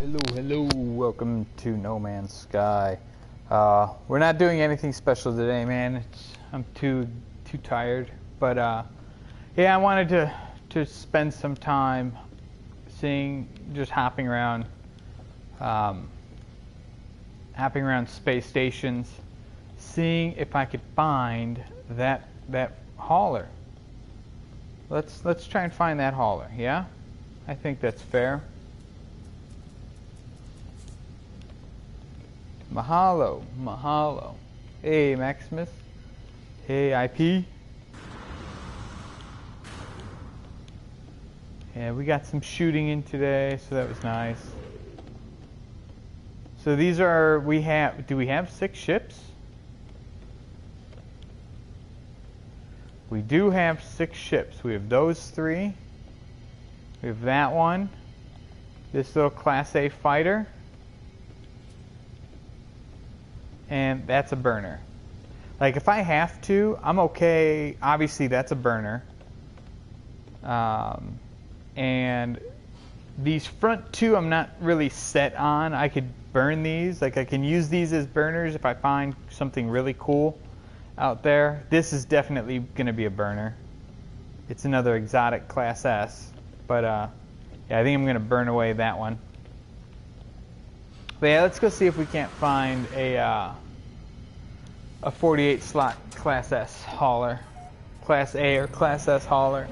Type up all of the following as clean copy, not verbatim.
Hello, welcome to No Man's Sky. We're not doing anything special today, man. I'm too tired, but yeah, I wanted to spend some time just hopping around space stations, seeing if I could find that hauler. Let's try and find that hauler. Yeah, I think that's fair. Mahalo. Hey, Maximus. Hey, IP. Yeah, we got some shooting in today, so that was nice. So these are, do we have 6 ships? We do have 6 ships. We have those 3. We have that one. This little Class A fighter. And that's a burner. Like, if I have to, I'm okay. Obviously, that's a burner. And these front 2, I'm not really set on. I could burn these. Like, I can use these as burners if I find something really cool out there. This is definitely going to be a burner. It's another exotic Class S. But, yeah, I think I'm going to burn away that one. But yeah, let's go see if we can't find a 48 slot Class S hauler, Class A or Class S hauler.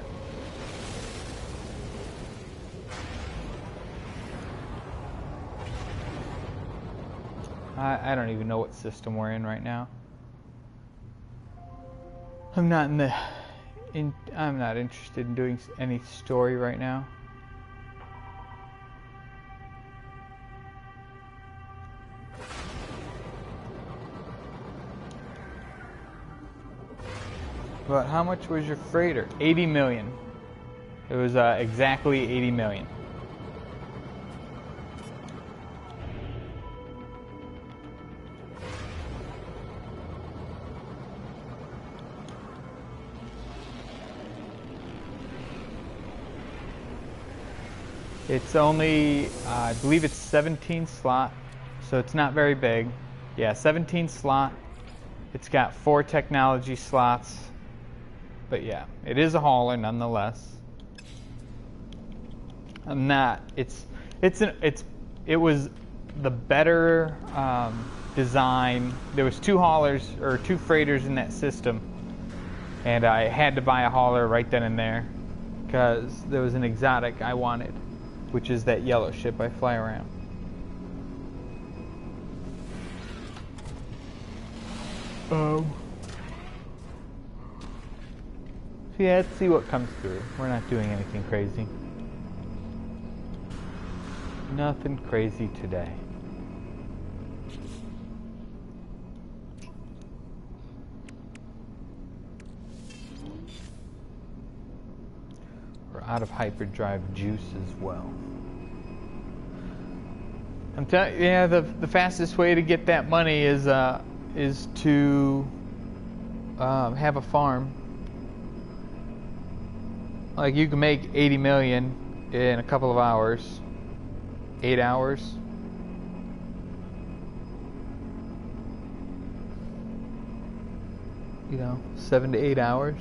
I don't even know what system we're in right now. I'm not I'm not interested in doing any story right now. But how much was your freighter? 80 million. It was exactly 80 million. It's only, I believe it's 17 slot, so it's not very big. Yeah, 17 slot. It's got 4 technology slots. But yeah, it is a hauler nonetheless. I'm not. It was the better design. There was 2 haulers or 2 freighters in that system, and I had to buy a hauler right then and there because there was an exotic I wanted, which is that yellow ship I fly around. So yeah, let's see what comes through. We're not doing anything crazy. Nothing crazy today. We're out of hyperdrive juice as well. I'm telling you, yeah, the fastest way to get that money is to have a farm. Like, you can make 80 million in a couple of hours. 8 hours. You know, 7 to 8 hours.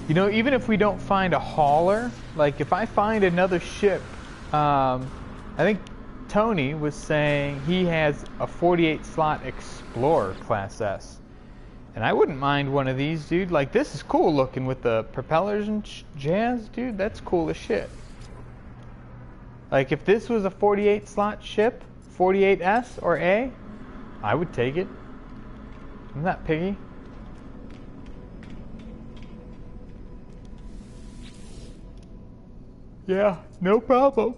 You know, even if we don't find a hauler, like if I find another ship, I think Tony was saying he has a 48 slot Explorer Class S. And I wouldn't mind one of these, dude. Like, this is cool looking with the propellers and jazz, dude. That's cool as shit. Like, if this was a 48 slot ship, 48S or A, I would take it. I'm not piggy. Yeah, no problem.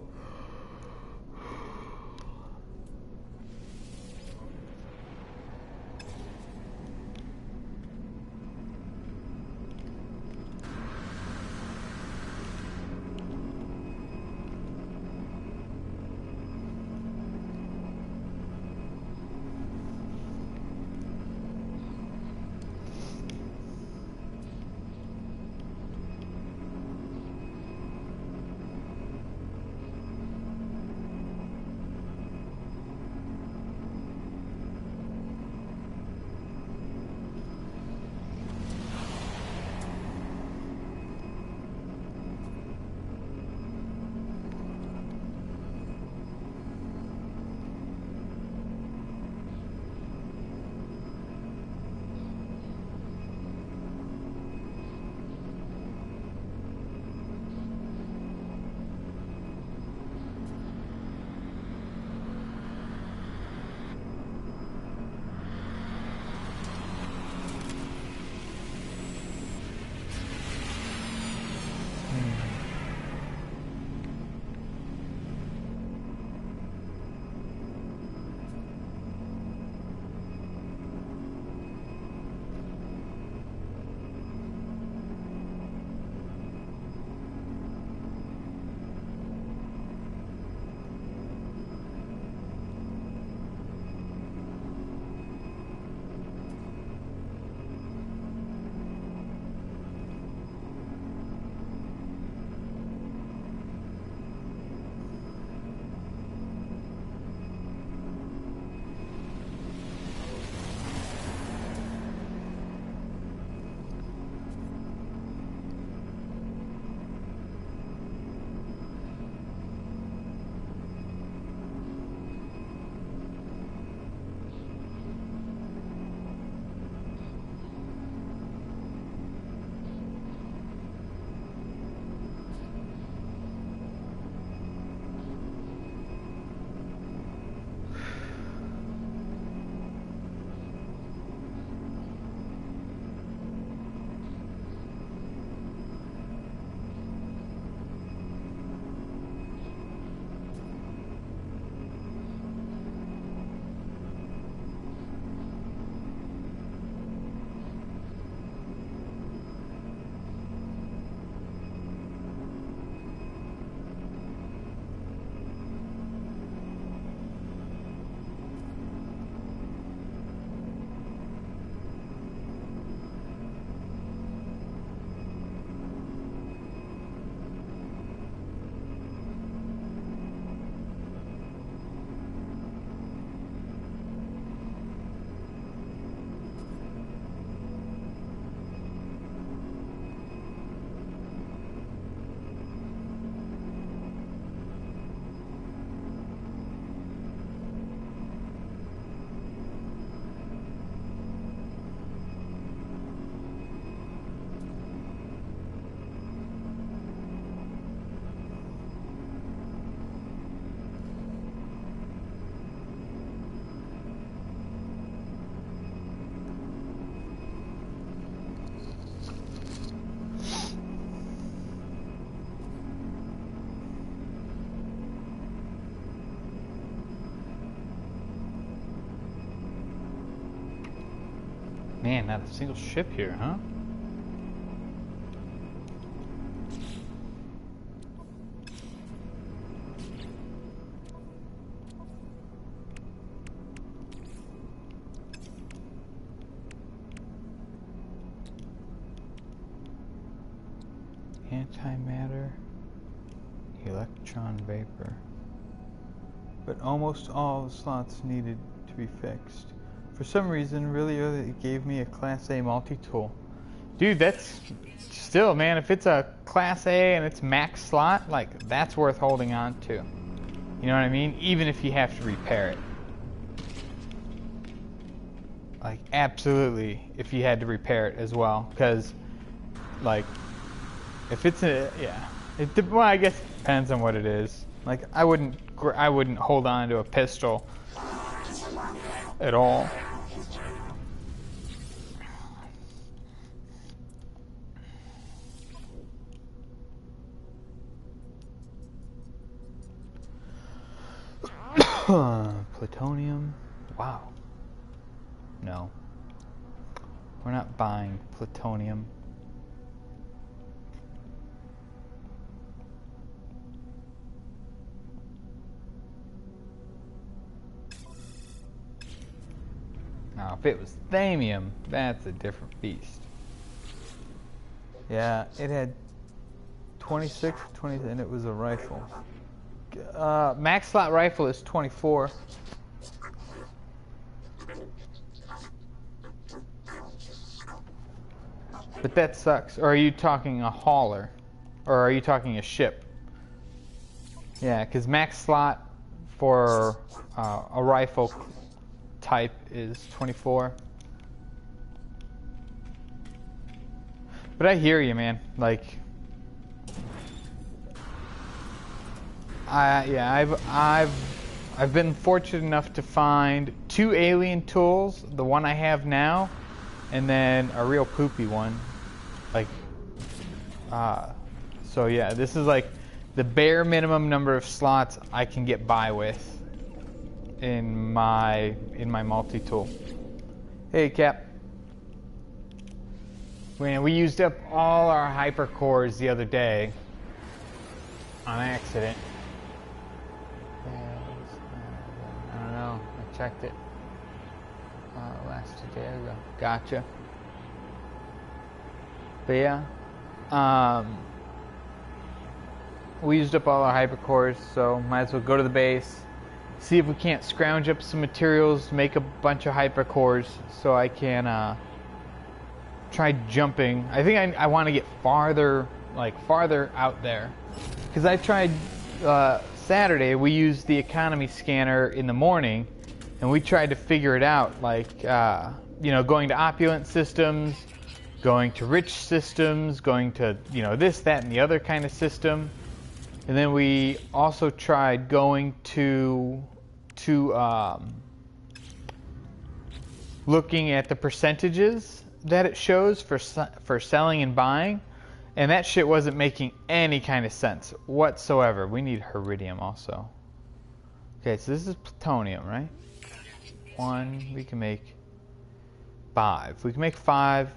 Man, not a single ship here, huh? Antimatter, electron vapor. But almost all the slots needed to be fixed. For some reason, really early, it gave me a Class A multi-tool. Dude, that's still, man, if it's a Class A and it's max slot, like, that's worth holding on to. You know what I mean? Even if you have to repair it. Like, absolutely, if you had to repair it as well. Because, like, if it's a, yeah. Well, I guess it depends on what it is. Like, I wouldn't hold on to a pistol at all. Plutonium. Wow. No. We're not buying plutonium. Now, if it was thamium, that's a different beast. Yeah, it had 26, 20, and it was a rifle. Max slot rifle is 24. But that sucks. Or are you talking a hauler? Or are you talking a ship? Yeah, because max slot for a rifle type is 24. But I hear you, man. Like, I've been fortunate enough to find 2 alien tools, the one I have now, and then a real poopy one. Like, so yeah, this is like the bare minimum number of slots I can get by with in my multi-tool. Hey, Cap. Man, we used up all our hyper cores the other day on accident. I don't know. I checked it last day ago. Gotcha. But yeah, we used up all our hyper cores, so might as well go to the base, see if we can't scrounge up some materials, make a bunch of hyper cores, so I can try jumping. I think I want to get farther out there, because I tried Saturday. We used the economy scanner in the morning, and we tried to figure it out, like going to opulent systems, going to rich systems, going to this, that, and the other kind of system. And then we also tried going to looking at the percentages that it shows for selling and buying, and that shit wasn't making any kind of sense whatsoever. We need iridium also. Okay, so this is plutonium, right? 1, we can make 5. We can make 5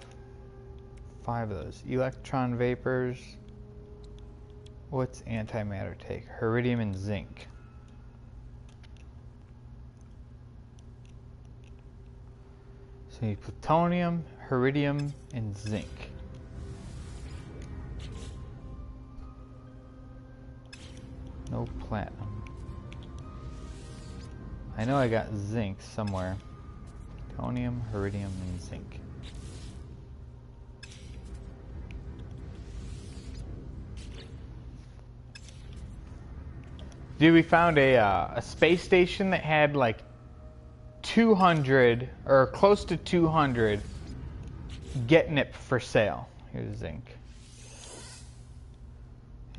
of those. Electron vapors. What's antimatter take? Iridium and zinc. So you need plutonium, iridium, and zinc. No platinum. I know I got zinc somewhere. Plutonium, iridium, and zinc. Dude, we found a space station that had like 200 or close to 200 getnip for sale. Here's zinc.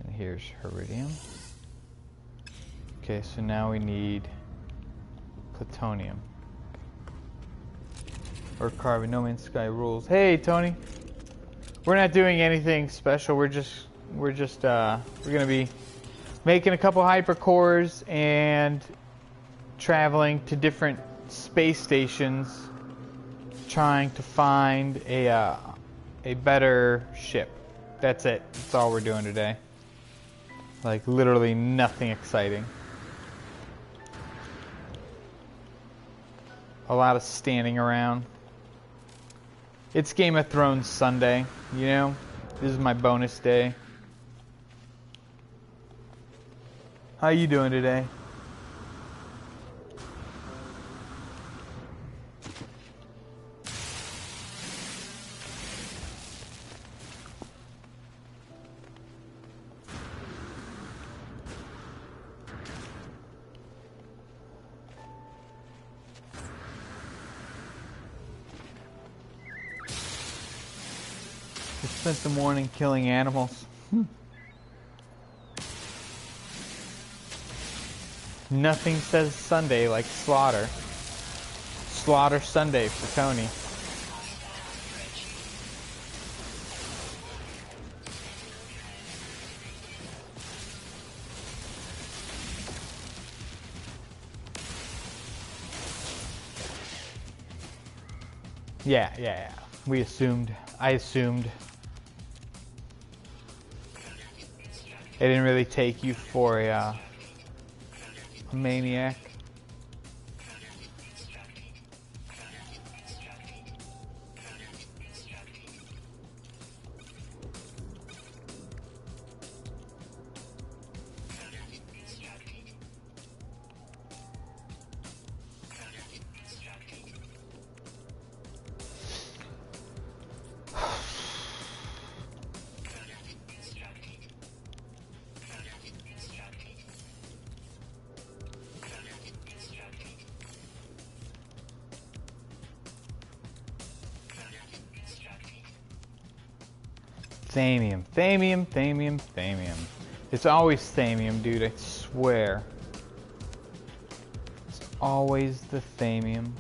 And here's iridium. Okay, so now we need plutonium. Or carbon, no man's sky rules. Hey, Tony. We're not doing anything special. We're gonna be making a couple hypercores and traveling to different space stations, trying to find a better ship. That's it. That's all we're doing today. Like, literally nothing exciting. A lot of standing around. It's Game of Thrones Sunday, you know? This is my bonus day. How you doing today? Spent the morning killing animals. Nothing says Sunday like slaughter. Slaughter Sunday for Tony. Yeah. We assumed. I assumed. It didn't really take you for a maniac. Thamium. It's always Thamium, dude, I swear. It's always the Thamium.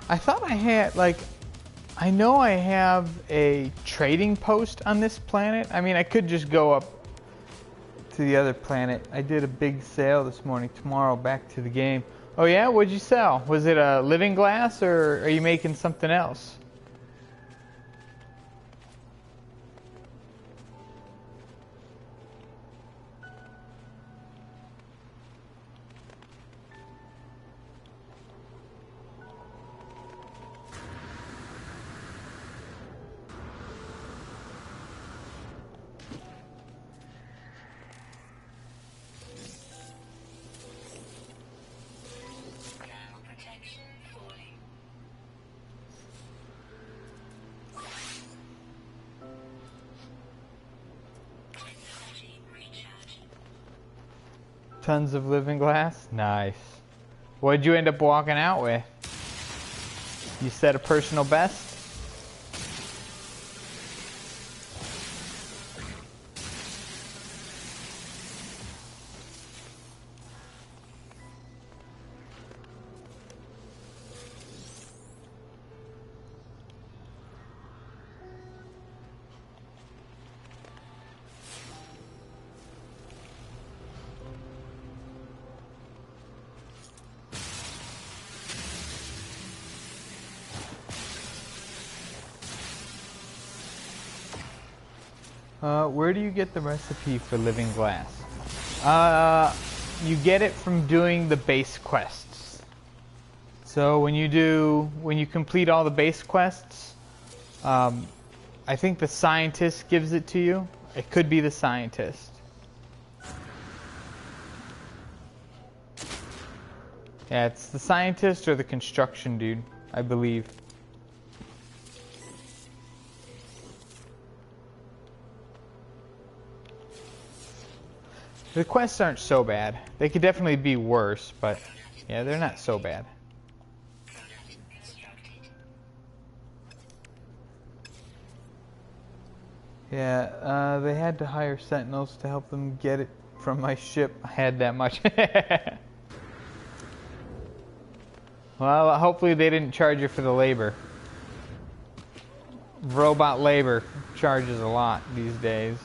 I thought I had, like, I know I have a trading post on this planet. I mean, I could just go up to the other planet. I did a big sale this morning. Tomorrow, back to the game. Oh yeah? What'd you sell? Was it a living glass, or are you making something else? Tons of living glass? Nice. What'd you end up walking out with? You set a personal best? Where do you get the recipe for living glass? You get it from doing the base quests. So when you complete all the base quests, I think the scientist gives it to you. It could be the scientist. Yeah, it's the scientist or the construction dude, I believe. The quests aren't so bad. They could definitely be worse, but yeah, they're not so bad. Yeah, they had to hire sentinels to help them get it from my ship. I had that much. Well, hopefully they didn't charge you for the labor. Robot labor charges a lot these days.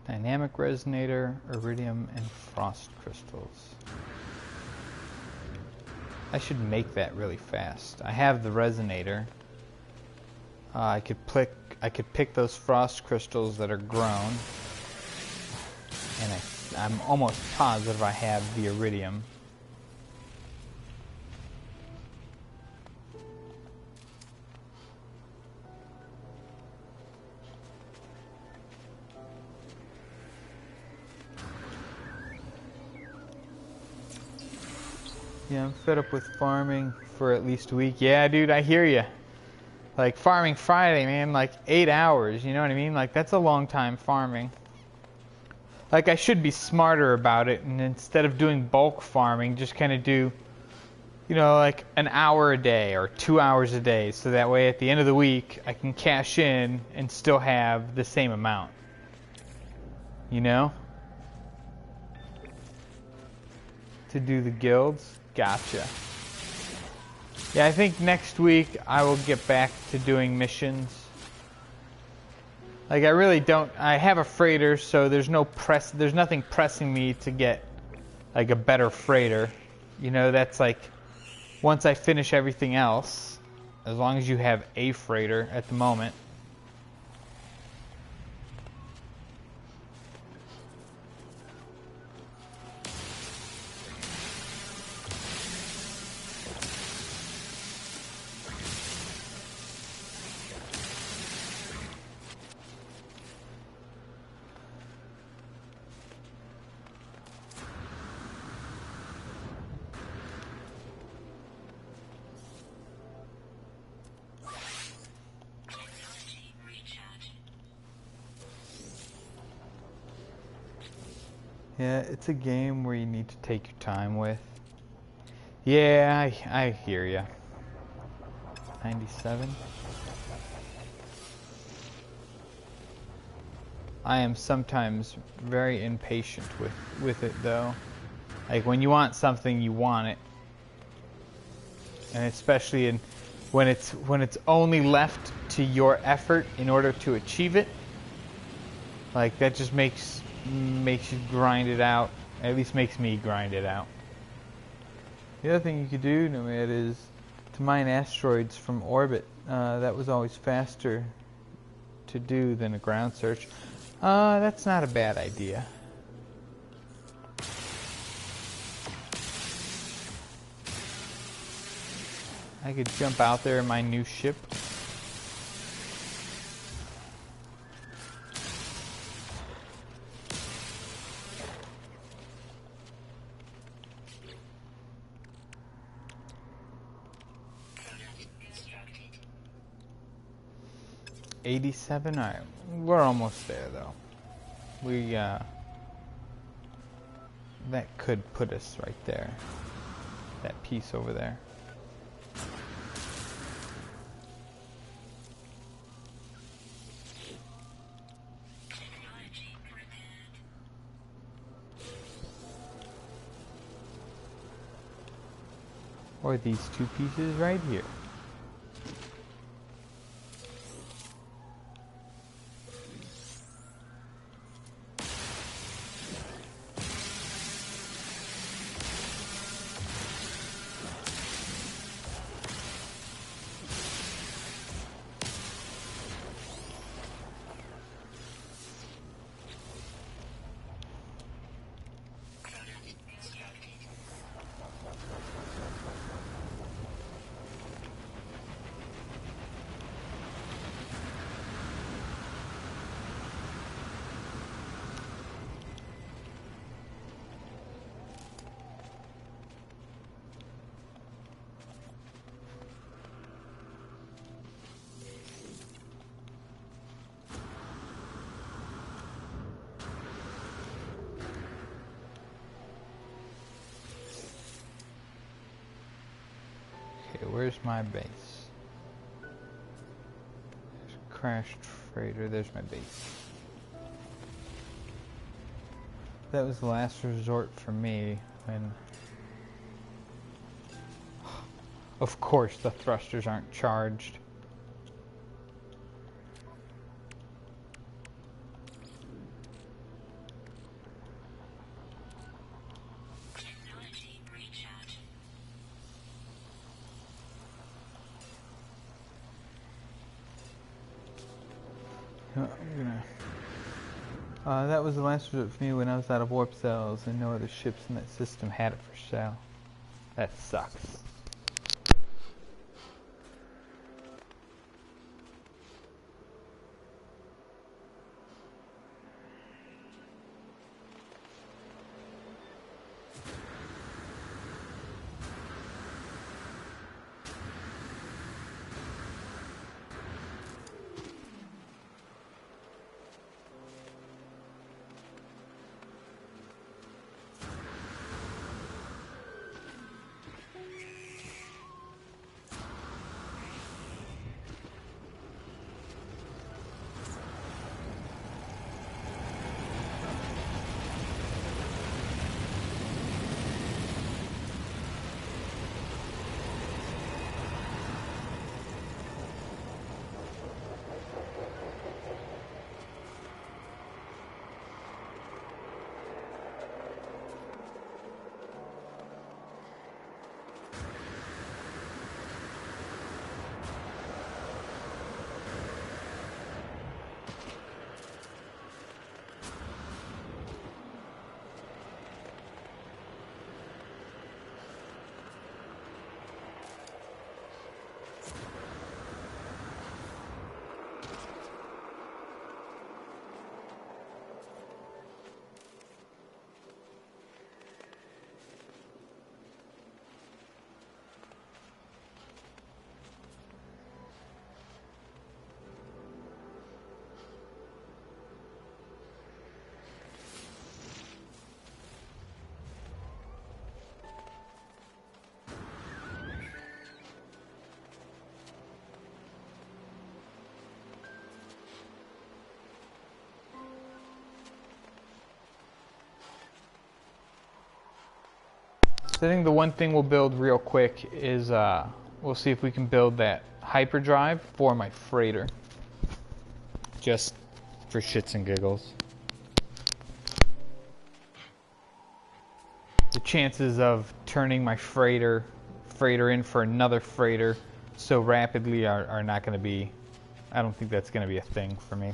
Dynamic resonator, iridium, and frost crystals. I should make that really fast. I have the resonator. I could pick those frost crystals that are grown, and I'm almost positive I have the iridium. Yeah, I'm fed up with farming for at least a week. Yeah, dude, I hear you. Like, farming Friday, man, like 8 hours, you know what I mean? Like, that's a long time farming. Like, I should be smarter about it, and instead of doing bulk farming, just kind of do, you know, like an hour a day or 2 hours a day, so that way at the end of the week, I can cash in and still have the same amount. You know? To do the guilds. Gotcha. Yeah, I think next week I will get back to doing missions. Like, I really don't. I have a freighter, so there's nothing pressing me to get like a better freighter. You know, that's like once I finish everything else, as long as you have a freighter at the moment. Yeah, it's a game where you need to take your time with. Yeah, I hear ya. 97. I am sometimes very impatient with it though. Like, when you want something, you want it. And especially when it's only left to your effort in order to achieve it. Like, that just makes you grind it out. At least makes me grind it out. The other thing you could do, Nomad, is to mine asteroids from orbit. That was always faster to do than a ground search. That's not a bad idea. I could jump out there in my new ship. $87. All right, we're almost there though. That could put us right there. That piece over there. Or these two pieces right here. Okay, where's my base? There's crashed freighter. There's my base. That was the last resort for me when... Of course the thrusters aren't charged. That was the last resort for me when I was out of warp cells and no other ships in that system had it for sale. That sucks. So I think the one thing we'll build real quick is we'll see if we can build that hyperdrive for my freighter. Just for shits and giggles. The chances of turning my freighter in for another freighter so rapidly are not going to be, I don't think that's going to be a thing for me.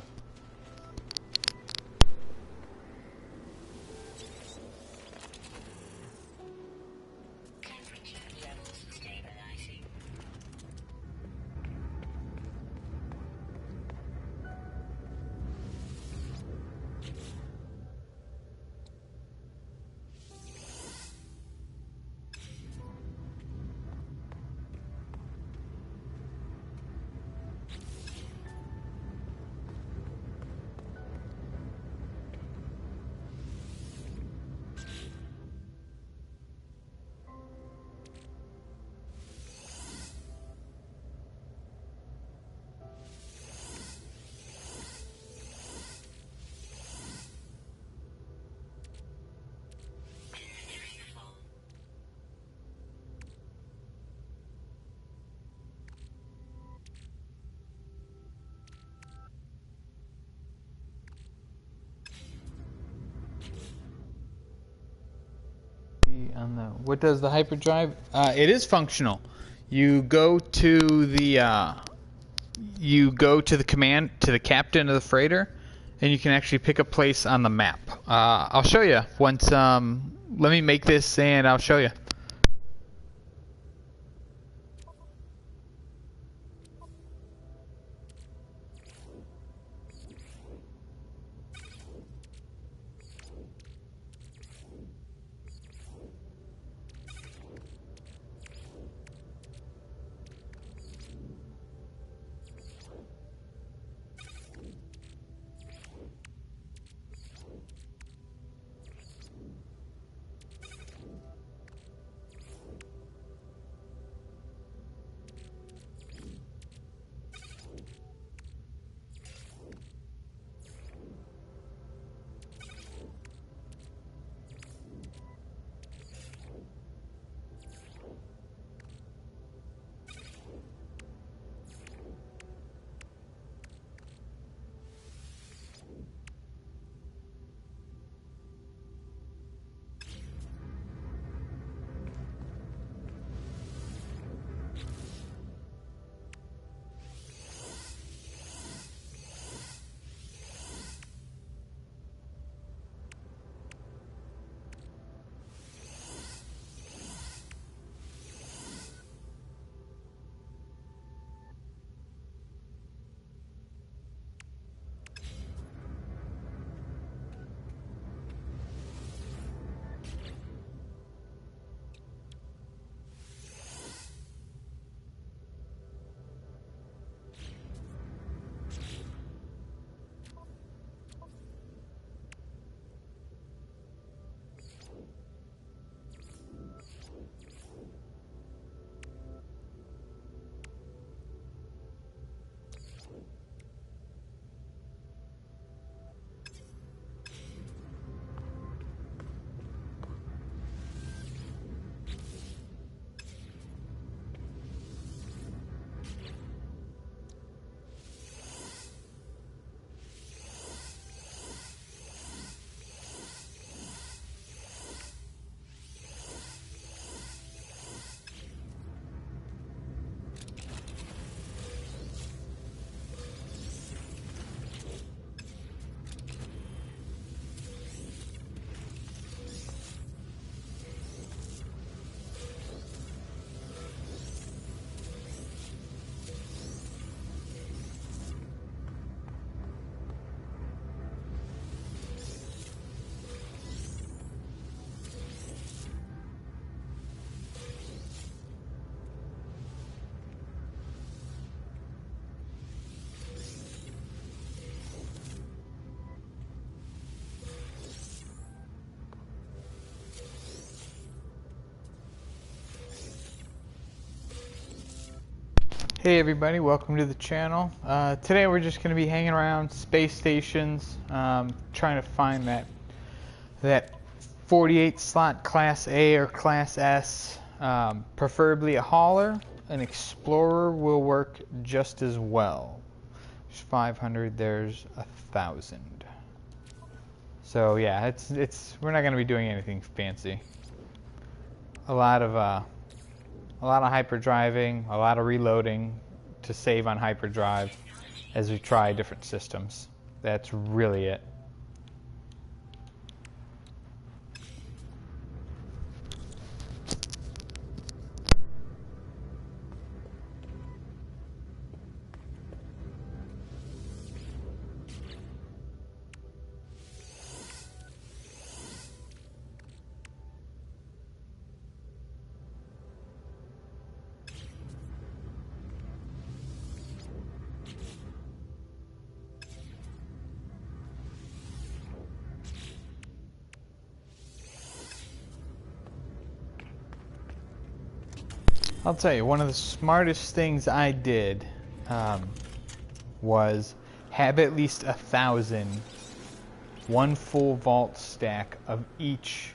What does the hyperdrive? It is functional. You go to the command to the captain of the freighter, and you can actually pick a place on the map. I'll show you once. Let me make this, and I'll show you. Hey everybody, welcome to the channel. Today we're just going to be hanging around space stations, trying to find that 48 slot Class A or Class S, preferably a hauler. An Explorer will work just as well. There's 500, there's 1,000. So yeah, we're not going to be doing anything fancy. A lot of hyperdriving, a lot of reloading to save on hyperdrive as we try different systems. That's really it. I'll tell you, one of the smartest things I did was have at least 1,000, one full vault stack of each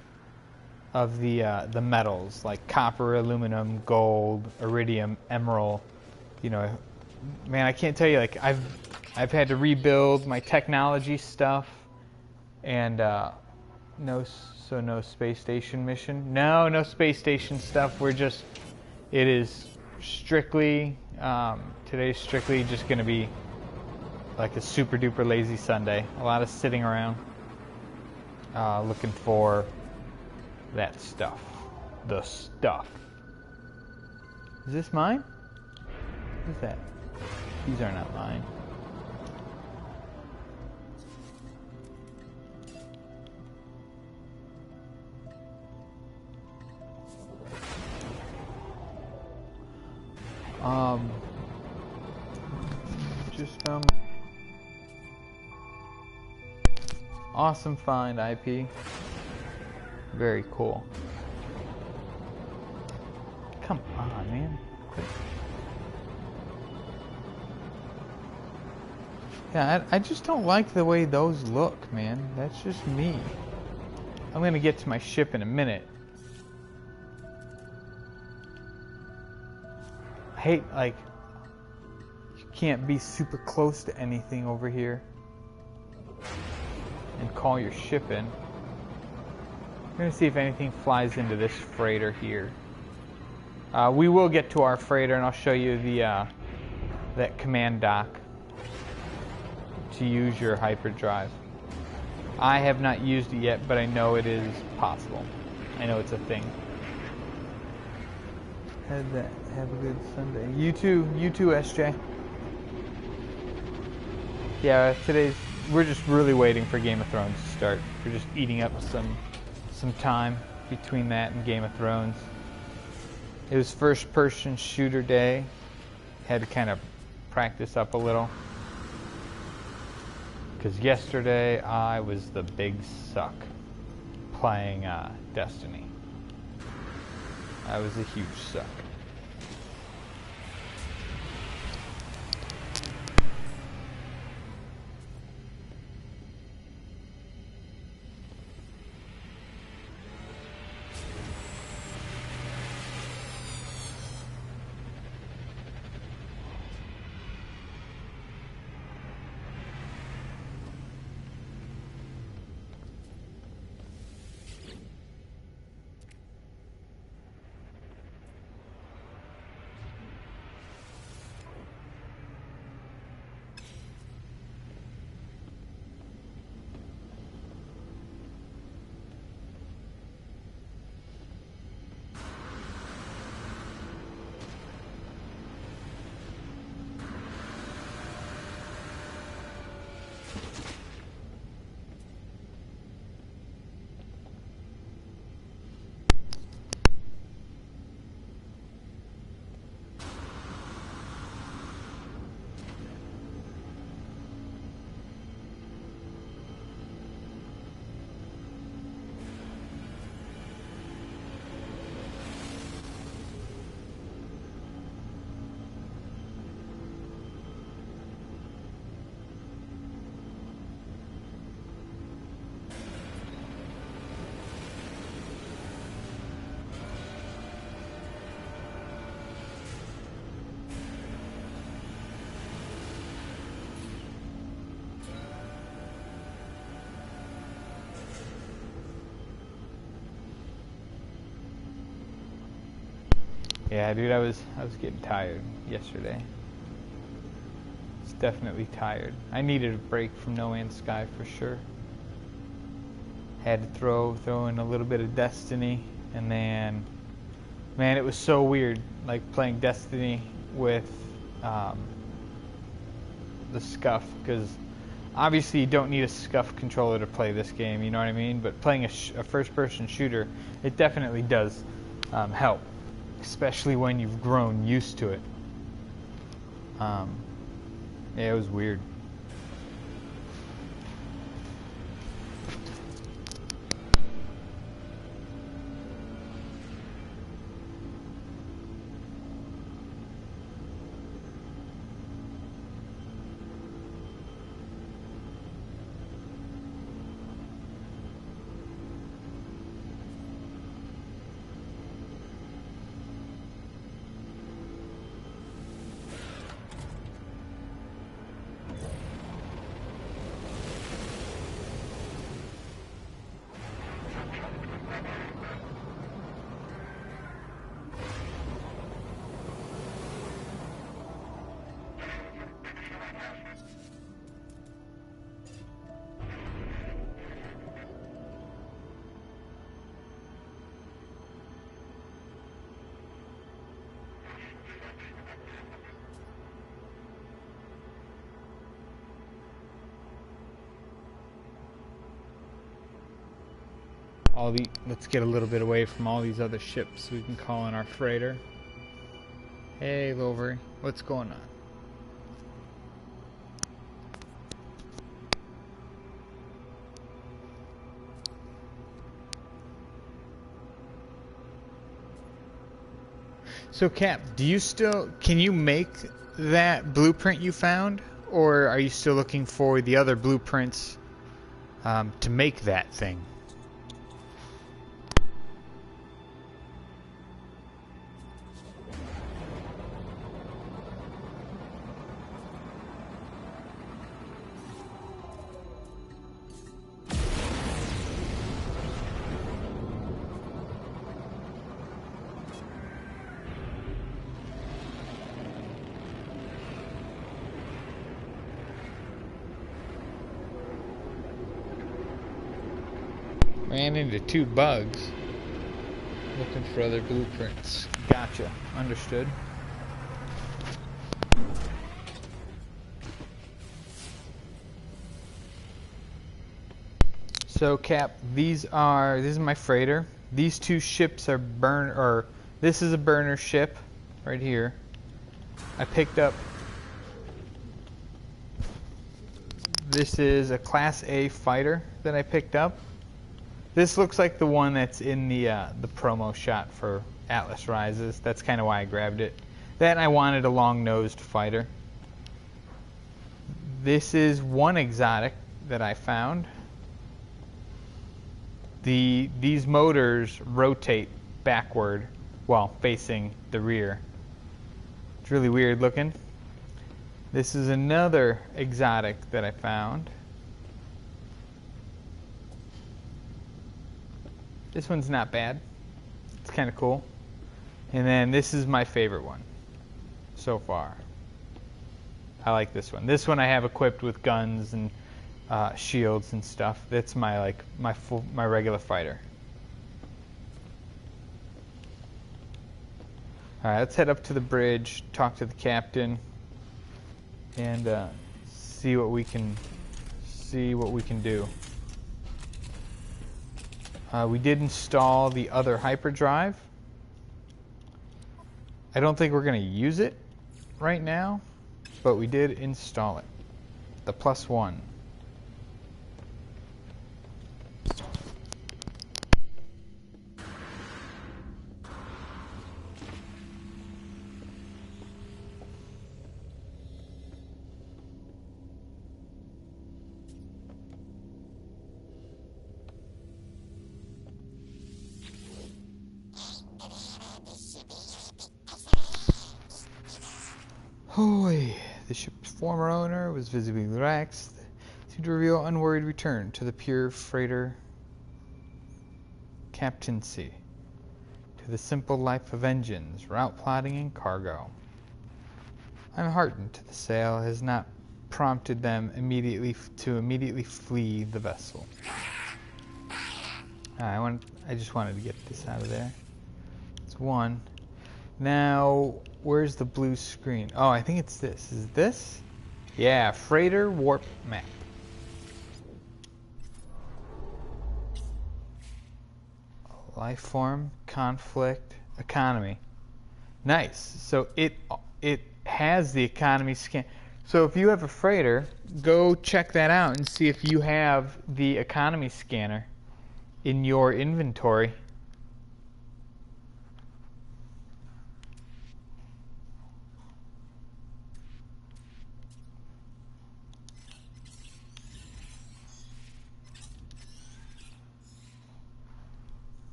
of the metals, like copper, aluminum, gold, iridium, emerald. You know, man, I can't tell you, like I've had to rebuild my technology stuff, and no space station mission. No space station stuff. It is strictly, today's strictly just going to be like a super duper lazy Sunday. A lot of sitting around, looking for that stuff. The stuff. Is this mine? What's that? These are not mine. Awesome find, IP. Very cool. Come on, man. Yeah, I just don't like the way those look, man. That's just me. I'm gonna get to my ship in a minute. I hate, like, you can't be super close to anything over here and call your ship in. I'm gonna see if anything flies into this freighter here. We will get to our freighter, and I'll show you the that command dock to use your hyperdrive. I have not used it yet, but I know it is possible. I know it's a thing. Have a good Sunday. You too, SJ. Yeah, we're just really waiting for Game of Thrones to start. We're just eating up some time between that and Game of Thrones. It was first person shooter day. Had to kind of practice up a little. Because yesterday I was the big suck playing Destiny. I was a huge suck. Yeah, dude, I was getting tired yesterday. It's definitely tired. I needed a break from No Man's Sky for sure. Had to throw in a little bit of Destiny, and then, man, it was so weird, like playing Destiny with the Scuff, because obviously you don't need a Scuff controller to play this game, you know what I mean? But playing a first-person shooter, it definitely does help, especially when you've grown used to it. Yeah, it was weird. Let's get a little bit away from all these other ships so we can call in our freighter. Hey, Lovery, what's going on? So, Cap, can you make that blueprint you found, or are you still looking for the other blueprints to make that thing? Ran into 2 bugs. Looking for other blueprints. Gotcha. Understood. So, Cap, this is my freighter. These 2 ships are this is a burner ship right here. I picked up. This is a Class A fighter that I picked up. This looks like the one that's in the promo shot for Atlas Rises. That's kind of why I grabbed it. That and I wanted a long-nosed fighter. This is one exotic that I found. These motors rotate backward while facing the rear. It's really weird looking. This is another exotic that I found. This one's not bad. It's kind of cool. And then this is my favorite one so far. I like this one. This one I have equipped with guns and shields and stuff. That's my regular fighter. All right, let's head up to the bridge, talk to the captain, and see what we can do. We did install the other hyperdrive. I don't think we're going to use it right now, but we did install it. The +1. Hoy! The ship's former owner was visibly relaxed, seemed to reveal unworried return to the pure freighter captaincy. To to the simple life of engines, route plotting, and cargo. I'm heartened the sail has not prompted them immediately flee the vessel. I just wanted to get this out of there. It's one. Now, where's the blue screen? Oh, I think it's this. Is it this? Yeah, freighter warp map. Life form, conflict, economy. Nice. So it has the economy scan. So if you have a freighter, go check that out and see if you have the economy scanner in your inventory.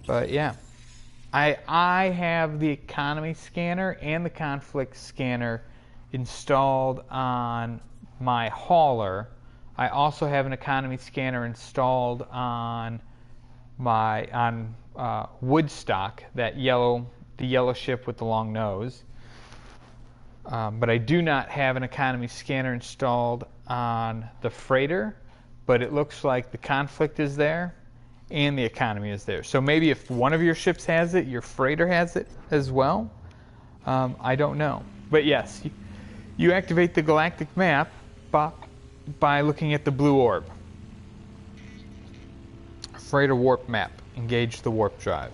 But yeah, I have the economy scanner and the conflict scanner installed on my hauler. I also have an economy scanner installed on my Woodstock, the yellow ship with the long nose. But I do not have an economy scanner installed on the freighter. But it looks like the conflict is there and the economy is there. So maybe if one of your ships has it, your freighter has it as well. I don't know. But yes, you activate the galactic map by looking at the blue orb. Freighter warp map. Engage the warp drive.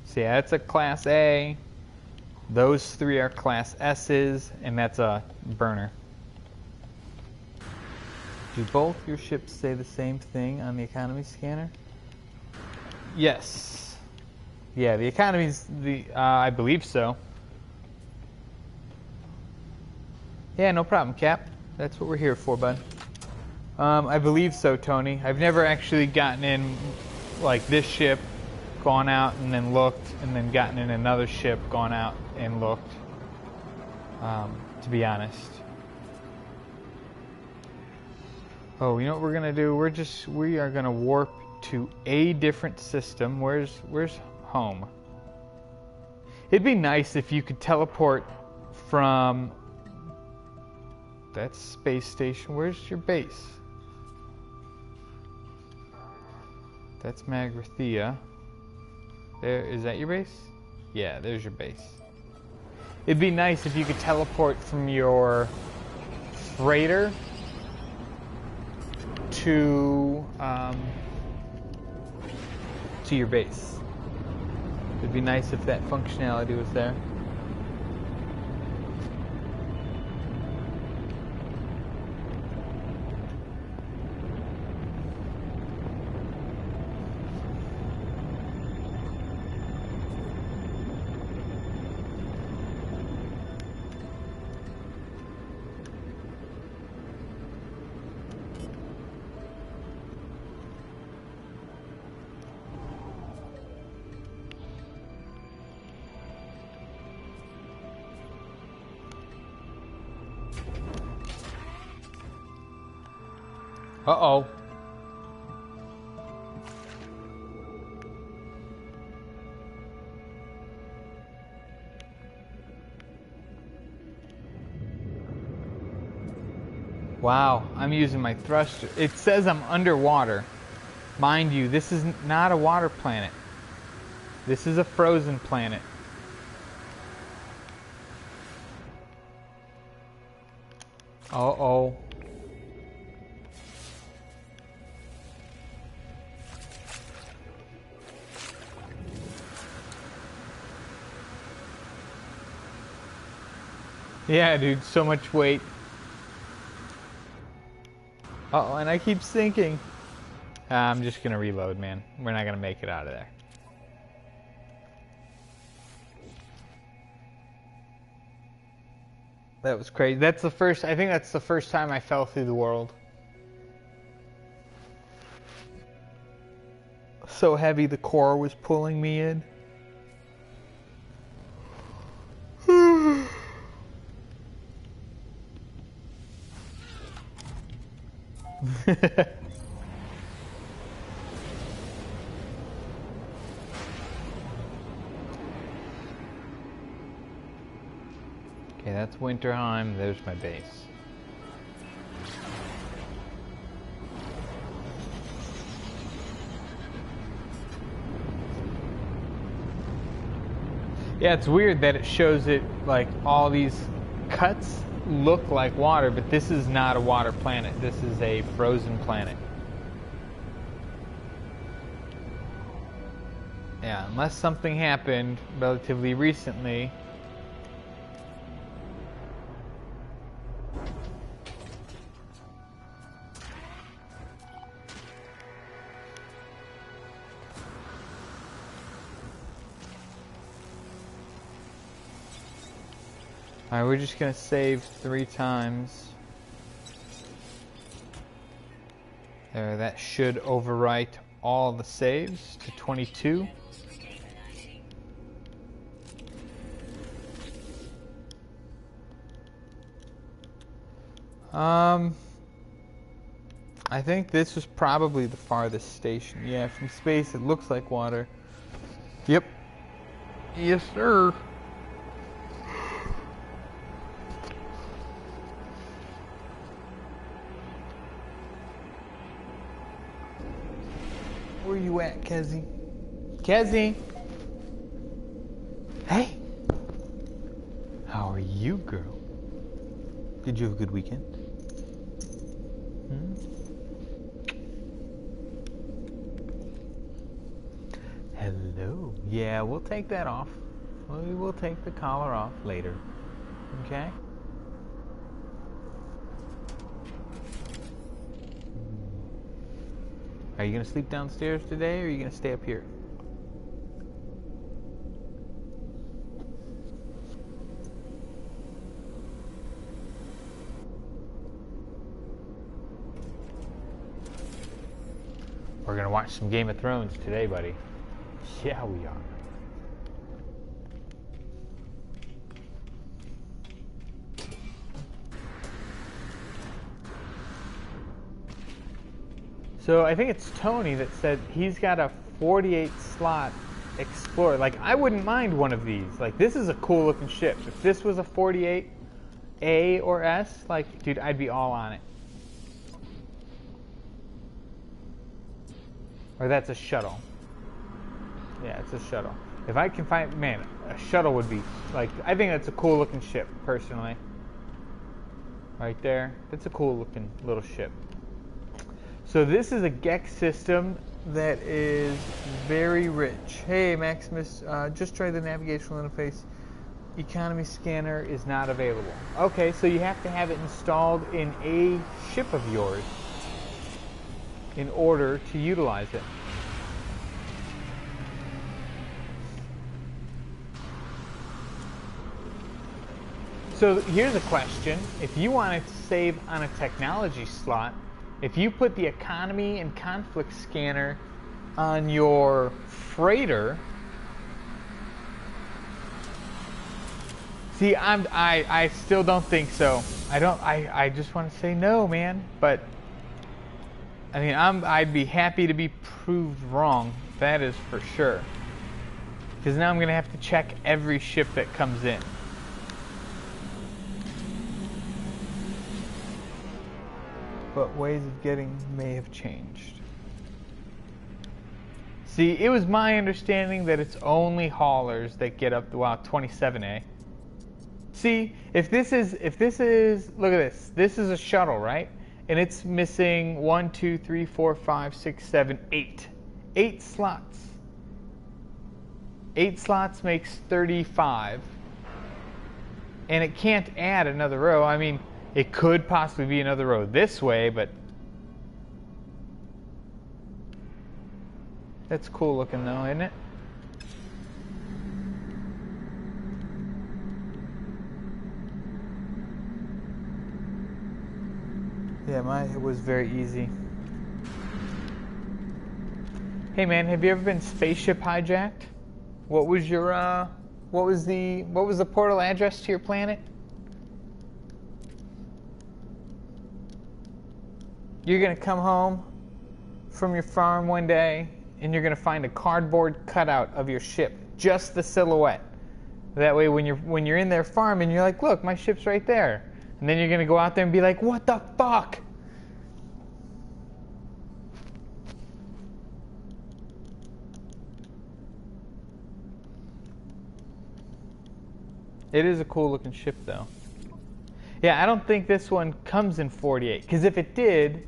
So yeah, that's a Class A. Those three are Class S's, and that's a burner. Do both your ships say the same thing on the economy scanner? Yes. Yeah, the economy's I believe so. Yeah, no problem, Cap. That's what we're here for, bud. I believe so, Tony. I've never actually gotten in like this ship, gone out and then looked, and then gotten in another ship, gone out and looked, to be honest. Oh, you know what we're gonna do? We are gonna warp to a different system. Where's home? It'd be nice if you could teleport from that space station. Where's your base? That's Magrathea. There, is that your base? Yeah, there's your base. It'd be nice if you could teleport from your freighter to your base. It'd be nice if that functionality was there. Uh-oh. Wow, I'm using my thruster. It says I'm underwater. Mind you, this is not a water planet. This is a frozen planet. Uh-oh. Yeah, dude, so much weight. Uh-oh, and I keep sinking. I'm just gonna reload, man. We're not gonna make it out of there. That was crazy. I think that's the first time I fell through the world. so heavy the core was pulling me in. Okay, that's Winterheim. There's my base. Yeah, it's weird that it shows it like all these cuts look like water, but this is not a water planet. This is a frozen planet. Yeah, unless something happened relatively recently. Alright, we're just gonna save 3 times. There, that should overwrite all the saves to 22. I think this was probably the farthest station. Yeah, from space it looks like water. Yep. Yes, sir. Where you at, Kezzy? Kezzy! Hey! How are you, girl? Did you have a good weekend? Hello. Yeah, we'll take that off. We will take the collar off later. Okay? Are you going to sleep downstairs today, or are you going to stay up here? We're going to watch some Game of Thrones today, buddy. Yeah, we are. So I think it's Tony that said he's got a 48 slot Explorer. Like, I wouldn't mind one of these. Like, this is a cool looking ship. If this was a 48 A or S, like, dude, I'd be all on it. Or that's a shuttle. Yeah, it's a shuttle. If I can find, man, a shuttle would be, like, I think that's a cool looking ship, personally. Right there. That's a cool looking little ship. So this is a Gex system that is very rich. Hey, Maximus, just try the navigational interface. Economy scanner is not available. Okay, so you have to have it installed in a ship of yours in order to utilize it. So here's a question. If you wanted to save on a technology slot, if you put the economy and conflict scanner on your freighter, see, I still don't think so. I just want to say no, man. But I mean, I'd be happy to be proved wrong. That is for sure. Because now I'm gonna have to check every ship that comes in. But ways of getting may have changed. See, it was my understanding that it's only haulers that get up to 27A. See, if this is, look at this. This is a shuttle, right? And it's missing 1, 2, 3, 4, 5, 6, 7, 8. 8 slots. 8 slots makes 35. And it can't add another row. I mean, it could possibly be another row this way, but that's cool looking though, isn't it? Yeah, it was very easy. Hey man, have you ever been spaceship hijacked? What was your what was the portal address to your planet? You're gonna come home from your farm one day and you're gonna find a cardboard cutout of your ship, just the silhouette. That way when you're in their farm and you're like, look, my ship's right there. And then you're gonna go out there and be like, what the fuck? It is a cool looking ship though. Yeah, I don't think this one comes in 48, because if it did,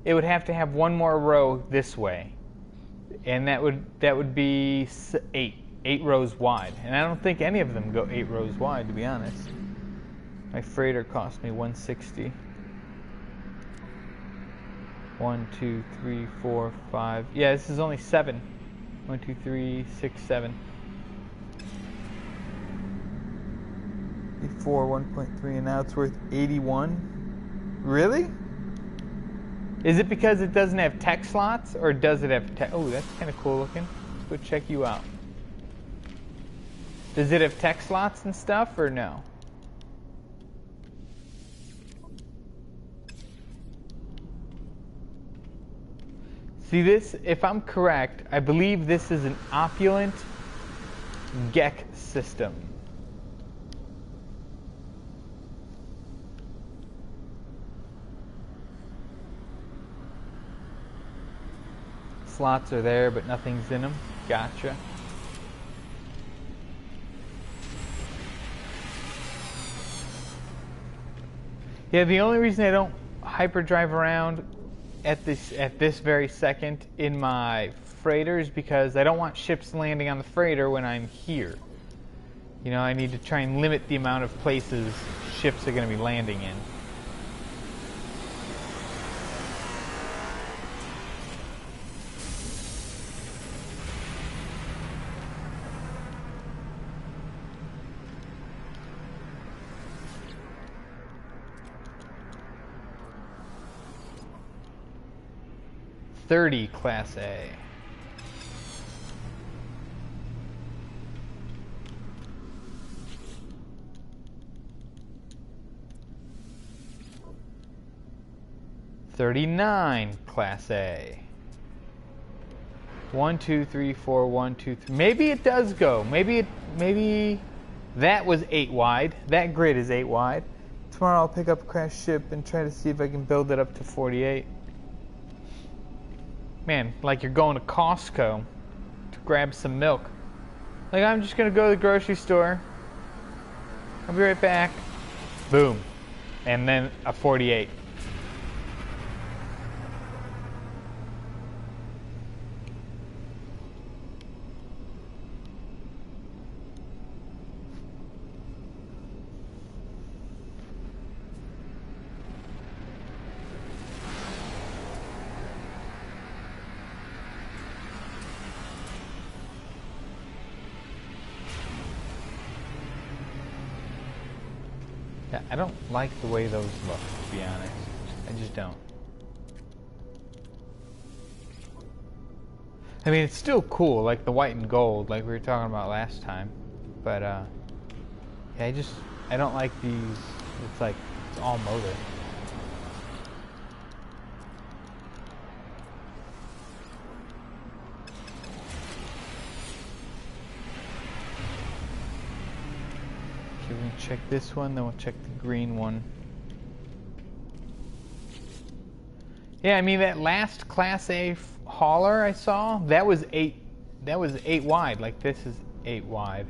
it would have to have one more row this way. And that would be 8 rows wide. And I don't think any of them go 8 rows wide, to be honest. My freighter cost me 160. 1, 2, 3, 4, 5. Yeah, this is only 7. 1, 2, 3, 6, 7. 4, 1.3, and now it's worth 81. Really? Is it because it doesn't have tech slots, or does it have tech? Oh, that's kind of cool looking. Let's go check you out. Does it have tech slots and stuff, or no? See this, if I'm correct, I believe this is an opulent GEC system. Slots are there, but nothing's in them. Gotcha. Yeah, the only reason I don't hyperdrive around at this very second in my freighter is because I don't want ships landing on the freighter when I'm here. You know, I need to try and limit the amount of places ships are going to be landing in. .30 Class A. .39 Class A. 1, 2, 3, 4, 1, 2, 3. Maybe it does go. Maybe that was 8 wide. That grid is 8 wide. Tomorrow I'll pick up a crashed ship and try to see if I can build it up to 48. Man, like you're going to Costco to grab some milk. Like, I'm just gonna go to the grocery store. I'll be right back. Boom. And then a 48. Yeah, I don't like the way those look, to be honest. I just don't. I mean, it's still cool, like the white and gold, like we were talking about last time. But, yeah, I don't like these. It's like, it's all motor. We're going to check this one, then we'll check the green one. Yeah, I mean, that last Class A hauler I saw, that was 8 wide. Like, this is 8 wide.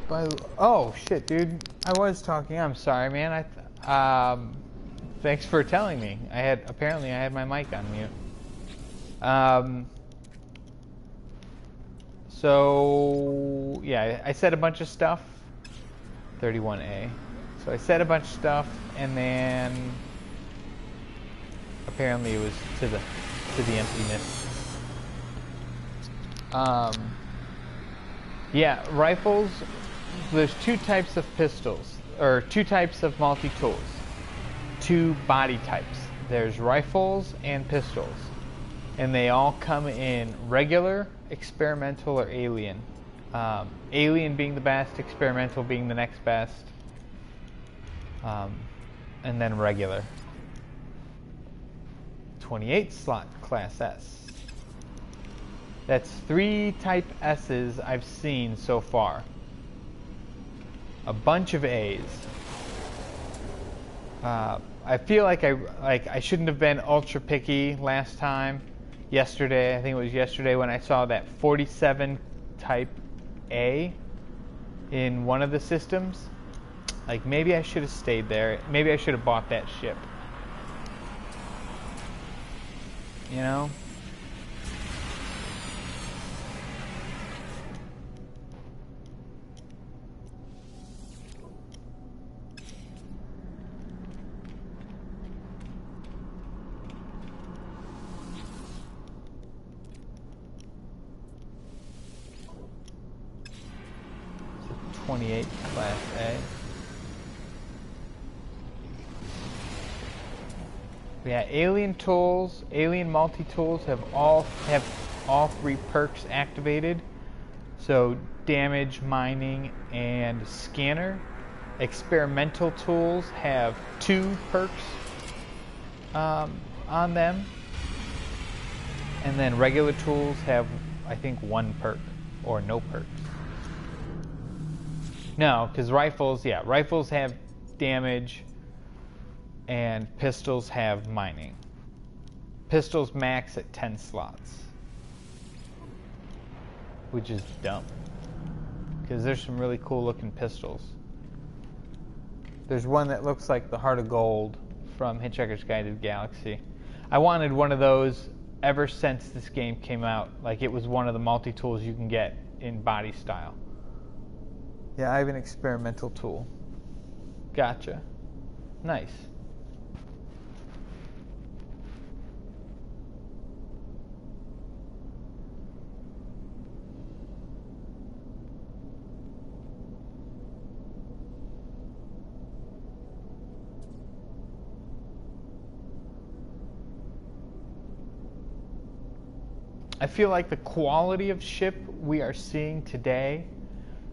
Oh shit, dude! I was talking. I'm sorry, man. Thanks for telling me. Apparently I had my mic on mute. So yeah, I said a bunch of stuff. 31A. So I said a bunch of stuff, and then apparently it was to the emptiness. Yeah, rifles. There's two types of pistols, or two types of multi-tools. Two body types. There's rifles and pistols, and they all come in regular, experimental, or alien. Alien being the best, experimental being the next best, and then regular. 28 slot class S. That's 3 type S's I've seen so far. A bunch of A's. I feel like I shouldn't have been ultra picky last time. Yesterday, I think it was yesterday when I saw that 47 type A in one of the systems. Like, maybe I should have stayed there. Maybe I should have bought that ship. You know? So 28 Class A. Yeah, alien tools, alien multi-tools have all 3 perks activated. So damage, mining, and scanner. Experimental tools have 2 perks on them. And then regular tools have, I think, 1 perk or no perks. No, because rifles have damage, and pistols have mining. Pistols max at 10 slots, which is dumb, because there's some really cool looking pistols. There's one that looks like the Heart of Gold from Hitchhiker's Guide to the Galaxy. I wanted one of those ever since this game came out. Like, it was one of the multi-tools you can get in body style. Yeah, I have an experimental tool. Gotcha. Nice. I feel like the quality of ship we are seeing today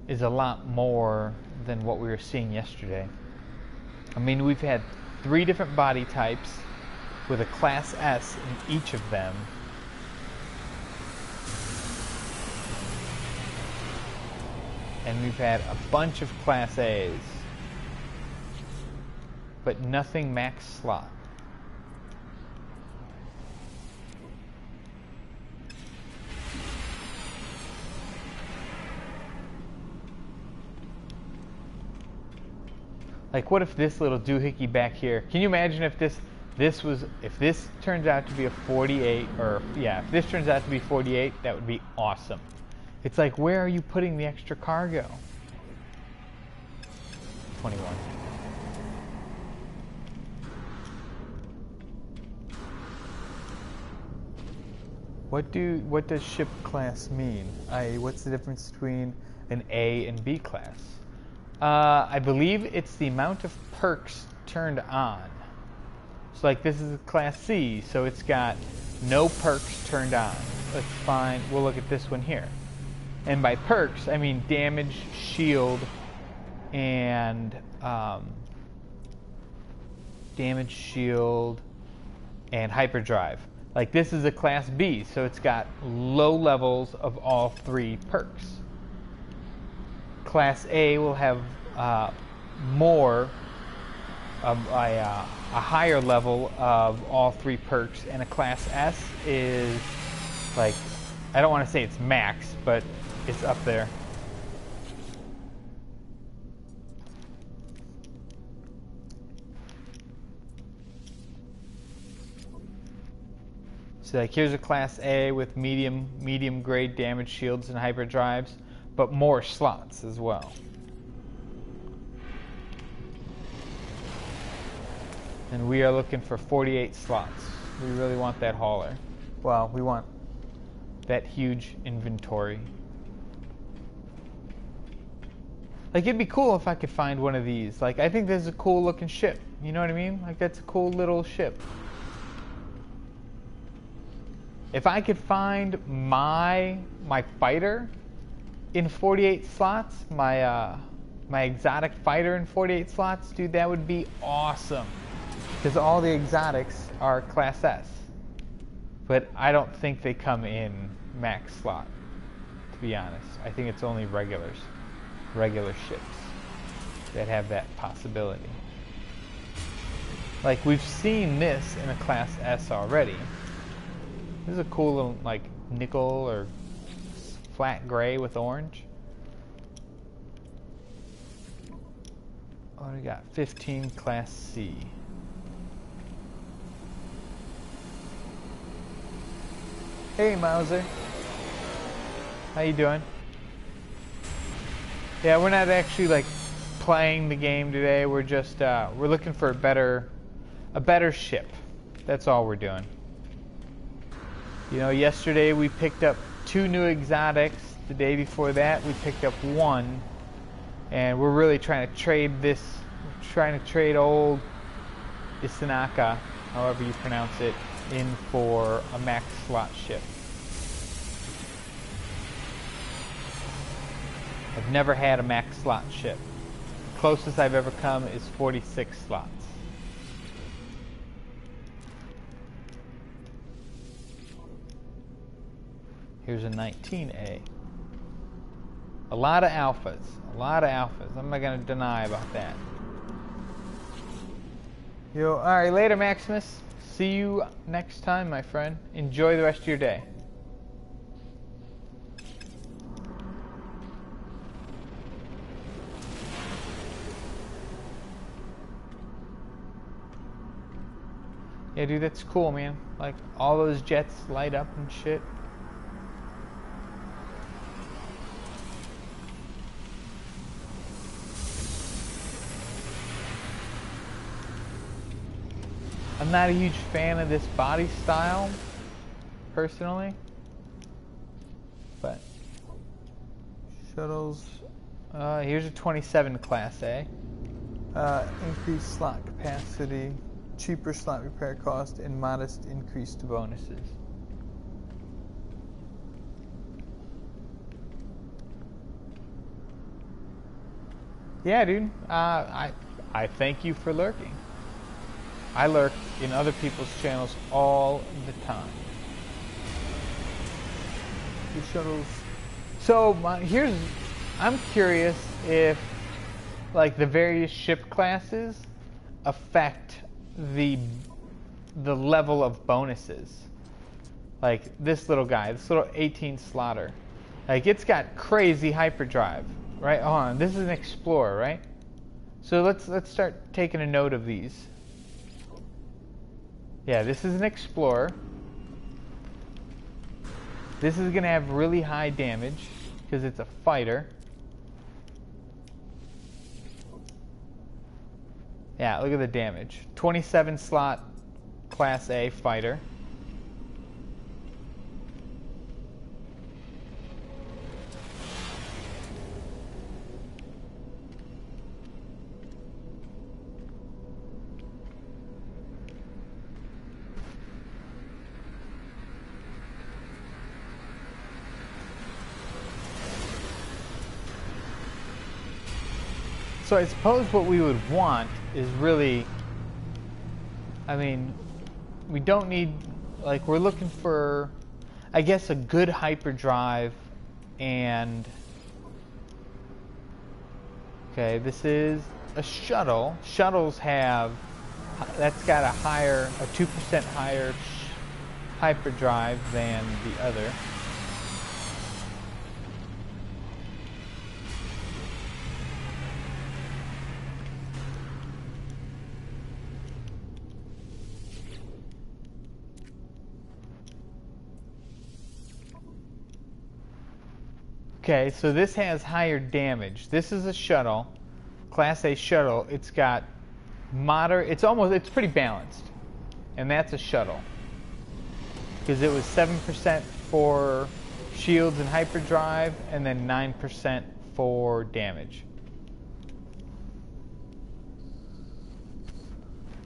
is a lot more than what we were seeing yesterday. I mean, we've had 3 different body types with a Class S in each of them. And we've had a bunch of Class A's, but nothing max slot. Like, what if this little doohickey back here? Can you imagine if this turns out to be a 48, or yeah, if this turns out to be 48, that would be awesome. It's like, where are you putting the extra cargo? 21. What does ship class mean? What's the difference between an A and B class? I believe it's the amount of perks turned on. So like, this is a Class C, so it's got no perks turned on. Let's find, we'll look at this one here. And by perks, I mean damage, shield, and hyperdrive. Like, this is a Class B, so it's got low levels of all 3 perks. Class A will have more of a higher level of all 3 perks, and a Class S is, like, I don't want to say it's max, but it's up there. So like here's a Class A with medium grade damage shields and hyperdrives, but more slots as well. And we are looking for 48 slots. We really want that hauler. Well, we want that huge inventory. Like, it'd be cool if I could find one of these. Like, I think this is a cool looking ship. You know what I mean? Like, that's a cool little ship. If I could find my fighter in 48 slots, my exotic fighter in 48 slots, dude, that would be awesome. Because all the exotics are Class S. But I don't think they come in max slot, to be honest. I think it's only regular ships that have that possibility. Like, we've seen this in a Class S already. This is a cool little, like, nickel or flat gray with orange. Oh, we got 15 Class C. Hey, Mauser. How you doing? Yeah, we're not actually like playing the game today. We're just we're looking for a better ship. That's all we're doing. You know, yesterday we picked up 2 new exotics. The day before that we picked up 1, and we're really trying to trade this. We're trying to trade old Isanaka, however you pronounce it, in for a max slot ship. I've never had a max slot ship. Closest I've ever come is 46 slots. Here's a 19A. A lot of alphas. A lot of alphas. I'm not going to deny about that. Yo, alright, later, Maximus. See you next time, my friend. Enjoy the rest of your day. Yeah, dude, that's cool, man. Like, all those jets light up and shit. I'm not a huge fan of this body style, personally. But shuttles. Here's a 27 Class A. Increased slot capacity, cheaper slot repair cost, and modest increase to bonuses. Yeah, dude. I thank you for lurking. I lurk in other people's channels all the time. The shuttles. So I'm curious if, like, the various ship classes affect the level of bonuses. Like this little guy, this little 18 slotter. Like, it's got crazy hyperdrive, right? Hold on, this is an Explorer, right? So let's start taking a note of these. Yeah, this is an Explorer. This is gonna have really high damage because it's a fighter. Yeah, look at the damage. 27 slot Class A fighter. So I suppose what we would want is really, I mean, we don't need, like, we're looking for, I guess, a good hyperdrive and, okay, this is a shuttle. Shuttles have, that's got a 2% higher hyperdrive than the other. Okay, so this has higher damage. This is a shuttle, Class A shuttle. It's got moderate, it's pretty balanced. And that's a shuttle. Because it was 7% for shields and hyperdrive, and then 9% for damage.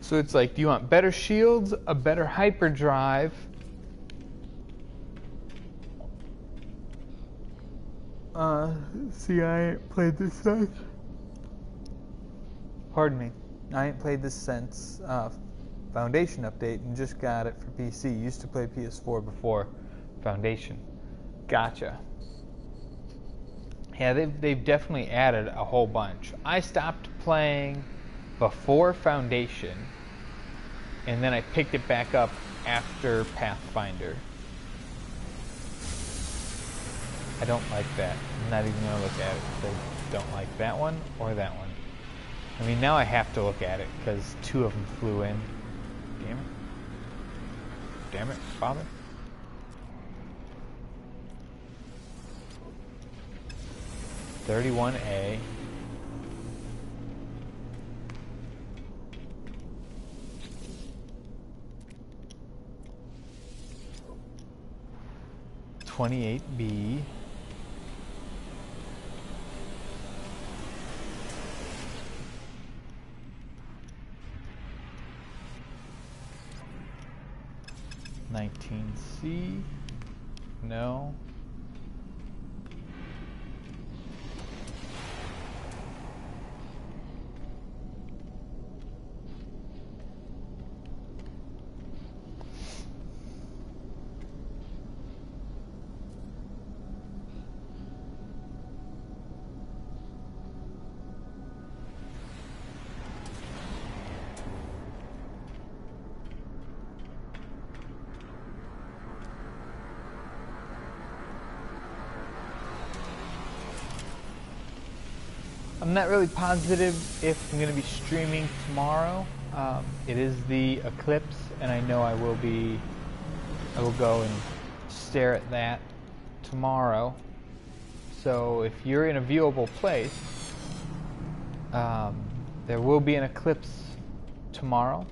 So it's like, do you want better shields, a better hyperdrive? See, I ain't played this since. Pardon me. I ain't played this since Foundation update and just got it for PC. Used to play PS4 before Foundation. Gotcha. Yeah, they've definitely added a whole bunch. I stopped playing before Foundation, and then I picked it back up after Pathfinder. I don't like that. I'm not even going to look at it because I don't like that one or that one. I mean, now I have to look at it because two of them flew in. Damn it. Damn it, father. $31A. $28B. $19C. No. I'm not really positive if I'm going to be streaming tomorrow. It is the eclipse, and I know I will go and stare at that tomorrow. So if you're in a viewable place, there will be an eclipse tomorrow.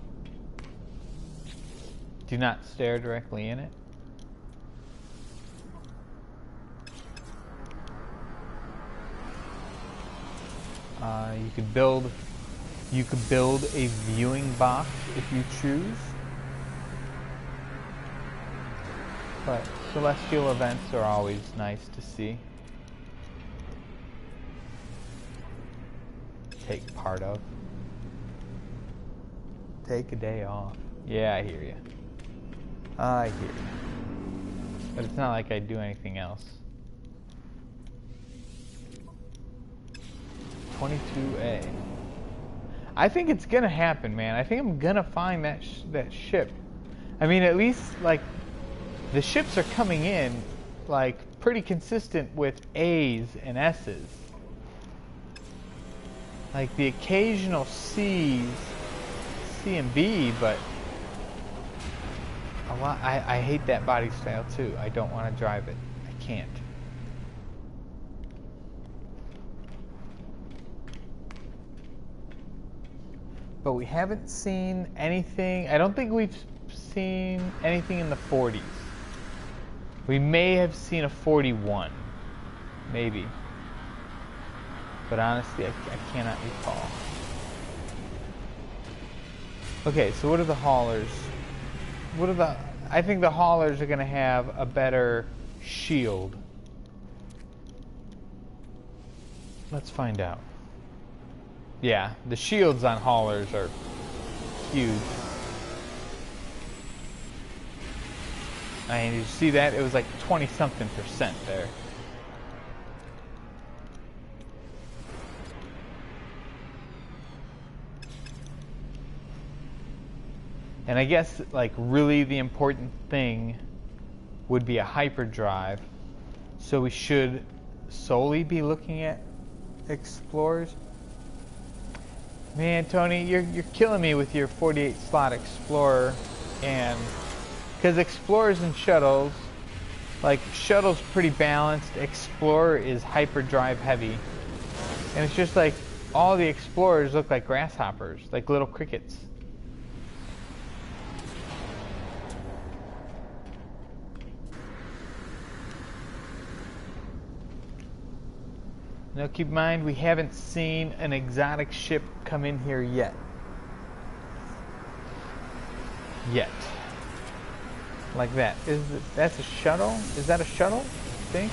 Do not stare directly in it. You could build a viewing box if you choose. But celestial events are always nice to see. Take part of. Take a day off. Yeah, I hear you. I hear you. But it's not like I do anything else. 22A. I think it's gonna happen, man. I think I'm gonna find that ship. I mean, at least like the ships are coming in like pretty consistent with A's and S's. Like the occasional C's, C and B, but a lot. I hate that body style too. I don't want to drive it. I can't. But we haven't seen anything. I don't think we've seen anything in the 40s. We may have seen a 41. Maybe. But honestly, I cannot recall. Okay, so what are the haulers? I think the haulers are going to have a better shield. Let's find out. Yeah, the shields on haulers are huge. I mean, did you see that? It was like 20-something% there. And I guess, like, really the important thing would be a hyperdrive. So we should solely be looking at explorers. Man, Tony, you're killing me with your 48 slot explorer, and because explorers and shuttles Like, Shuttle's pretty balanced, Explorer is hyperdrive heavy. And it's just like, all the Explorers look like grasshoppers, like little crickets. Now keep in mind, we haven't seen an exotic ship come in here yet. Like that. That's a shuttle? Is that a shuttle? I think.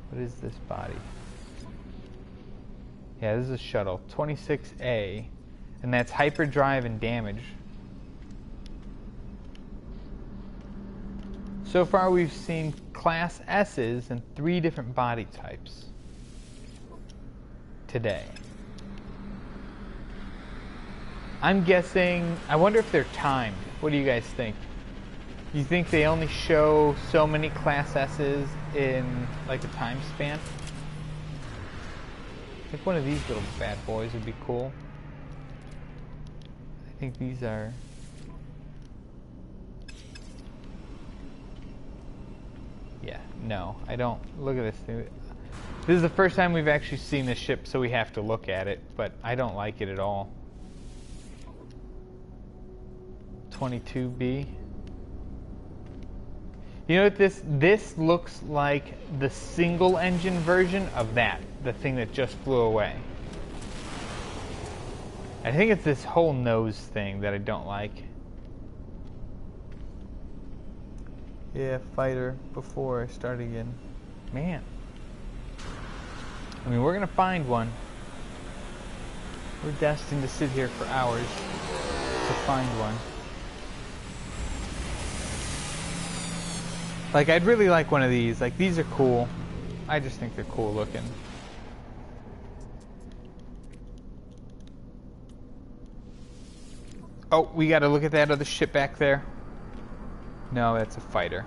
What is this body? Yeah, this is a shuttle. 26A. And that's hyperdrive and damage. So far we've seen Class S's and 3 different body types today. I'm guessing, I wonder if they're timed. What do you guys think? You think they only show so many Class S's in like a time span? I think one of these little bad boys would be cool. I think these are... Yeah, no, I don't. Look at this thing. This is the first time we've actually seen this ship, so we have to look at it, but I don't like it at all. 22B. You know what this looks like? The single engine version of that, the thing that just flew away. I think it's this whole nose thing that I don't like. Yeah, fighter before I start again. Man. I mean, we're gonna find one. We're destined to sit here for hours to find one. Like, I'd really like one of these. Like, these are cool. I just think they're cool looking. Oh, we gotta look at that other ship back there. No, that's a fighter.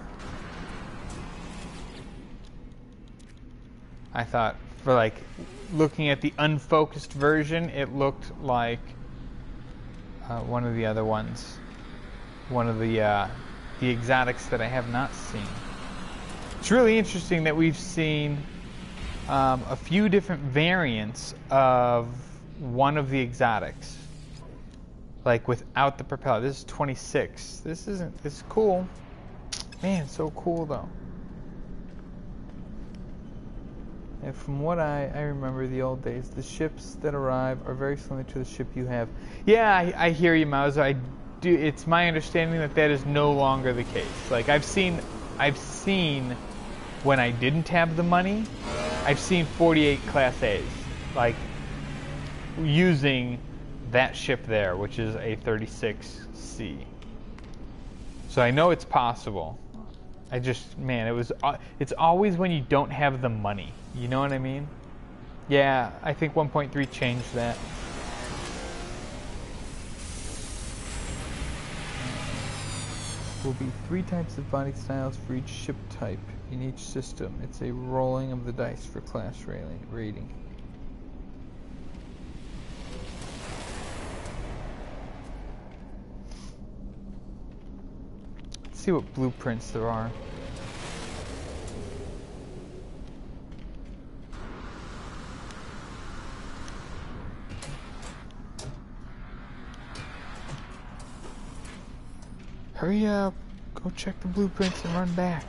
I thought, for like, looking at the unfocused version, it looked like one of the other ones. One of the exotics that I have not seen. It's really interesting that we've seen a few different variants of one of the exotics. Like without the propeller. This is 26. This is cool. Man, so cool though. And from what I remember the old days, the ships that arrive are very similar to the ship you have. Yeah, I hear you, Mauser. I do. It's my understanding that that is no longer the case. Like I've seen when I didn't have the money, I've seen 48 Class A's, like using that ship there, which is a 36C. So I know it's possible. I just, man, it's always when you don't have the money. You know what I mean? Yeah, I think 1.3 changed that. Will be 3 types of body styles for each ship type in each system. It's a rolling of the dice for class rating. Let's see what blueprints there are. Hurry up, go check the blueprints and run back.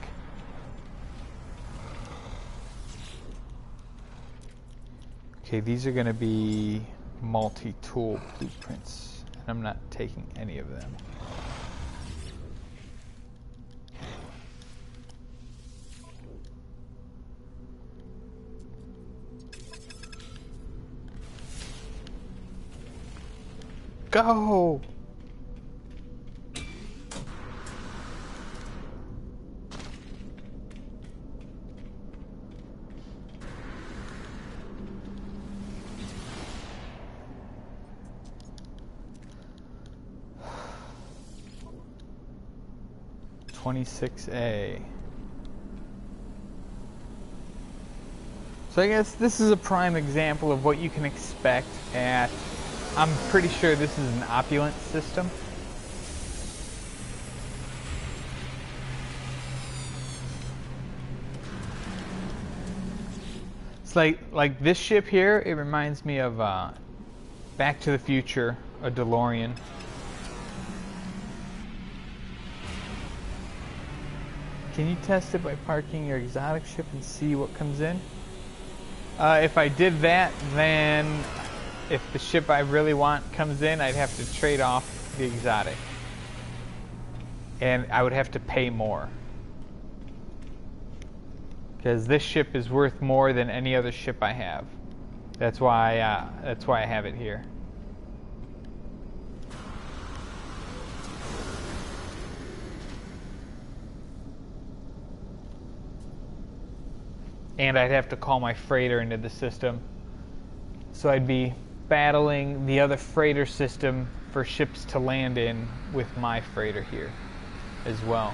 Okay, these are going to be multi-tool blueprints, and I'm not taking any of them. Go! (26A). So I guess this is a prime example of what you can expect at I'm pretty sure this is an opulent system. It's like this ship here, it reminds me of Back to the Future, a DeLorean. Can you test it by parking your exotic ship and see what comes in? If I did that, then if the ship I really want comes in, I'd have to trade off the exotic. And I would have to pay more. Because this ship is worth more than any other ship I have. That's why I have it here. And I'd have to call my freighter into the system. So I'd be battling the other freighter system for ships to land in with my freighter here as well.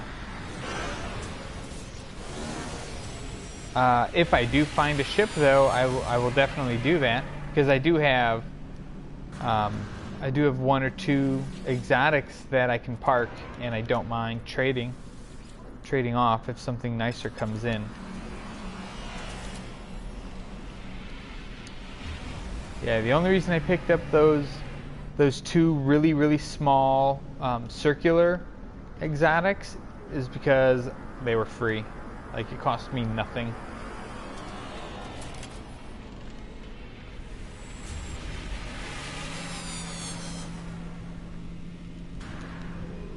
If I do find a ship, though, I will definitely do that, because I do have one or two exotics that I can park, and I don't mind trading off if something nicer comes in. Yeah, the only reason I picked up those two really small circular exotics is because they were free. Like, it cost me nothing.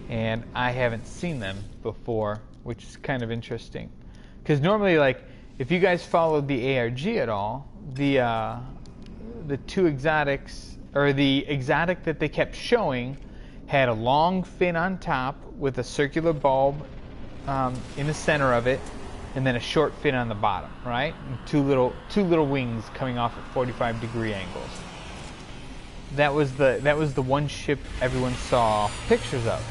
And I haven't seen them before, which is kind of interesting. Because normally, like, if you guys followed the ARG at all, the two exotics, or the exotic that they kept showing, had a long fin on top with a circular bulb in the center of it, and then a short fin on the bottom, right? And two little wings coming off at 45-degree angles. That was the one ship everyone saw pictures of.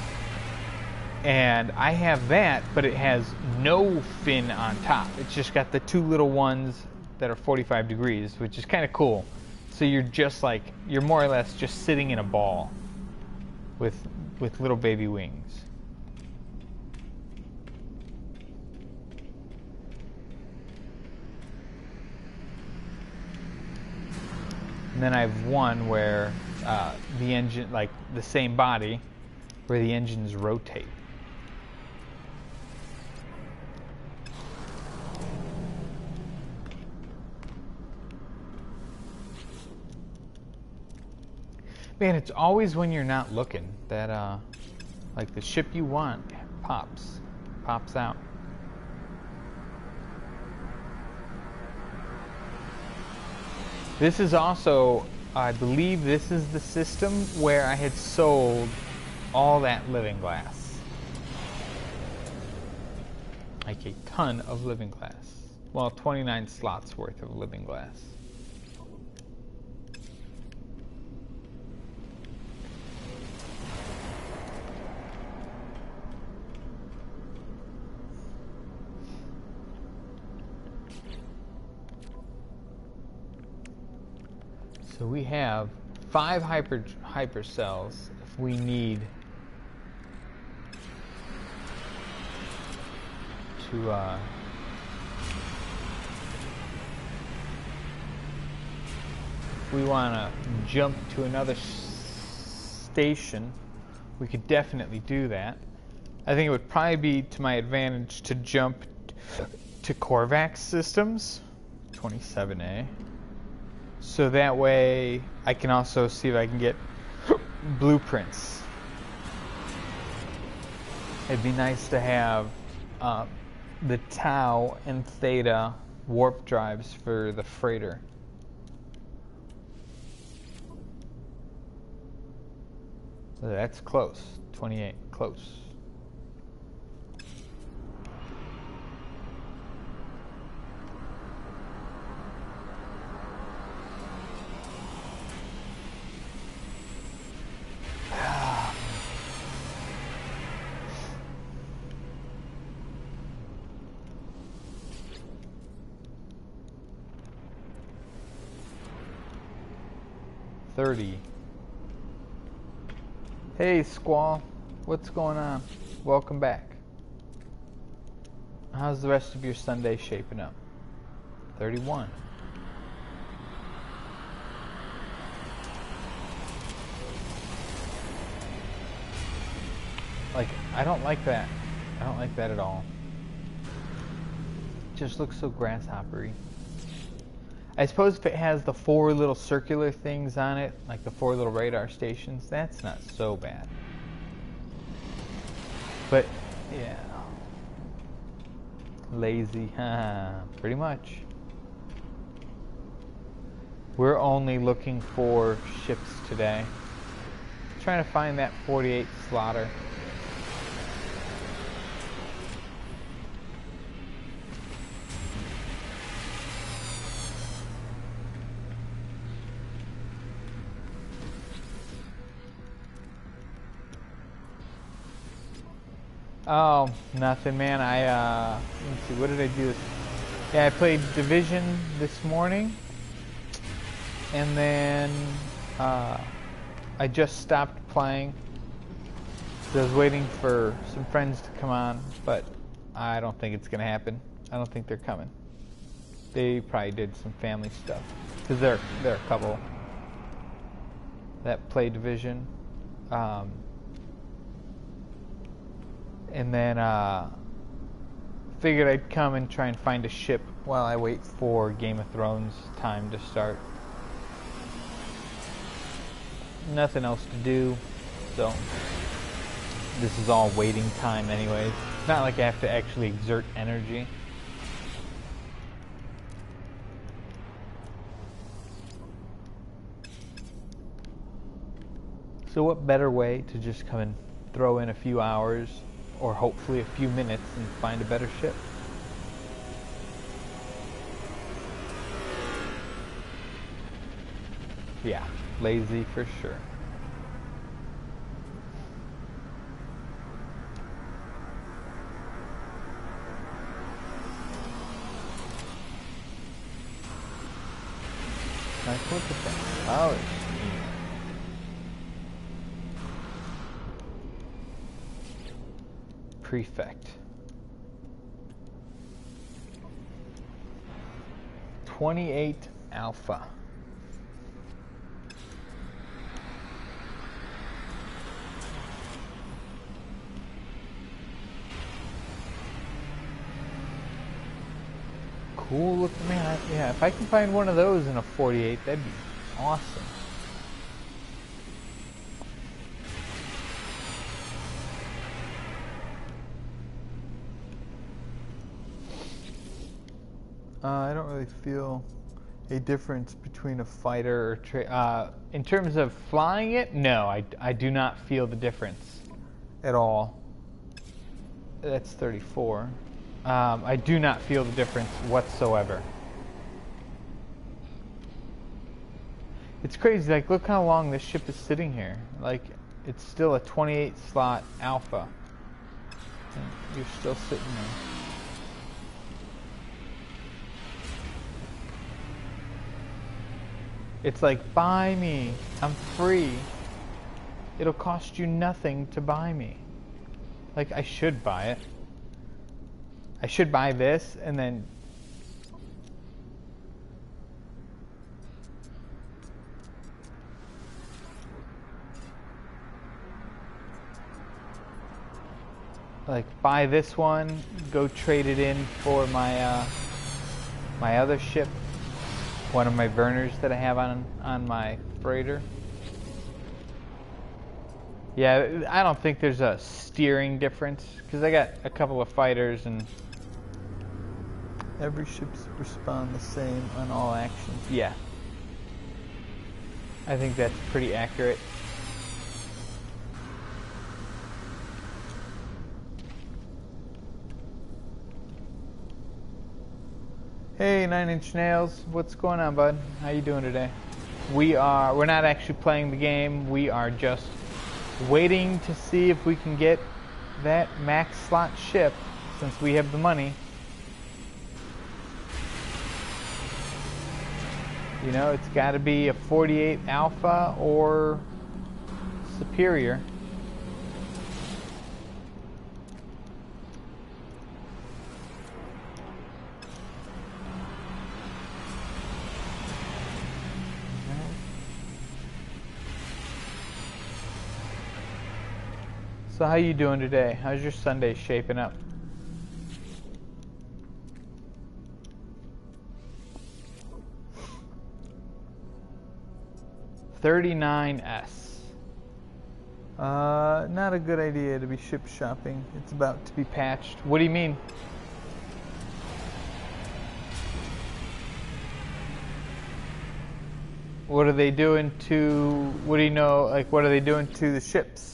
And I have that, but it has no fin on top. It's just got the two little ones that are 45 degrees, which is kind of cool. So you're more or less just sitting in a ball with little baby wings. And then I have one where the engine, like the same body, where the engines rotate. Man, it's always when you're not looking that, like, the ship you want pops out. This is also, I believe this is the system where I had sold all that living glass. Like a ton of living glass. Well, 29 slots worth of living glass. So we have 5 hyper cells if we need to if we want to jump to another station, we could definitely do that. I think it would probably be to my advantage to jump to Korvax systems, 27A. So that way I can also see if I can get blueprints. It'd be nice to have the Tau and Theta warp drives for the freighter. So that's close. 28, close. $30. Hey Squall, what's going on? Welcome back. How's the rest of your Sunday shaping up? 31. Like, I don't like that. I don't like that at all. It just looks so grasshoppery. I suppose if it has the 4 little circular things on it, like the 4 little radar stations, that's not so bad. But, yeah. Lazy, pretty much. We're only looking for ships today. Trying to find that 48 slaughter. Oh, nothing, man. Let's see, what did I do? Yeah, I played Division this morning, and then I just stopped playing. So I was waiting for some friends to come on, but I don't think it's gonna happen. I don't think they're coming. They probably did some family stuff, because they're a couple that play Division. And then figured I'd come and try and find a ship while I wait for Game of Thrones time to start. Nothing else to do, so this is all waiting time anyways. It's not like I have to actually exert energy. So what better way to just come and throw in a few hours, or hopefully a few minutes, and find a better ship. Yeah, lazy for sure. Nice, look at that. Oh, Prefect. 28 Alpha. Cool looking, man. Yeah, if I can find one of those in a 48, that'd be awesome. I don't really feel a difference between a fighter or in terms of flying it. No, I do not feel the difference at all. That's 34. I do not feel the difference whatsoever. It's crazy. Like, look how long this ship is sitting here. Like, it's still a 28 slot Alpha. And you're still sitting there. It's like, buy me. I'm free. It'll cost you nothing to buy me. Like, I should buy it. I should buy this and then... like, buy this one, go trade it in for my my other ship. One of my burners that I have on my freighter. Yeah, I don't think there's a steering difference, because I got a couple of fighters and every ship's respond the same on all actions. Yeah, I think that's pretty accurate. Hey, 9 Inch Nails, what's going on, bud? How you doing today? We're not actually playing the game. We are just waiting to see if we can get that max slot ship, since we have the money. You know, it's got to be a 48 Alpha or superior. So how you doing today? How's your Sunday shaping up? $39S. Not a good idea to be ship shopping. It's about to be patched. What do you mean? What are they doing to, what do you know, like what are they doing to the ships?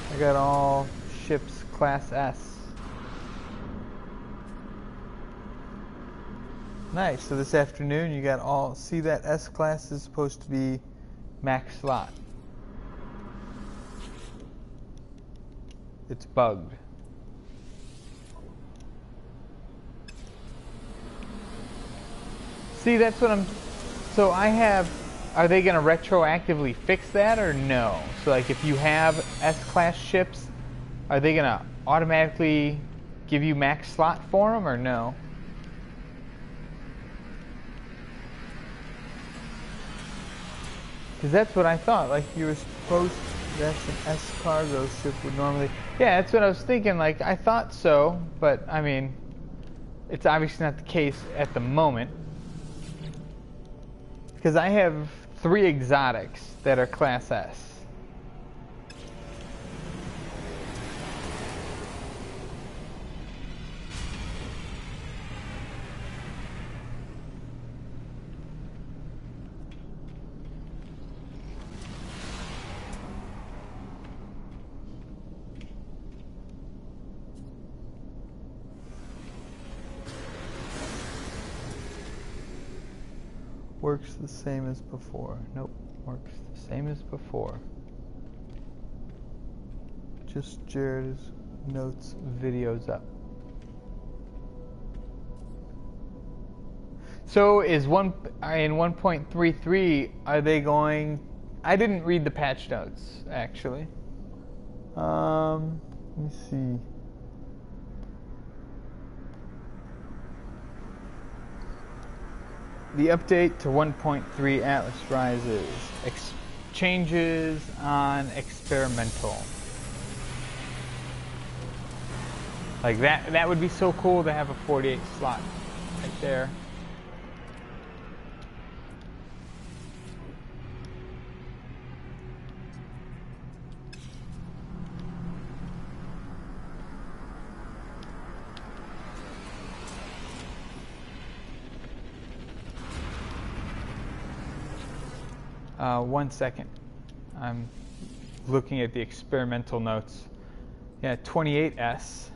I got all ships class S. Nice, so this afternoon you got all, see that S class is supposed to be max slot. It's bugged. See, that's what I'm, so I have, are they going to retroactively fix that or no? So like if you have S-class ships, are they going to automatically give you max slot for them or no? Because that's what I thought, like you were supposed to, that's an S cargo ship would normally, yeah, that's what I was thinking, like I thought so, but I mean, it's obviously not the case at the moment. Because I have 3 exotics that are class S. Works the same as before. Nope, works the same as before. Just Jared's notes videos up. So is in 1.33 are they going, I didn't read the patch notes actually. Let me see. The update to 1.3 Atlas Rises. Changes on experimental. Like that would be so cool to have a 48 slot right there. One second. I'm looking at the experimental notes. Yeah, 28S.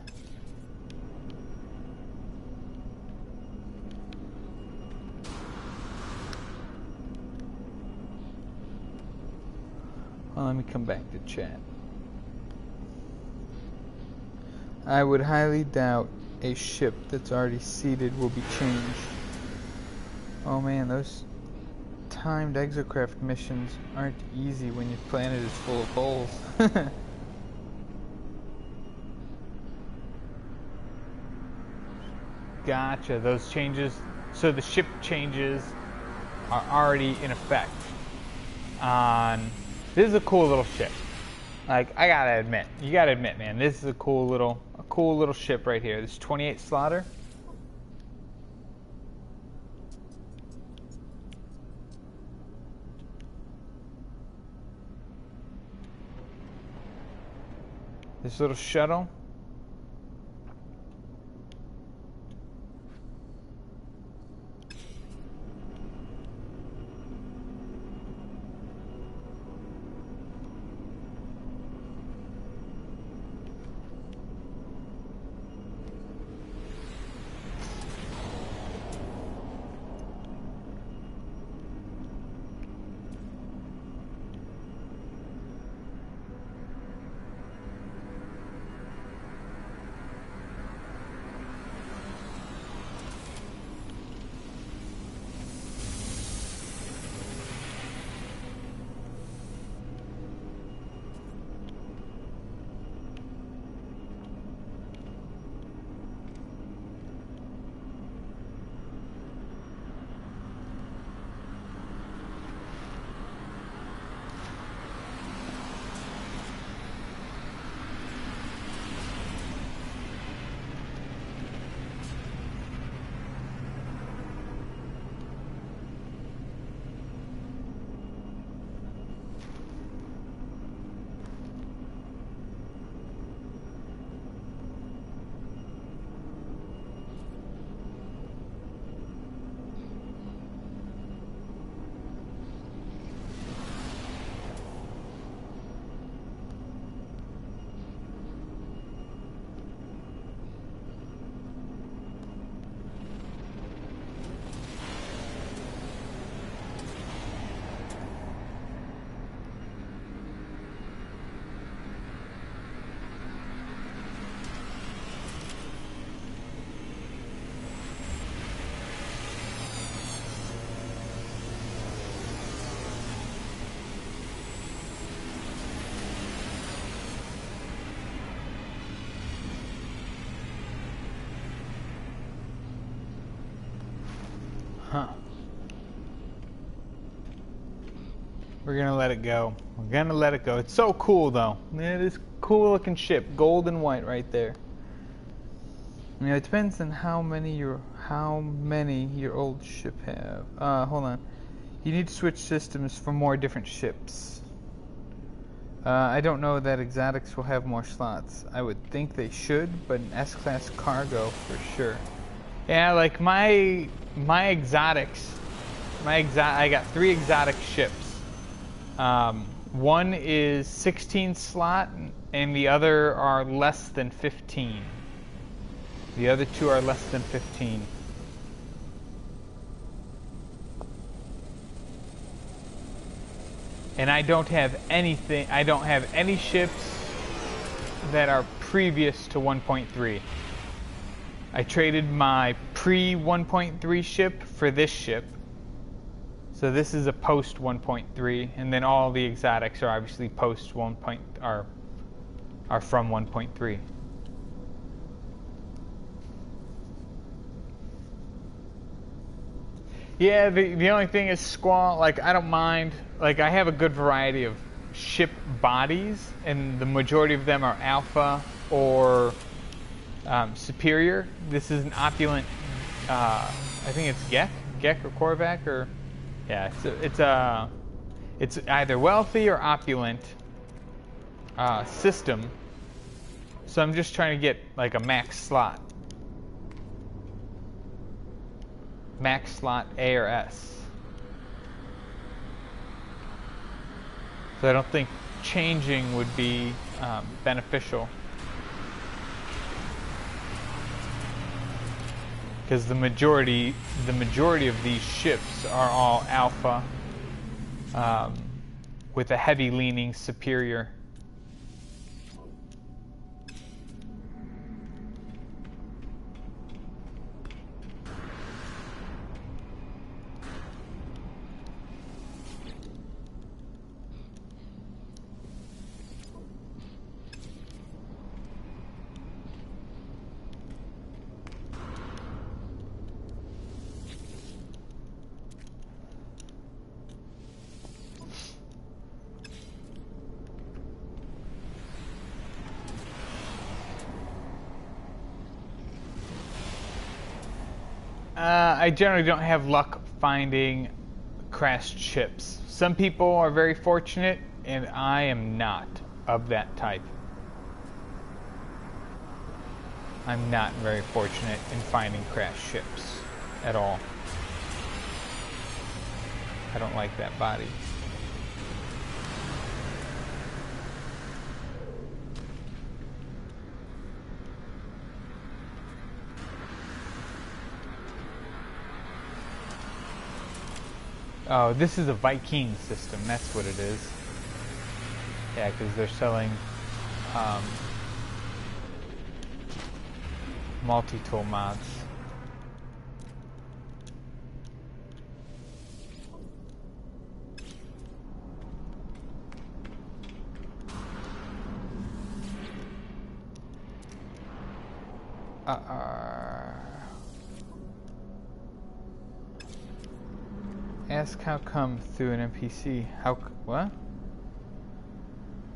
Well, let me come back to chat. I would highly doubt a ship that's already seated will be changed. Oh man, those timed exocraft missions aren't easy when your planet is full of holes. Gotcha, those changes, so the ship changes are already in effect on, this is a cool little ship. Like, I gotta admit, you gotta admit, man, this is a cool little ship right here. This 28 slaughter. This little shuttle. We're gonna let it go. We're gonna let it go. It's so cool though. It is cool looking ship, gold and white right there. You know, it depends on how many your old ship have. Hold on. You need to switch systems for more different ships. I don't know that exotics will have more slots. I would think they should, but an S-class cargo for sure. Yeah, like my exotics. I got 3 exotic ships. One is 16 slot, and the other are less than 15. The other 2 are less than 15. And I don't have anything. I don't have any ships that are previous to 1.3. I traded my pre-1.3 ship for this ship. So this is a post 1.3, and then all the exotics are obviously post 1. Are from 1.3. Yeah, the only thing is Squall. Like, I don't mind. Like, I have a good variety of ship bodies, and the majority of them are alpha or superior. This is an opulent. I think it's Gek or Korvac or yeah. It's either wealthy or opulent system. So I'm just trying to get like a max slot. Max slot A or S. So I don't think changing would be beneficial. Because the majority of these ships are all alpha with a heavy leaning superior. I generally don't have luck finding crashed ships. Some people are very fortunate, and I am not of that type. I'm not very fortunate in finding crashed ships at all. I don't like that body. Oh, this is a Viking system. That's what it is. Yeah, because they're selling multi-tool mods. Ask how come through an NPC. What?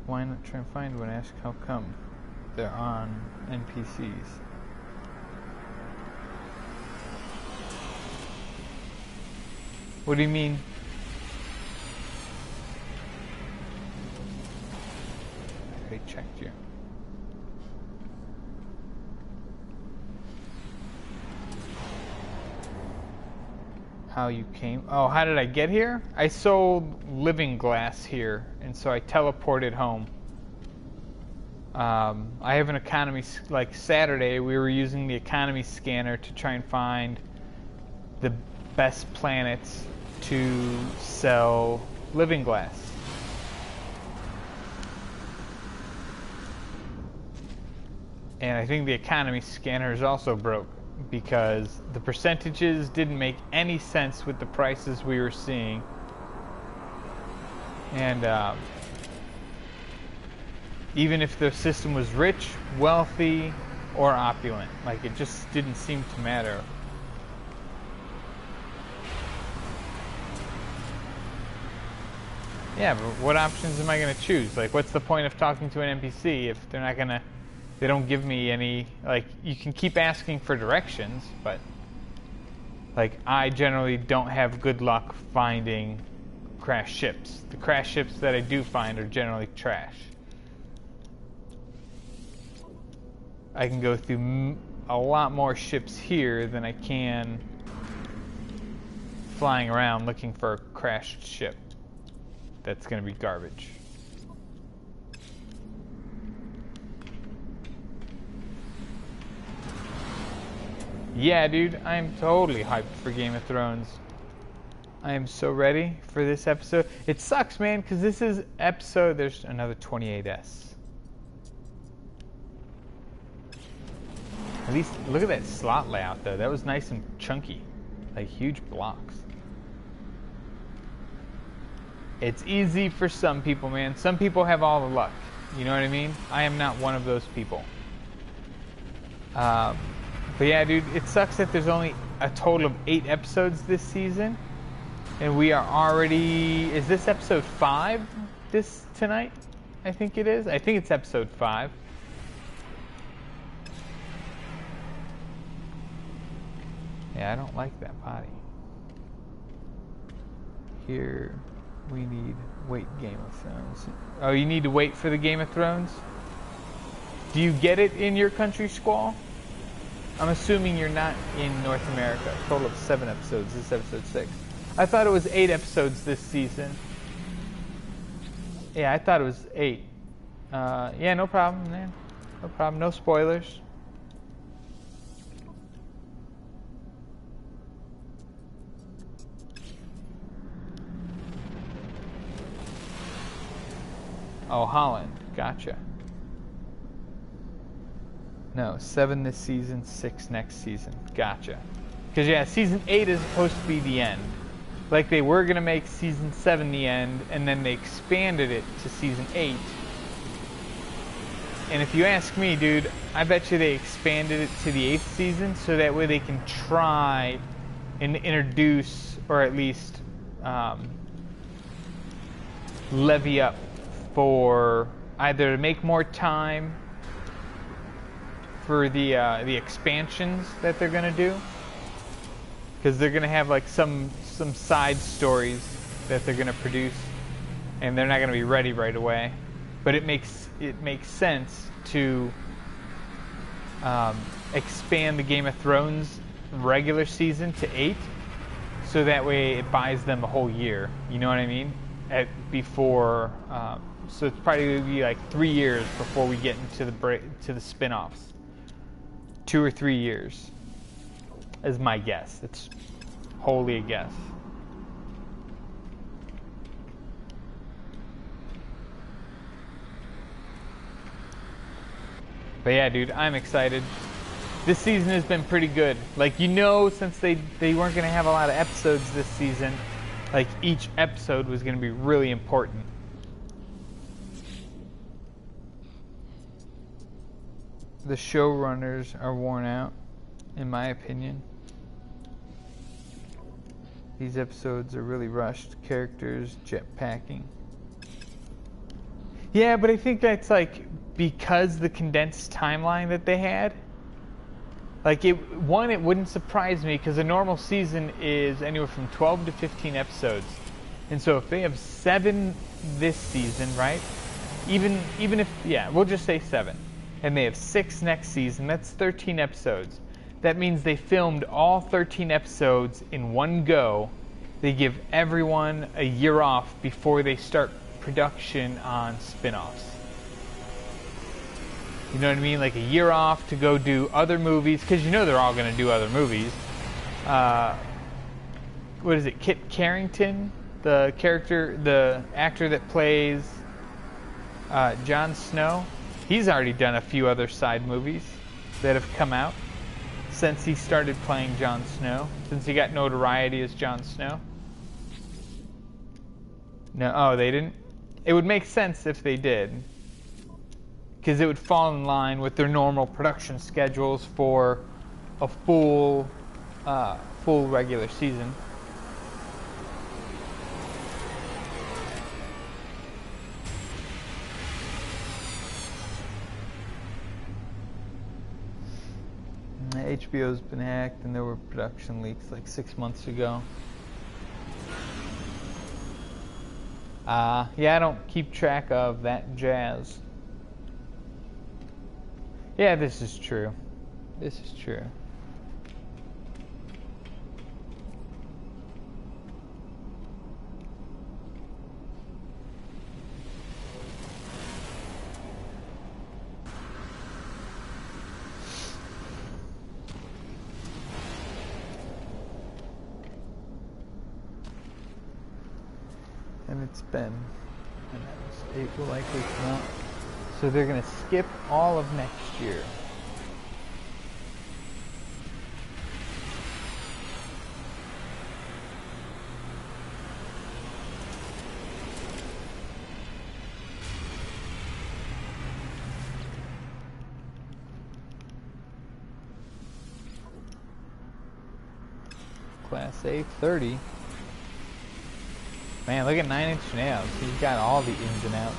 Why not try and find one? Ask how come they're on NPCs. What do you mean? I checked you. How you came? Oh, how did I get here? I sold living glass here, and so I teleported home. I have an economy, like Saturday, we were using the economy scanner to try and find the best planets to sell living glass. And I think the economy scanner is also broke, because the percentages didn't make any sense with the prices we were seeing. And even if the system was rich, wealthy, or opulent, like, it just didn't seem to matter. Yeah, but what options am I going to choose? Like, what's the point of talking to an NPC if they're not going to... They don't give me any... Like, you can keep asking for directions, but... Like, I generally don't have good luck finding crashed ships. The crashed ships that I do find are generally trash. I can go through a lot more ships here than I can flying around looking for a crashed ship. That's gonna be garbage. Yeah, dude, I'm totally hyped for Game of Thrones. I am so ready for this episode. It sucks, man, because this is episode... There's another 28S. At least, look at that slot layout, though. That was nice and chunky. Like, huge blocks. It's easy for some people, man. Some people have all the luck. You know what I mean? I am not one of those people. But yeah, dude, it sucks that there's only a total of 8 episodes this season. And we are already... Is this episode 5 tonight? I think it is. I think it's episode 5. Yeah, I don't like that body. Here... We need wait Game of Thrones. Oh, you need to wait for the Game of Thrones? Do you get it in your country, Squall? I'm assuming you're not in North America. A total of 7 episodes. This is episode 6. I thought it was 8 episodes this season. Yeah, I thought it was 8. Yeah, no problem, man. No problem. No spoilers. Oh, Holland. Gotcha. No, 7 this season, 6 next season. Gotcha. Because, yeah, season 8 is supposed to be the end. Like, they were going to make season 7 the end, and then they expanded it to season 8. And if you ask me, dude, I bet you they expanded it to the 8th season so that way they can try and introduce, or at least levy up for either to make more time for the expansions that they're gonna do, because they're gonna have like some side stories that they're gonna produce, and they're not gonna be ready right away. But it makes sense to expand the Game of Thrones regular season to 8, so that way it buys them a whole year. You know what I mean? Before. So it's probably going to be like 3 years before we get into the spin-offs. 2 or 3 years is my guess. It's wholly a guess. But yeah, dude, I'm excited. This season has been pretty good. Like, you know, since they weren't going to have a lot of episodes this season, like each episode was going to be really important. The showrunners are worn out, in my opinion. These episodes are really rushed. Characters jetpacking. Yeah, but I think that's like because the condensed timeline that they had. Like, it wouldn't surprise me because a normal season is anywhere from 12 to 15 episodes. And so if they have 7 this season, right? Even if, yeah, we'll just say 7. And they have 6 next season, that's 13 episodes. That means they filmed all 13 episodes in one go. They give everyone a year off before they start production on spin-offs. You know what I mean? Like a year off to go do other movies, because you know they're all going to do other movies. What is it? Kit Harington, the actor that plays Jon Snow. He's already done a few other side movies that have come out since he started playing Jon Snow, since he got notoriety as Jon Snow. No, oh, they didn't? It would make sense if they did, because it would fall in line with their normal production schedules for a full regular season. HBO's been hacked and there were production leaks like 6 months ago. Yeah, I don't keep track of that jazz. Yeah, this is true. This is true. And it's been, and that was 8 will likely come out. So they're going to skip all of next year. Class A 30. Man, look at 9 Inch Nails. He's got all the ins and outs.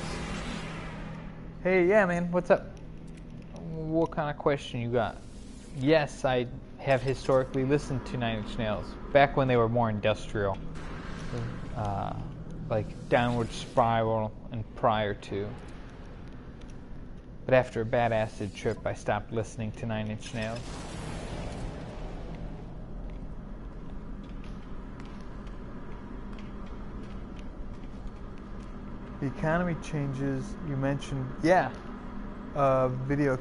Hey, yeah, man, what's up? What kind of question you got? Yes, I have historically listened to 9 Inch Nails back when they were more industrial, like Downward Spiral and prior to. But after a bad acid trip, I stopped listening to 9 Inch Nails. The economy changes, you mentioned, yeah, video,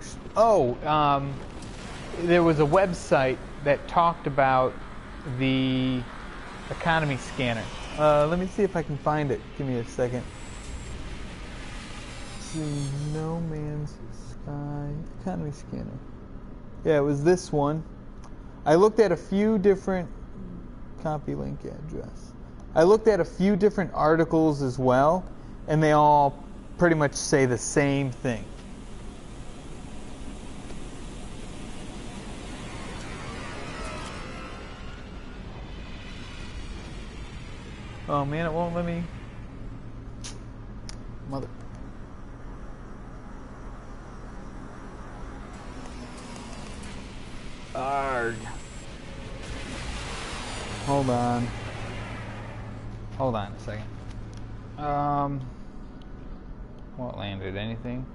there was a website that talked about the economy scanner. Let me see if I can find it, give me a second. Let's see, No Man's Sky, economy scanner. Yeah, it was this one. I looked at a few different, copy link address. I looked at a few different articles as well, and they all pretty much say the same thing. Oh man, it won't let me. Mother. Arg. Hold on. Hold on a second. What landed? Anything?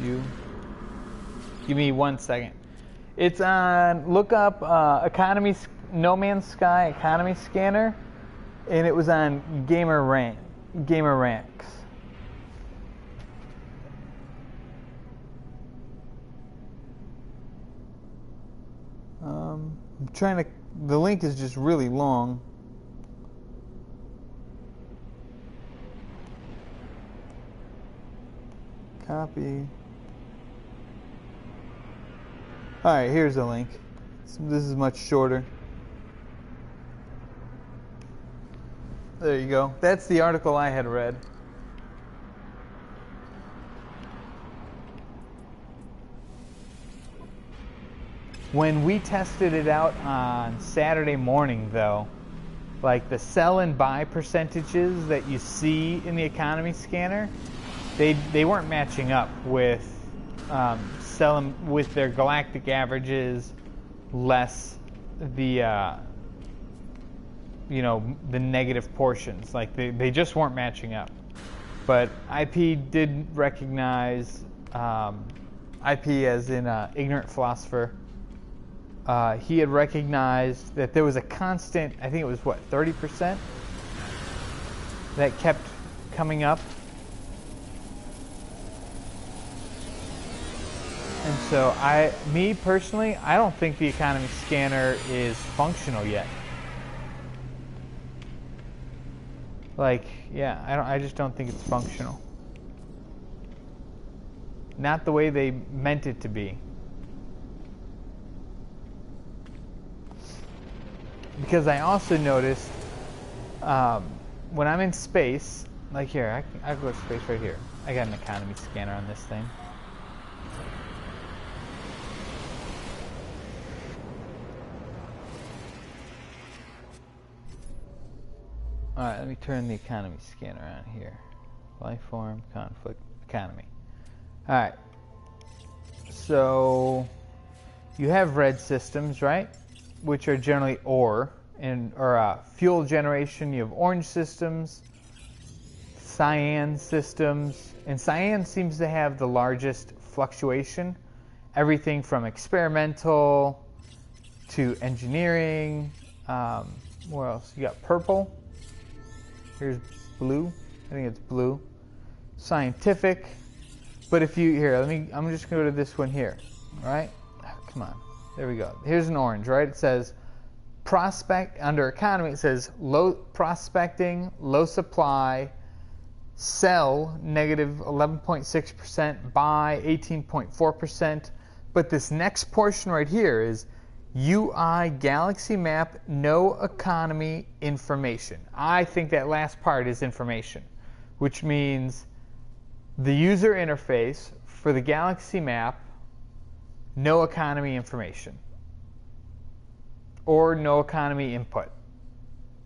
You? Give me 1 second. It's on. Look up economy. No Man's Sky economy scanner, and it was on Gamer Ranks. I'm trying to. The link is just really long. Copy. Alright, here's the link. This is much shorter. There you go. That's the article I had read. When we tested it out on Saturday morning, though, like the sell and buy percentages that you see in the economy scanner, they weren't matching up with selling with their galactic averages, less the the negative portions. Like they just weren't matching up. But IP did recognize IP as in ignorant philosopher. He had recognized that there was a constant, I think it was 30% that kept coming up. And so me personally, I don't think the economy scanner is functional yet. Like, yeah, I just don't think it's functional. Not the way they meant it to be. Because I also noticed when I'm in space, like here, I can go to space right here. I got an economy scanner on this thing. Alright, let me turn the economy scanner on here. Life form, conflict, economy. Alright. So, You have red systems, right? Which are generally ore or fuel generation. You have orange systems, cyan systems, and cyan seems to have the largest fluctuation. Everything from experimental to engineering. What else? You got purple. Here's blue. I think it's blue. Scientific. But if you here, I'm just gonna go to this one here. All right? Oh, come on. There we go. Here's an orange, right? It says prospect under economy. It says low prospecting, low supply, sell negative 11.6%, buy 18.4%. But this next portion right here is UI galaxy map, no economy information. I think that last part is information, which means the user interface for the galaxy map, no economy information or no economy input.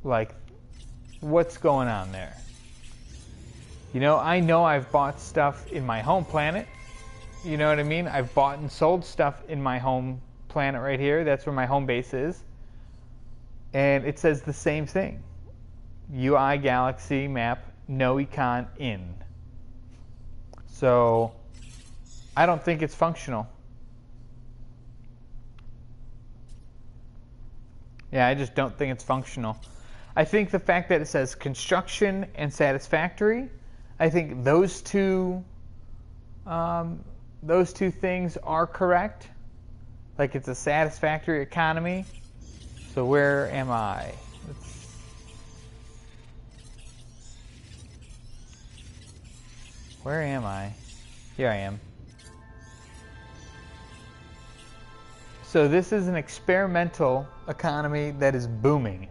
Like, what's going on there? You know I've bought stuff in my home planet. You know what I mean? I've bought and sold stuff in my home planet right here. That's where my home base is. And it says the same thing. UI galaxy map, no econ in. So I don't think it's functional. Yeah, I just don't think it's functional. I think the fact that it says construction and satisfactory, I think those two things are correct. Like, it's a satisfactory economy. So where am I? Where am I? Here I am. So this is an experimental economy that is booming.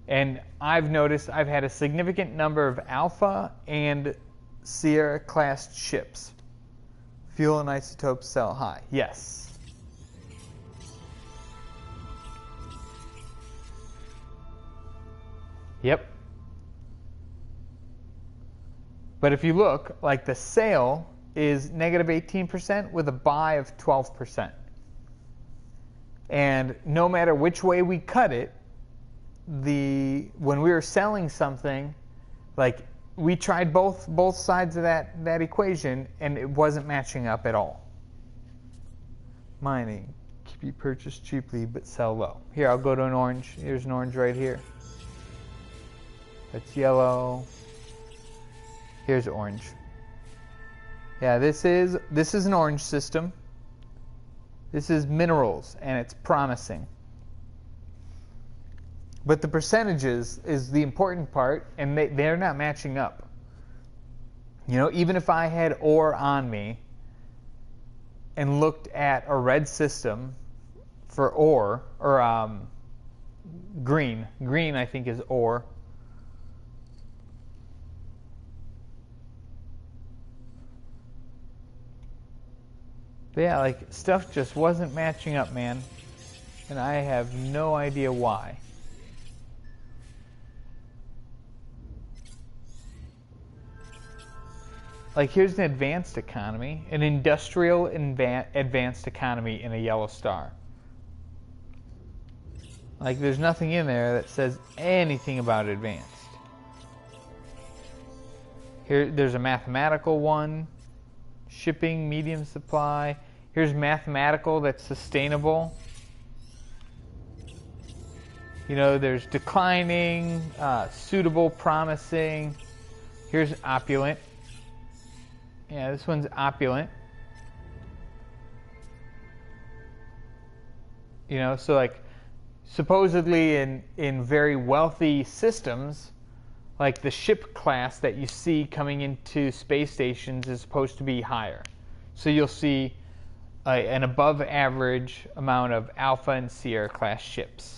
And I've noticed I've had a significant number of Alpha and Sierra class ships. Fuel and isotopes sell high. Yes. Yep. But if you look, like, the sale is negative 18% with a buy of 12%. And no matter which way we cut it, when we were selling something, like, we tried both sides of that equation, and it wasn't matching up at all. Mining, keep you purchase cheaply but sell low. Here, I'll go to an orange. Here's an orange right here. That's yellow. Here's orange. Yeah, this is an orange system. This is minerals, and it's promising. But the percentages is the important part, and they're not matching up. You know, even if I had ore on me and looked at a red system for ore, or green I think is ore. But yeah, like, stuff just wasn't matching up, man. And I have no idea why. Like, here's an advanced economy, an industrial advanced economy in a yellow star. Like, there's nothing in there that says anything about advanced. Here, there's a mathematical one. Shipping, medium supply. Here's mathematical that's sustainable. You know, there's declining, suitable, promising. Here's opulent. Yeah, this one's opulent. You know, so, like, supposedly in very wealthy systems, like, the ship class that you see coming into space stations is supposed to be higher. So you'll see an above average amount of Alpha and Sierra class ships.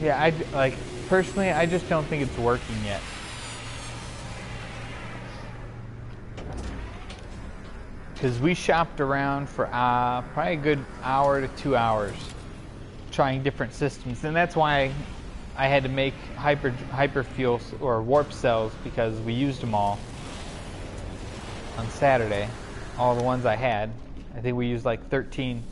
Yeah, like personally, I just don't think it's working yet. Because we shopped around for probably a good hour to 2 hours trying different systems, and that's why I had to make hyper fuel or warp cells, because we used them all on Saturday. All the ones I had. I think we used like 13.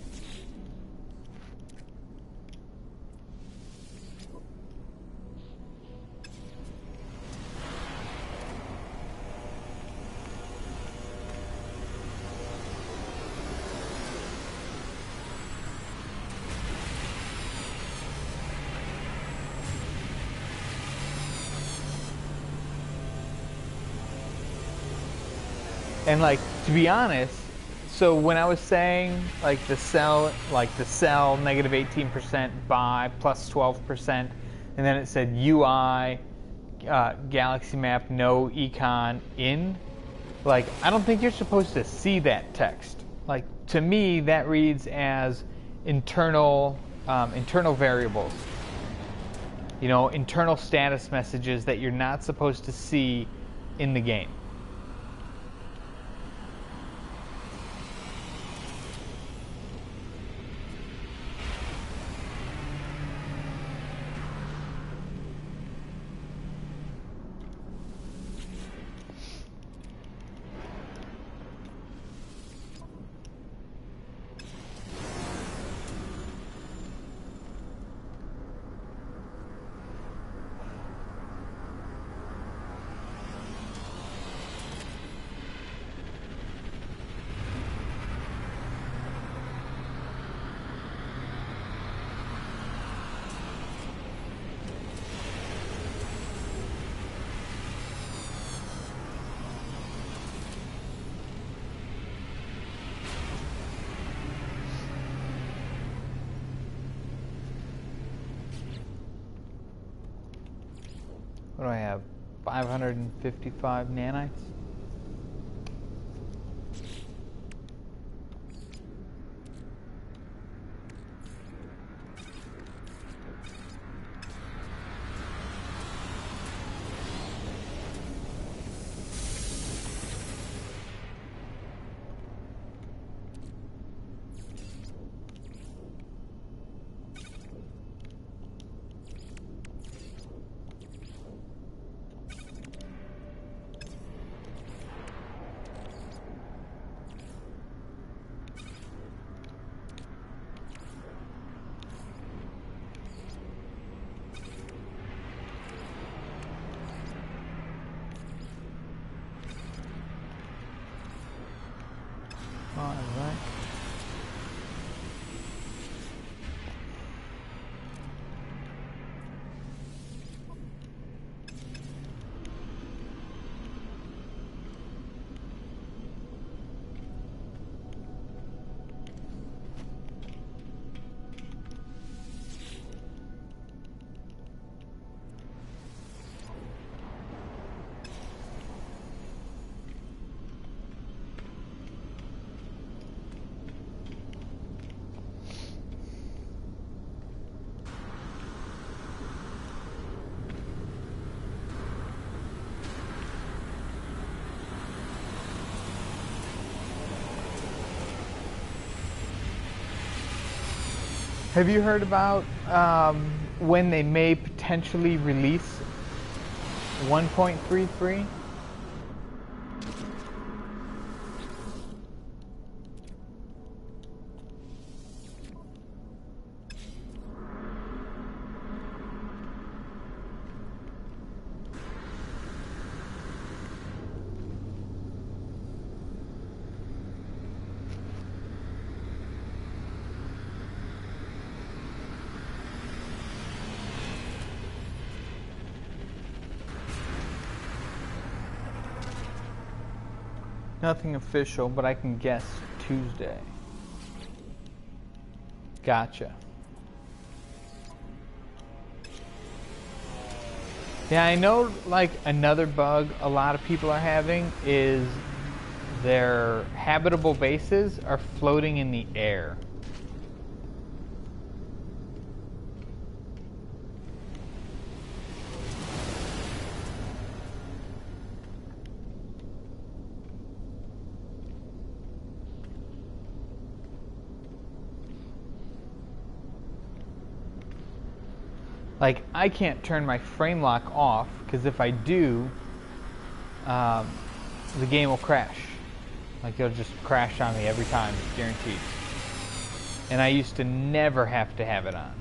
And like, to be honest, so when I was saying like the cell negative 18% buy plus 12%, and then it said UI galaxy map no econ in, like, I don't think you're supposed to see that text. Like, to me that reads as internal variables, you know, internal status messages that you're not supposed to see in the game. What do I have? 555 nanites? All right. Have you heard about when they may potentially release 1.33? Nothing official, but I can guess Tuesday. Gotcha. Yeah, I know, like, another bug a lot of people are having is their habitable bases are floating in the air. Like, I can't turn my frame lock off, because if I do, the game will crash. Like, it'll just crash on me every time, it's guaranteed. And I used to never have to have it on.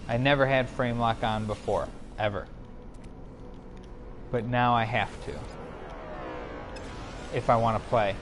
I never had frame lock on before, ever. But now I have to, if I want to play.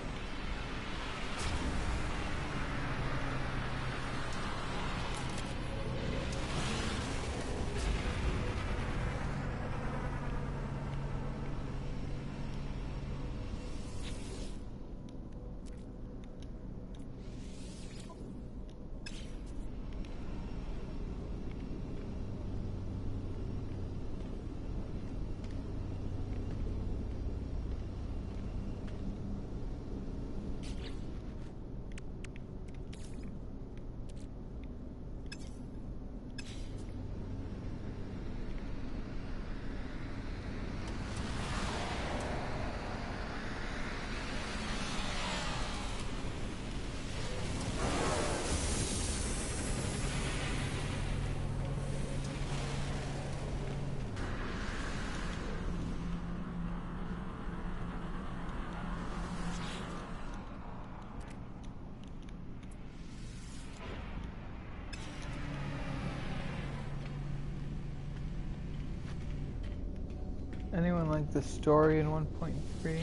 Anyone like the story in 1.3?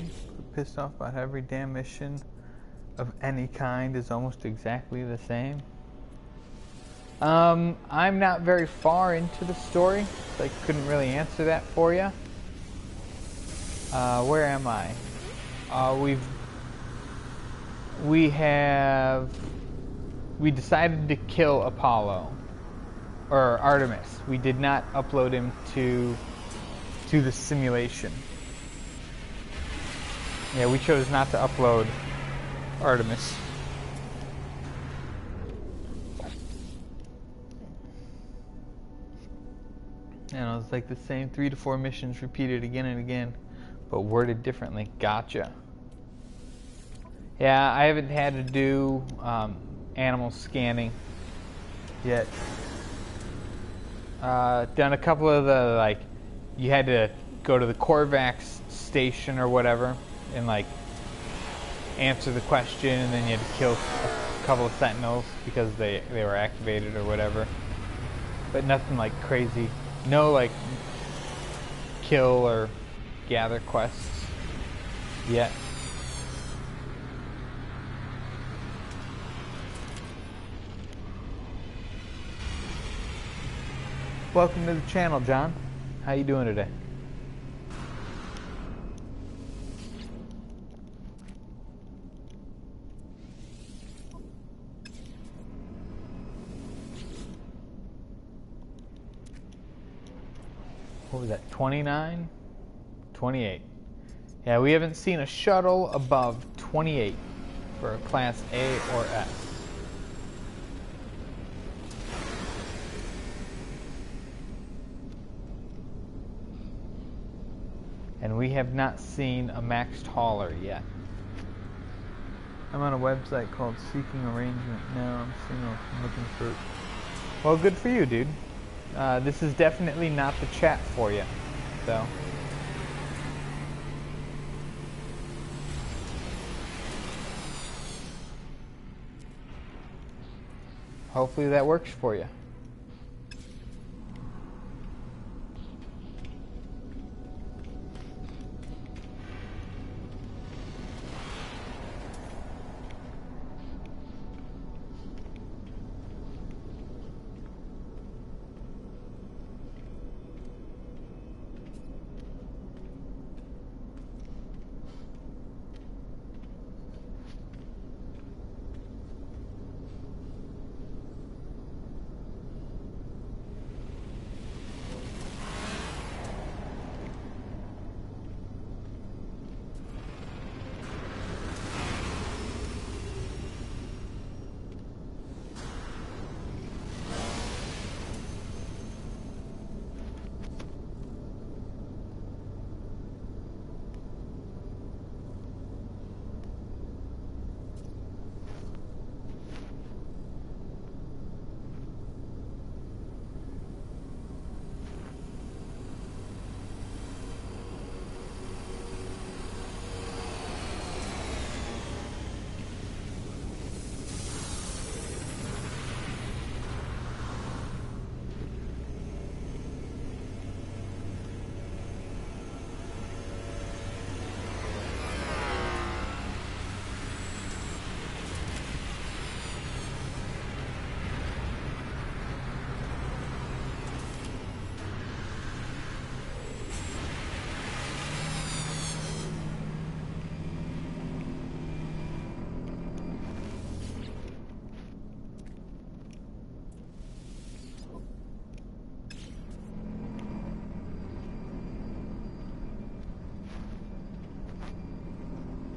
Pissed off about how every damn mission of any kind is almost exactly the same? I'm not very far into the story, so I couldn't really answer that for you. Where am I? We decided to kill Apollo, or Artemis. We did not upload him to the simulation. Yeah, we chose not to upload Artemis. And it was like the same 3 to 4 missions repeated again and again, but worded differently. Gotcha. Yeah, I haven't had to do animal scanning yet. Done a couple of the, like, you had to go to the Corvax station or whatever and, like, answer the question, and then you had to kill a couple of sentinels because they were activated or whatever. But nothing like crazy. No, like, kill or gather quests yet. Welcome to the channel, John. How you doing today? What was that, 29? 28. Yeah, we haven't seen a shuttle above 28 for a Class A or S. And we have not seen a maxed hauler yet. I'm on a website called Seeking Arrangement now. I'm looking for... Well, good for you, dude. This is definitely not the chat for you, so... Hopefully that works for you.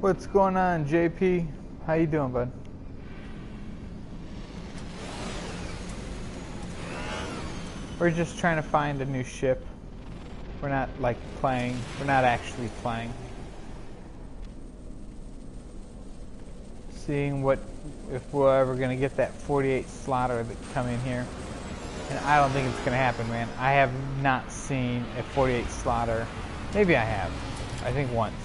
What's going on, JP? How you doing, bud? We're just trying to find a new ship. We're not like playing. We're not actually playing. Seeing if we're ever gonna get that 48 slaughter that come in here. And I don't think it's gonna happen, man. I have not seen a 48 slaughter. Maybe I have. I think once.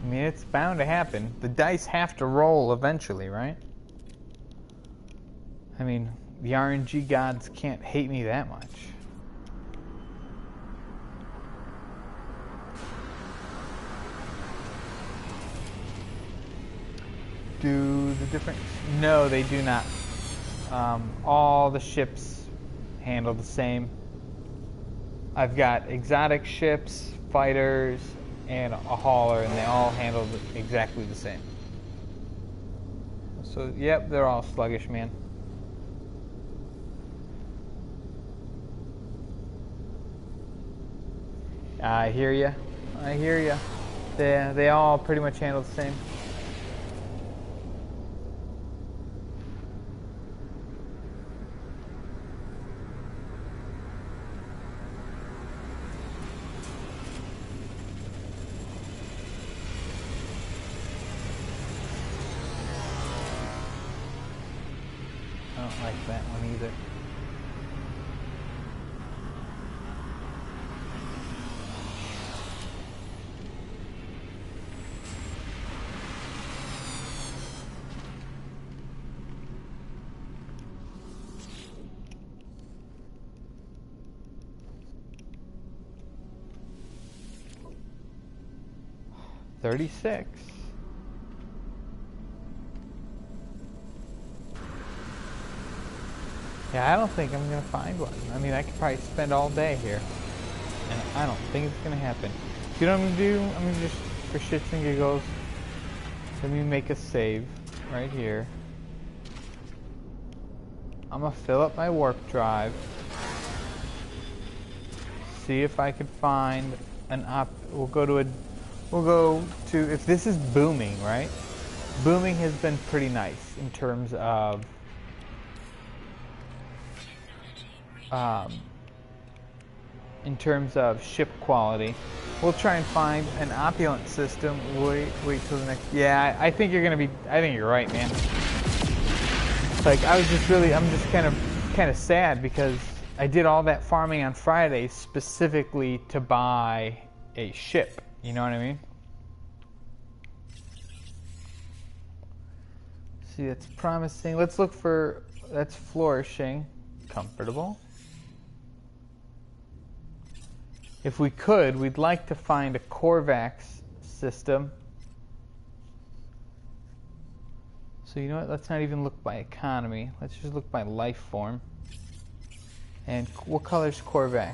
I mean, it's bound to happen. The dice have to roll eventually, right? I mean, the RNG gods can't hate me that much. Do the different... No, they do not. All the ships handle the same. I've got exotic ships, fighters, and a hauler, and they all handle exactly the same. So, yep, they're all sluggish, man. I hear ya. I hear ya. They all pretty much handle the same. I don't like that one either. $36. Yeah, I don't think I'm gonna find one. I mean, I could probably spend all day here, and I don't think it's gonna happen. You know what I'm gonna do? I'm gonna just, for shits and giggles, let me make a save right here. I'm gonna fill up my warp drive. See if I can find an we'll go to, if this is booming, right? Booming has been pretty nice in terms of ship quality. We'll try and find an opulent system. Wait till the next. Yeah, I think you're right, man. Like, I'm just kind of sad because I did all that farming on Friday specifically to buy a ship. You know what I mean? See, that's promising. Let's look for, that's flourishing. Comfortable. If we could, we'd like to find a Corvax system. So you know what? Let's not even look by economy. Let's just look by life form. And what color's Corvax?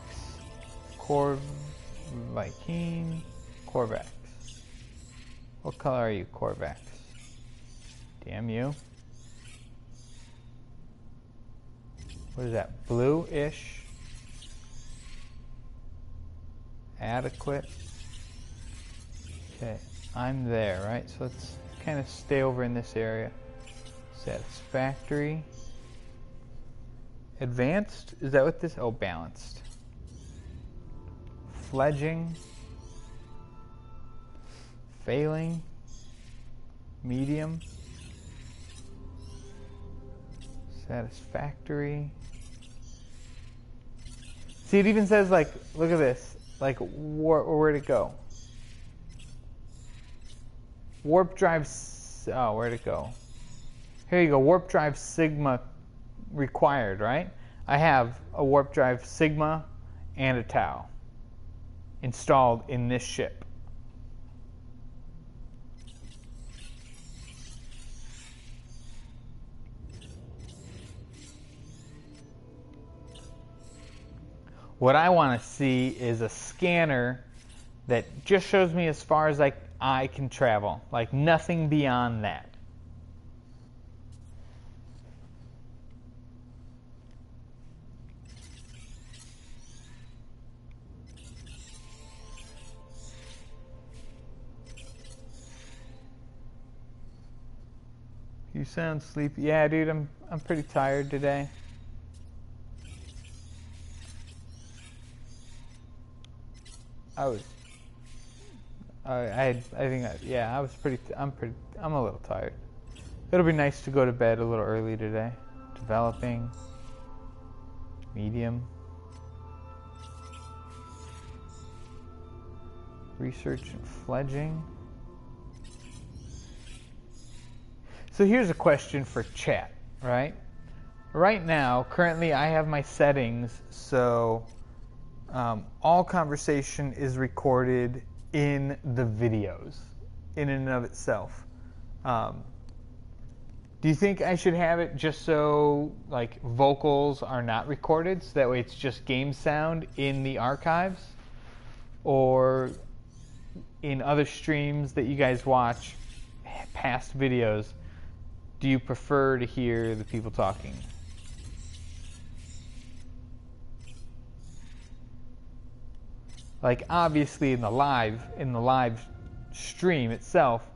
Viking. Corvax. What color are you, Corvax? Damn you. What is that? Blue-ish. Adequate. Okay, I'm there, right? So let's kind of stay over in this area. Satisfactory. Advanced? Is that what this? Oh, balanced. Fledging. Failing. Medium. Satisfactory. See, it even says, like, look at this. Like, where'd it go? Warp drive, oh, where'd it go? Here you go, warp drive Sigma required, right? I have a warp drive Sigma and a Tau installed in this ship. What I want to see is a scanner that just shows me as far as I can travel, like nothing beyond that. sound sleepy. Yeah, dude, I'm pretty tired today. I I'm a little tired. It'll be nice to go to bed a little early today. Developing. Medium. Research and fledging. So here's a question for chat, right? Right now, currently I have my settings so all conversation is recorded in the videos, in and of itself. Do you think I should have it just so like vocals are not recorded, so that way it's just game sound in the archives? Or in other streams that you guys watch, past videos, do you prefer to hear the people talking? Like obviously in the live stream itself,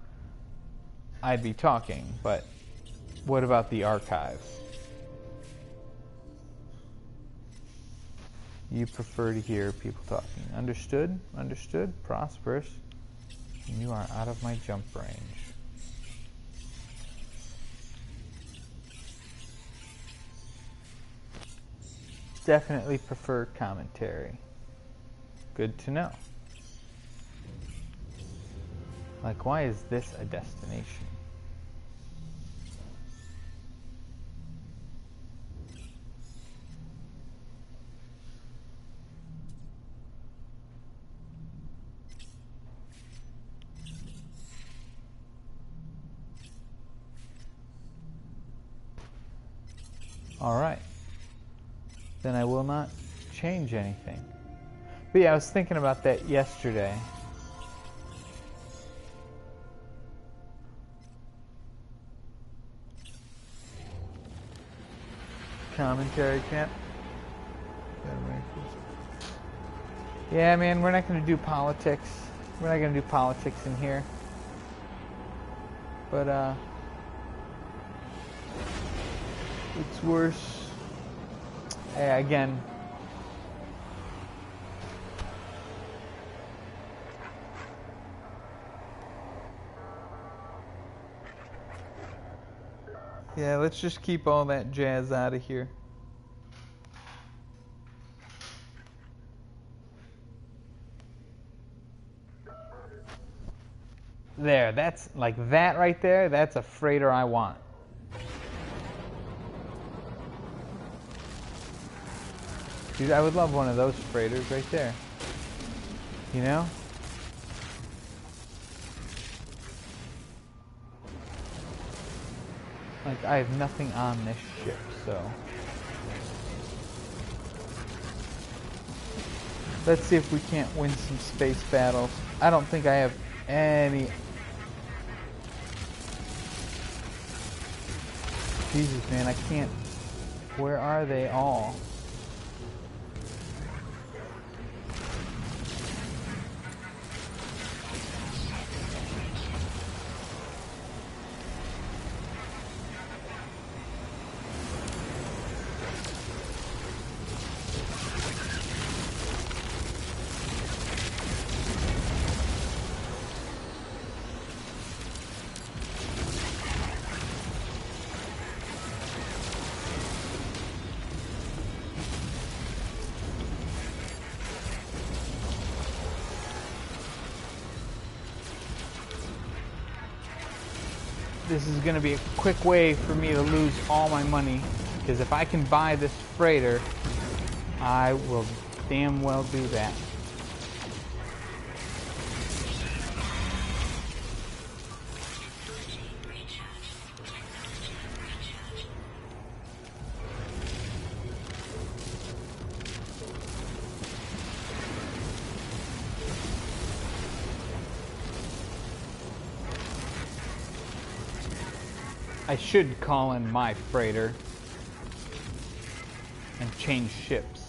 I'd be talking, but what about the archives? You prefer to hear people talking. Understood? Understood? Prosperous. You are out of my jump range. Definitely prefer commentary. Good to know. Like, why is this a destination? All right. Then I will not change anything. But yeah, I was thinking about that yesterday. Commentary camp. Yeah, man, we're not going to do politics. We're not going to do politics in here. But, it's worse. Yeah, again. Yeah, let's just keep all that jazz out of here. There, that's like that right there, that's a freighter I want. Dude, I would love one of those freighters right there. You know? Like, I have nothing on this ship, so... Let's see if we can't win some space battles. I don't think I have any... Jesus, man, I can't... Where are they all? This is going to be a quick way for me to lose all my money, because if I can buy this freighter, I will damn well do that. I should call in my freighter and change ships.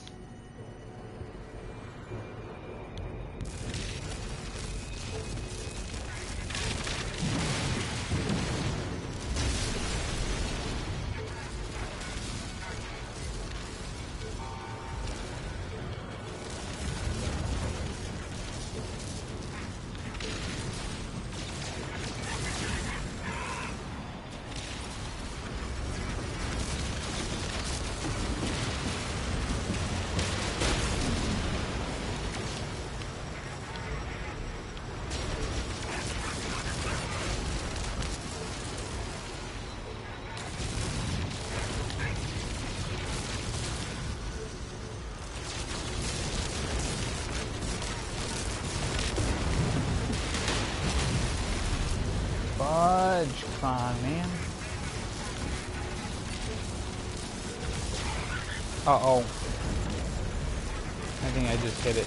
Fudge. Come on, man. Uh-oh. I think I just hit it.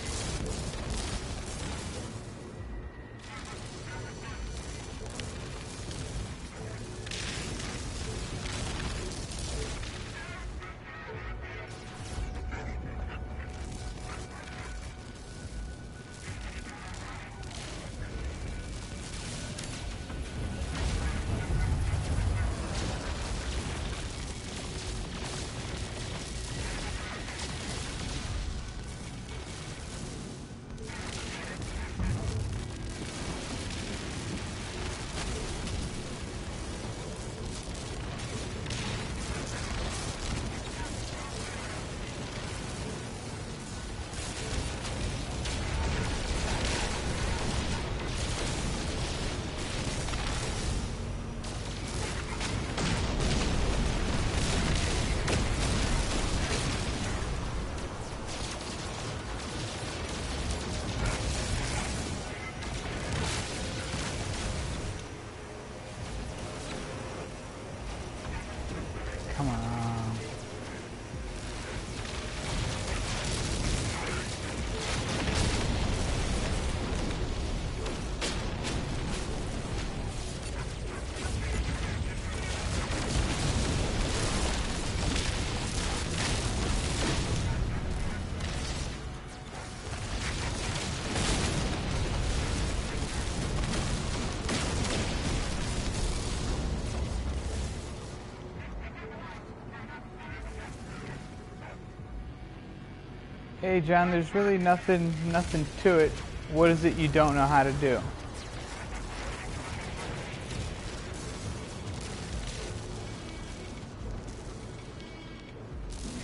Come on. Hey John, there's really nothing to it. What is it you don't know how to do?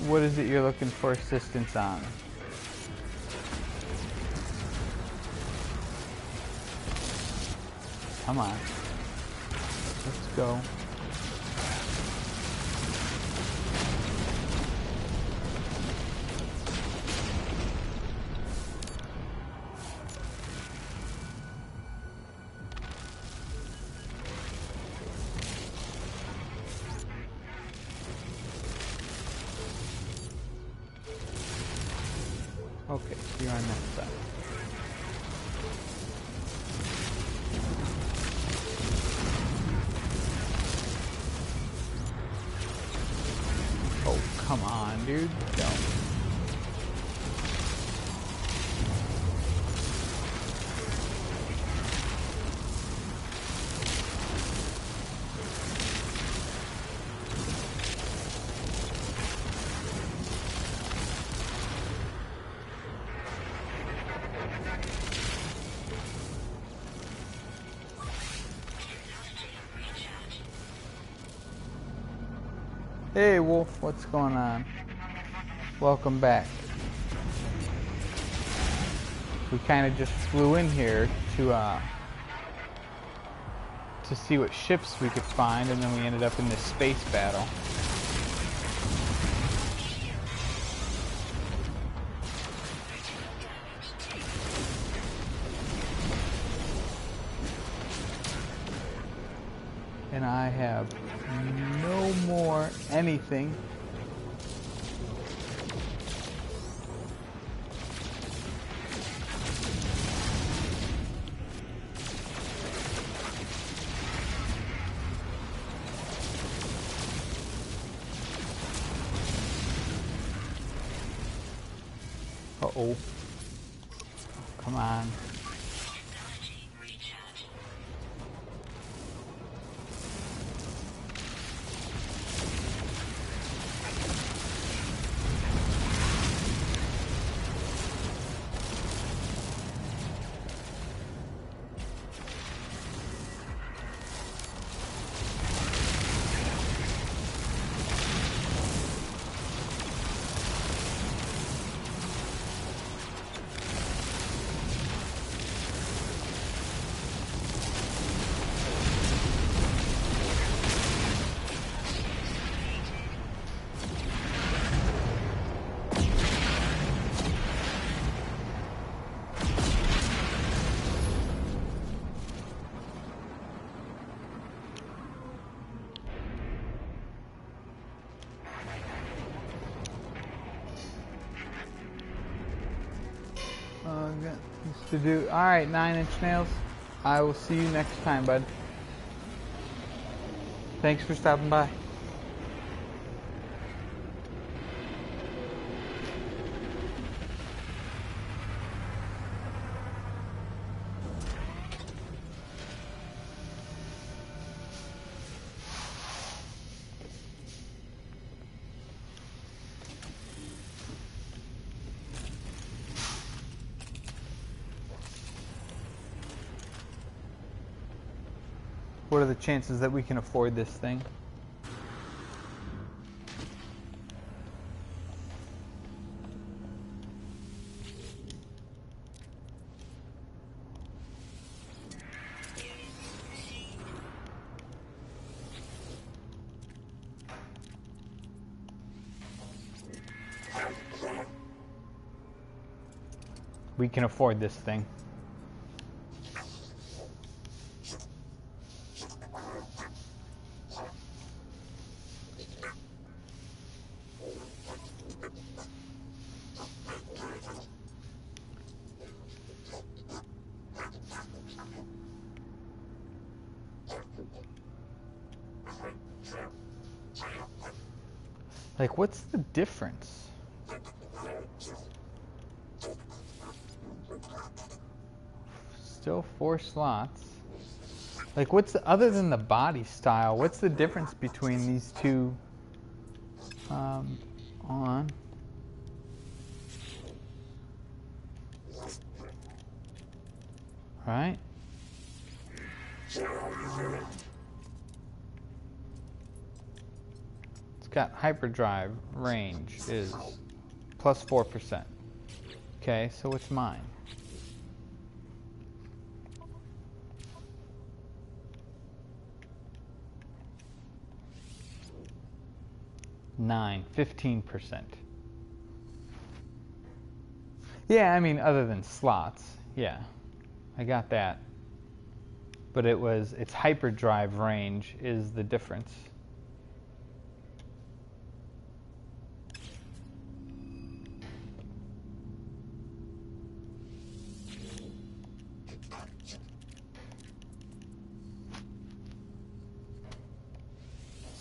What is it you're looking for assistance on? Come on. Let's go. Okay, so you're on that side. Oh, come on, dude. Don't. Hey Wolf, what's going on? Welcome back. We kind of just flew in here to see what ships we could find, and then we ended up in this space battle. And I have no more anything. Uh-oh. Come on. to do. Alright, 9-inch nails. I will see you next time, bud. Thanks for stopping by. What are the chances that we can afford this thing? We can afford this thing. Like, what's the difference? Still 4 slots. Like, what's the, other than the body style, what's the difference between these two? On. Right? Got hyperdrive range is plus 4%. Okay, so what's mine? Nine, 15%. Yeah, I mean, other than slots, yeah, I got that. But its hyperdrive range is the difference.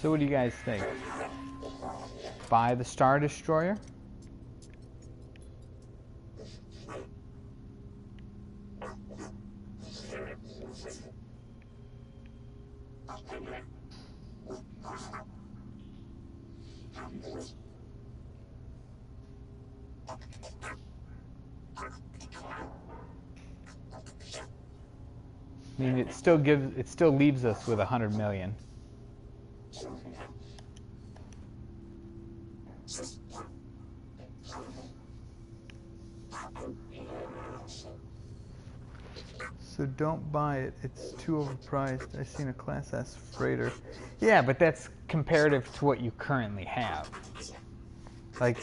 So what do you guys think? Buy the Star Destroyer? I mean, it still leaves us with 100 million. So don't buy it. It's too overpriced. I've seen a Class S freighter. Yeah, but that's comparative to what you currently have. Like,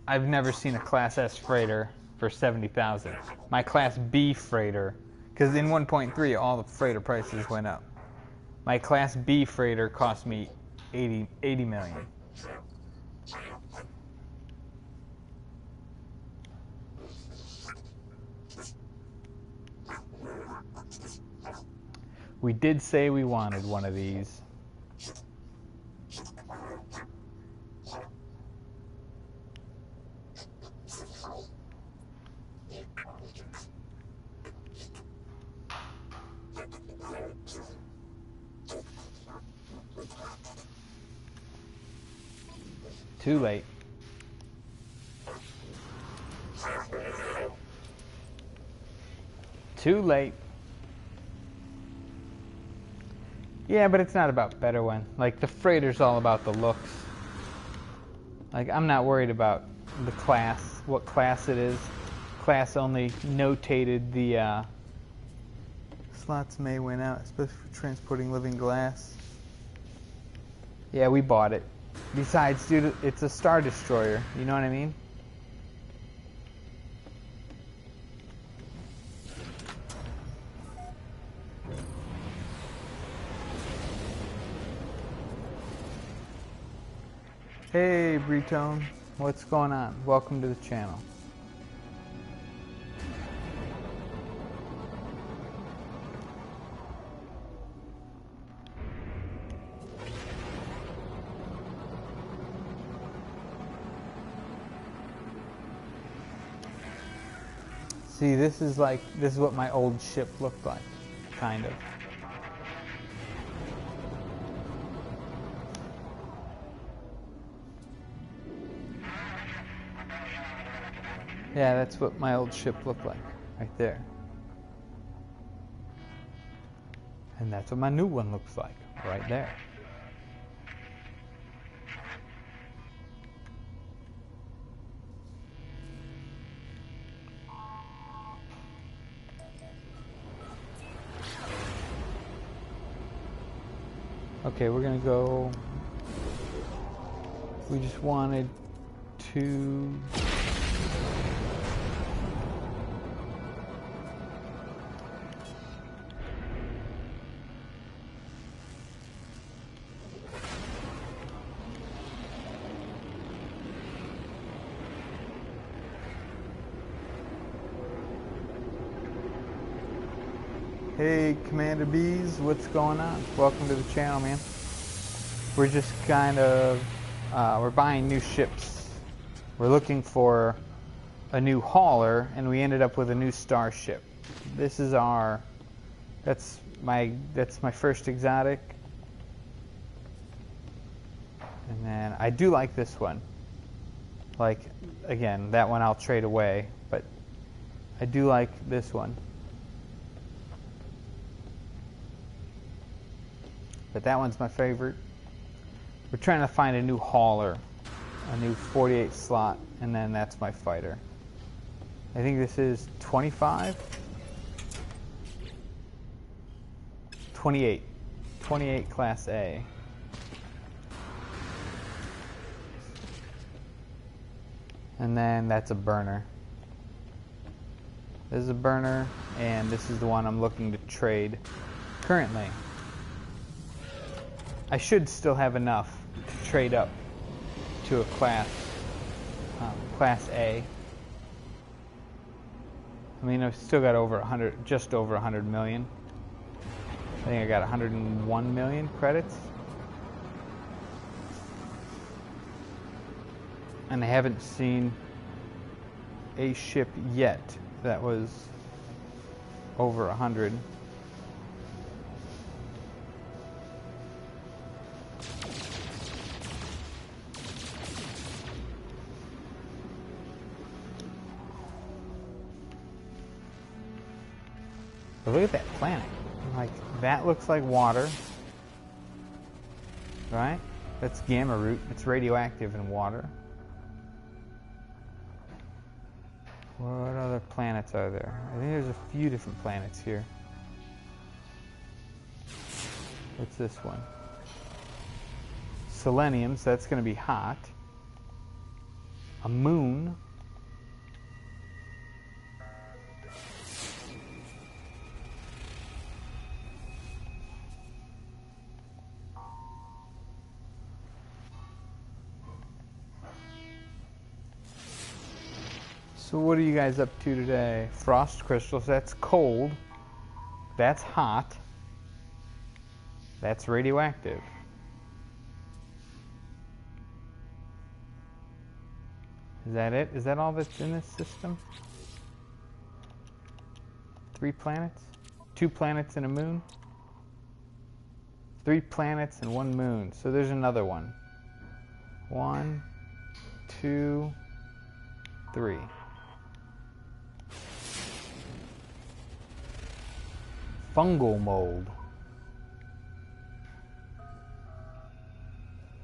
I've never seen a Class S freighter for 70,000. My Class B freighter, because in 1.3 all the freighter prices went up. My Class B freighter cost me 80 million. We did say we wanted one of these. Too late. Too late. Yeah, but it's not about better one. Like, the freighter's all about the looks. Like, I'm not worried about the class, what class it is. Class only notated the slots may win out, especially for transporting living glass. Yeah, we bought it. Besides, dude, it's a Star Destroyer. You know what I mean? Hey, Bretone. What's going on? Welcome to the channel. See, this is what my old ship looked like, kind of. Yeah, that's what my old ship looked like, right there. And that's what my new one looks like, right there. Okay, we're gonna go. We just wanted to. Hey Commander Bees, what's going on? Welcome to the channel, man. We're just kind of, we're buying new ships. We're looking for a new hauler, and we ended up with a new starship. This is our, that's my first exotic. And then I do like this one. Like, again, that one I'll trade away, but I do like this one. But that one's my favorite. We're trying to find a new hauler, a new 48 slot, and then that's my fighter. I think this is 25? 28. 28 Class A. And then that's a burner. This is a burner, and this is the one I'm looking to trade currently. I should still have enough to trade up to a Class A. I mean, I've still got over 100, just over 100 million. I think I got 101 million credits. And I haven't seen a ship yet that was over 100. But look at that planet. Like, that looks like water. Right? That's gamma root. It's radioactive in water. What other planets are there? I think there's a few different planets here. What's this one? Selenium, so that's going to be hot. A moon. So what are you guys up to today? Frost crystals, that's cold. That's hot. That's radioactive. Is that it? Is that all that's in this system? 3 planets? 2 planets and a moon? 3 planets and 1 moon. So there's another one. 1, 2, 3. Fungal mold.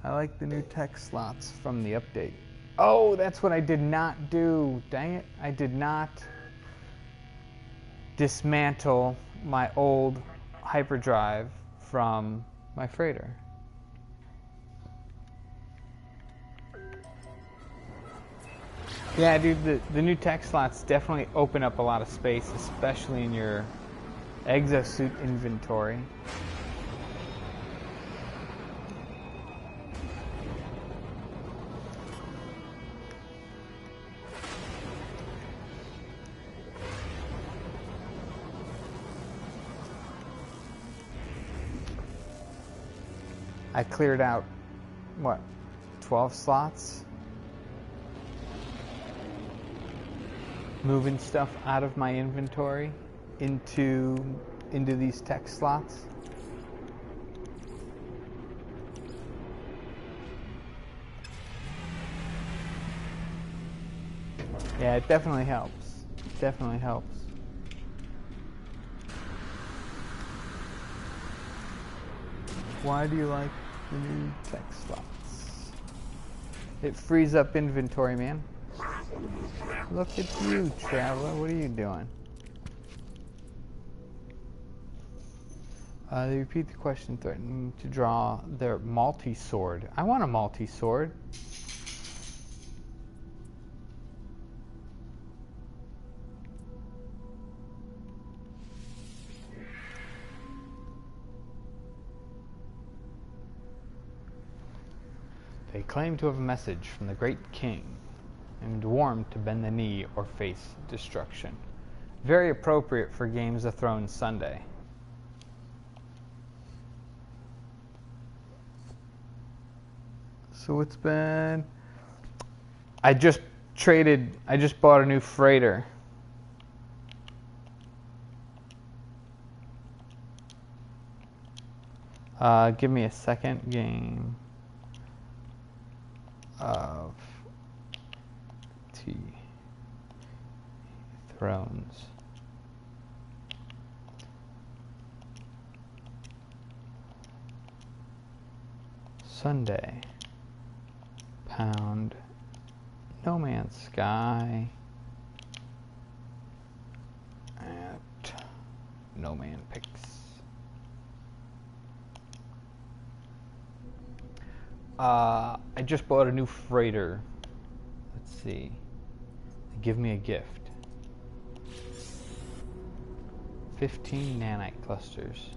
I like the new tech slots from the update. Oh, that's what I did not do. Dang it. I did not dismantle my old hyperdrive from my freighter. Yeah, dude, the new tech slots definitely open up a lot of space, especially in your exosuit inventory. I cleared out, what, 12 slots? moving stuff out of my inventory into these text slots. Yeah, it definitely helps. Definitely helps. Why do you like the new text slots? It frees up inventory, man. Look at you, traveler. What are you doing? They repeat the question, threatening to draw their multi-sword. I want a multi-sword. They claim to have a message from the great king, and warned to bend the knee or face destruction. Very appropriate for Games of Thrones Sunday. So it's been... I just bought a new freighter. Give me a second. Game of Thrones. Sunday. Pound. No Man's Sky. At No Man Picks. I just bought a new freighter. Let's see. Give me a gift. 15 nanite clusters.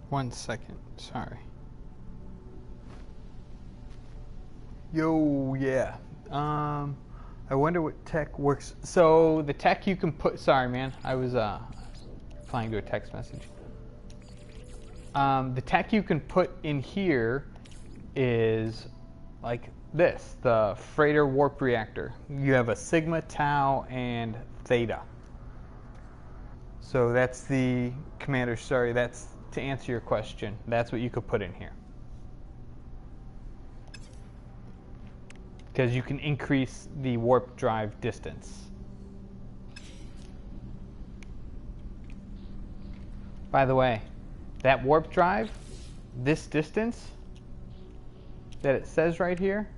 One second, sorry. Yo, yeah. I wonder what tech works. So the tech you can put. Sorry, man. I was replying to a text message. The tech you can put in here is like this, the freighter warp reactor. You have a Sigma, Tau, and Theta. So that's the commander, sorry, that's to answer your question. That's what you could put in here. Because you can increase the warp drive distance. By the way, that warp drive, this distance that it says right here,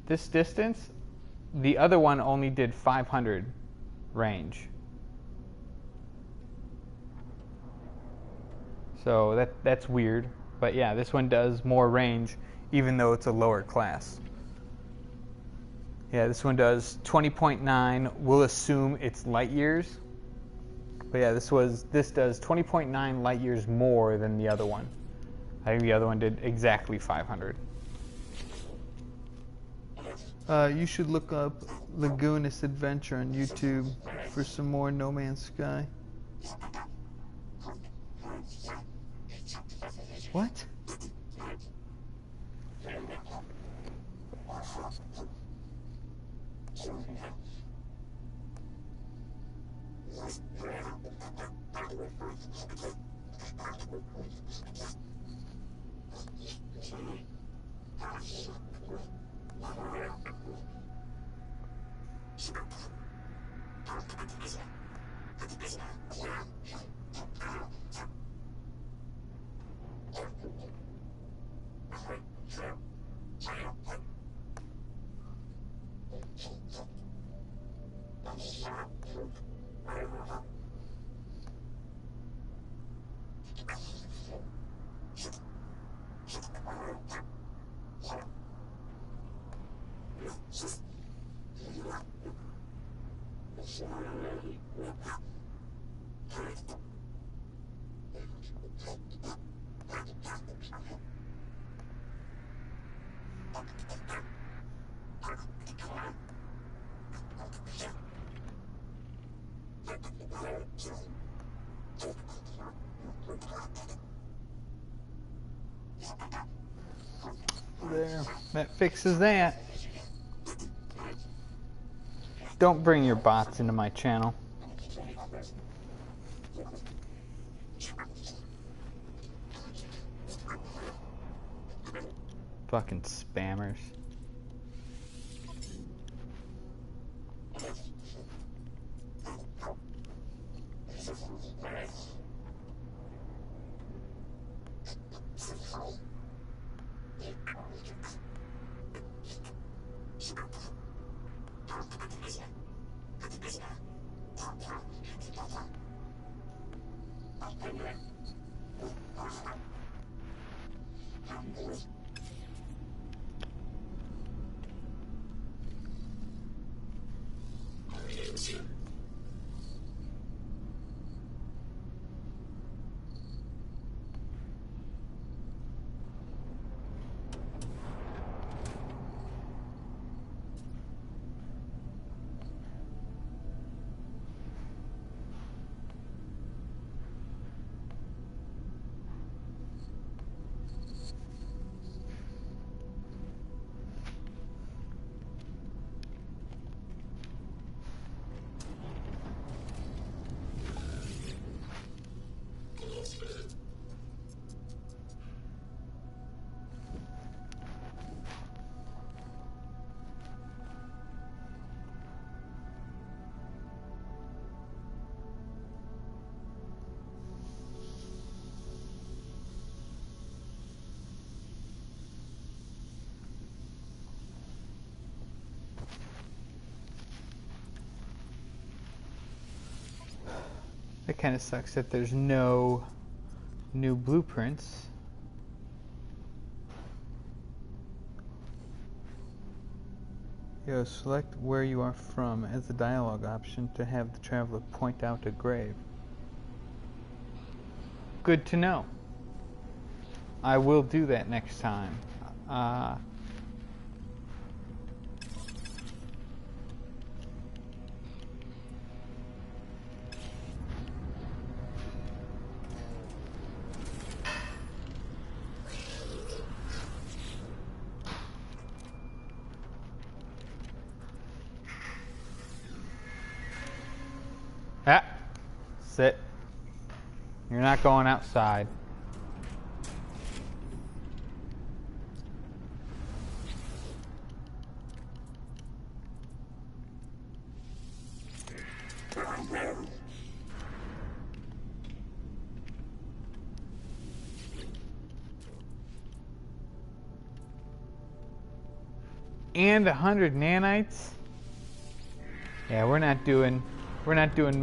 this distance, the other one only did 500 range. So that's weird. But yeah, this one does more range even though it's a lower class. Yeah, this one does 20.9. We'll assume it's light years. But yeah, this does 20.9 light years more than the other one. I think the other one did exactly 500. You should look up Lagoonist Adventure on YouTube for some more No Man's Sky. What? There, that fixes that. Don't bring your bots into my channel. Fucking spammers. It kind of sucks that there's no new blueprints. Yo, select where you are from as the dialogue option to have the traveler point out a grave. Good to know. I will do that next time. Sit. You're not going outside. And 100 nanites. Yeah, we're not doing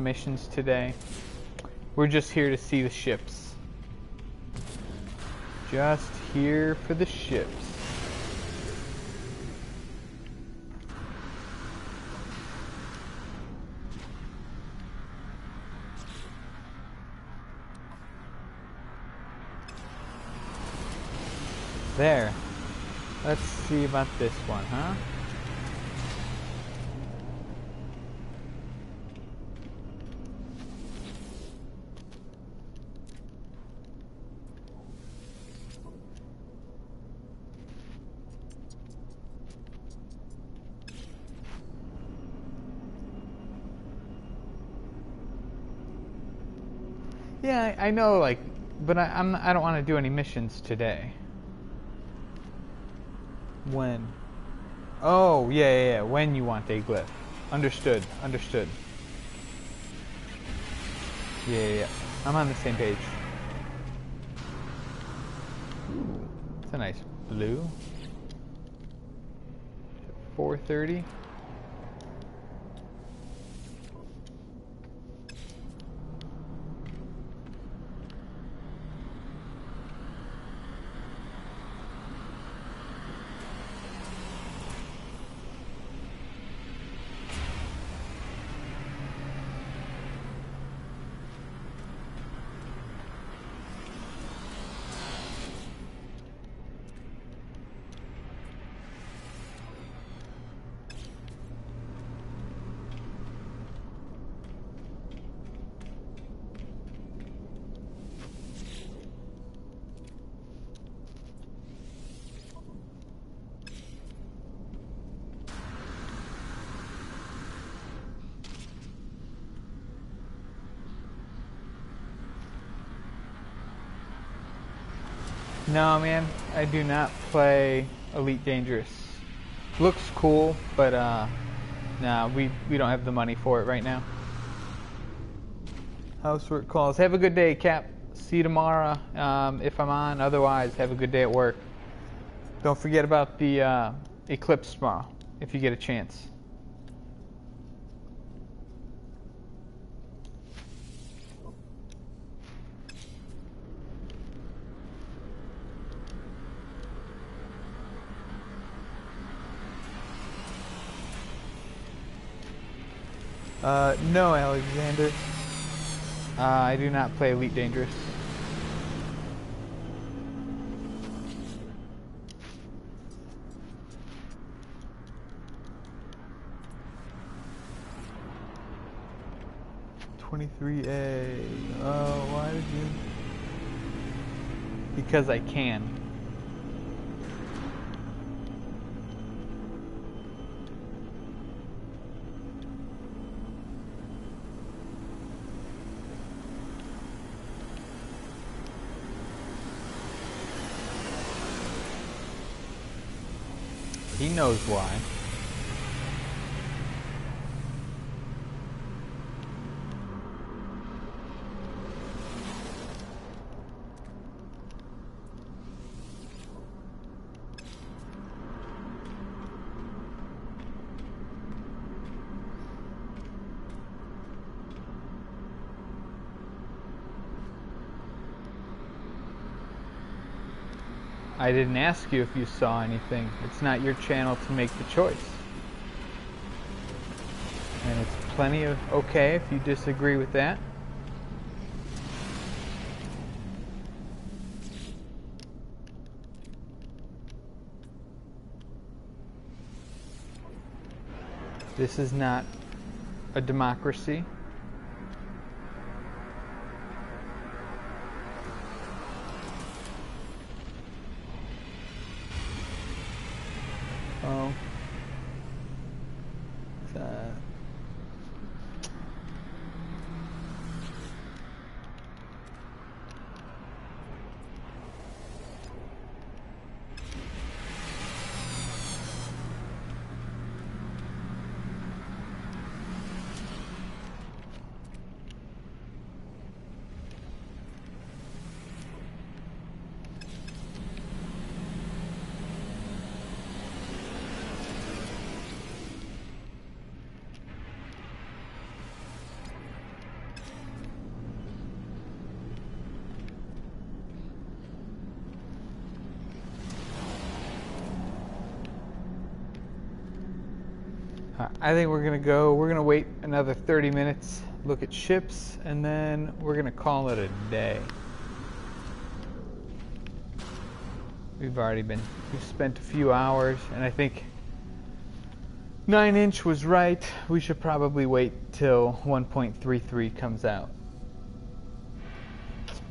missions today. We're just here to see the ships. Just here for the ships. There. Let's see about this one, huh? Yeah, I know, like, but I don't want to do any missions today. When? Oh, yeah. When you want a glyph. Understood. Yeah. I'm on the same page. Ooh, it's a nice blue. 430. No, man, I do not play Elite Dangerous. Looks cool, but nah, we don't have the money for it right now. Housework calls. Have a good day, Cap. See you tomorrow if I'm on. Otherwise, have a good day at work. Don't forget about the eclipse tomorrow if you get a chance. No, Alexander. I do not play Elite Dangerous. $23A. Oh, why did you? Because I can. He knows why. I didn't ask you if you saw anything. It's not your channel to make the choice. And it's plenty of okay if you disagree with that. This is not a democracy. Oh. I think we're gonna wait another 30 minutes, look at ships, and then we're gonna call it a day. We've spent a few hours, and I think 9-inch was right. We should probably wait till 1.33 comes out.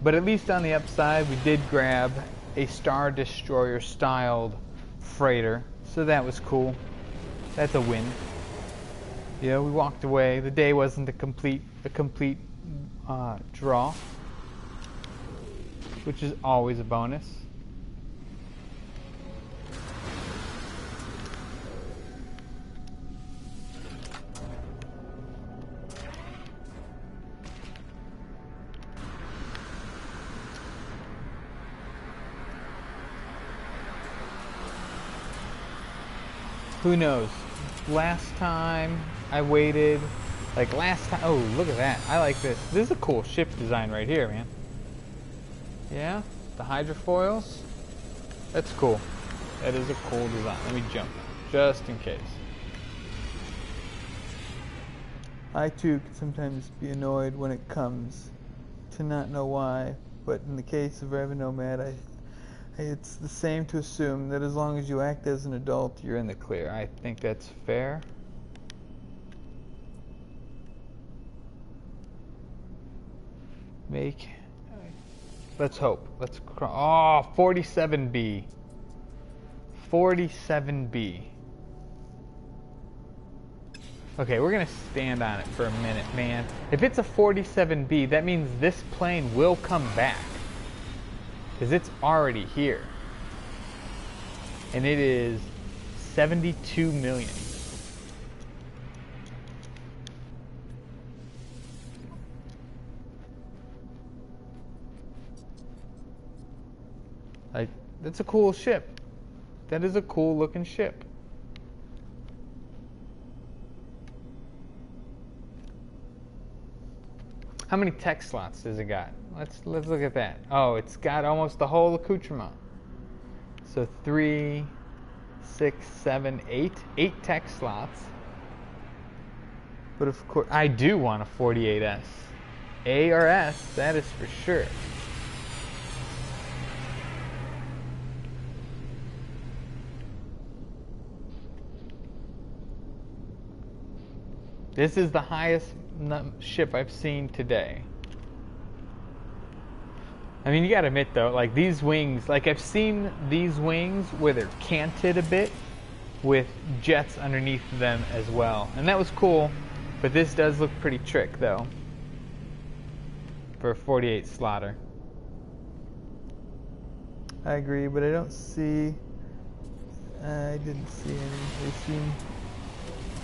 But at least on the upside, we did grab a Star Destroyer styled freighter, so that was cool. That's a win. Yeah, we walked away. The day wasn't a complete draw, which is always a bonus. Who knows? Last time I waited, oh, look at that. I like this. This is a cool ship design right here, man. Yeah, the hydrofoils. That's cool. That is a cool design. Let me jump, just in case. I too can sometimes be annoyed when it comes to not know why, but in the case of RabidNomad, it's the same to assume that as long as you act as an adult, you're in the clear. I think that's fair. Let's hope. Oh, 47B. 47B. Okay, we're gonna stand on it for a minute, man. If it's a 47B, that means this plane will come back. Because it's already here. And it is 72 million. That's a cool ship. That is a cool looking ship. How many tech slots does it got? Let's look at that. Oh, it's got almost the whole accoutrement. So 3, 6, 7, 8. 8 tech slots. But of course, I do want a 48S. A or S, that is for sure. This is the highest ship I've seen today. I mean, you gotta admit though, like these wings, like I've seen these wings where they're canted a bit with jets underneath them as well. And that was cool, but this does look pretty trick though for a 48 slotter. I agree, but I didn't see any. They seem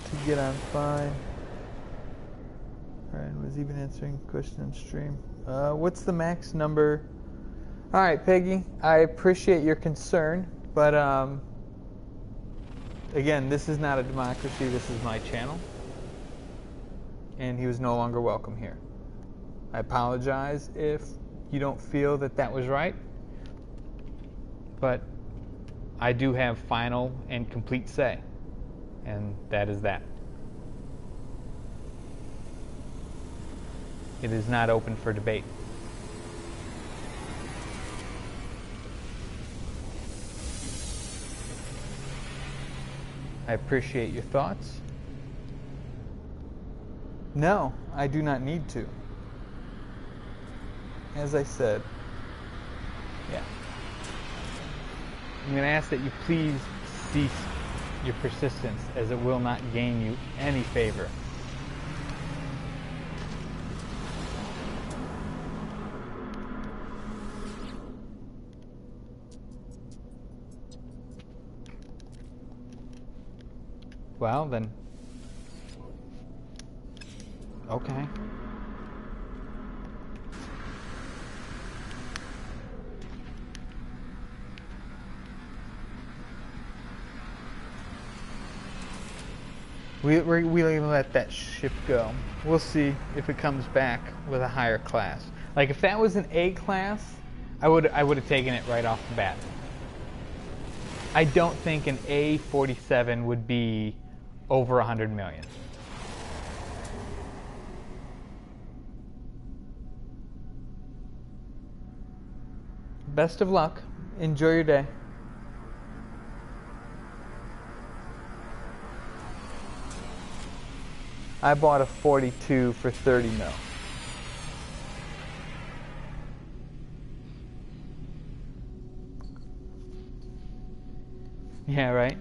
to get on fine. Ryan was even answering a question on stream. What's the max number? Alright, Peggy, I appreciate your concern, but again, this is not a democracy, this is my channel. And he was no longer welcome here. I apologize if you don't feel that that was right, but I do have final and complete say, and that is that. It is not open for debate. I appreciate your thoughts. No, I do not need to. As I said, yeah. I'm going to ask that you please cease your persistence, as it will not gain you any favor. Well, then, okay. We're going to let that ship go. We'll see if it comes back with a higher class. Like, if that was an A class, I would have taken it right off the bat. I don't think an A47 would be over 100 million. Best of luck. Enjoy your day. I bought a 42 for 30 mil. Yeah, right?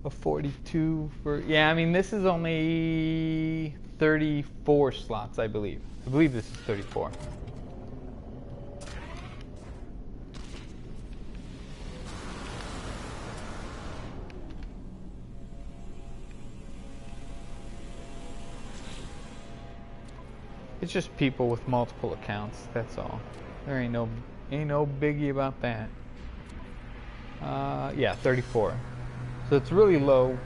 A 42 for, yeah, I mean, this is only 34 slots, I believe. I believe this is 34. It's just people with multiple accounts, that's all. There ain't no biggie about that. Yeah, 34. So it's really low.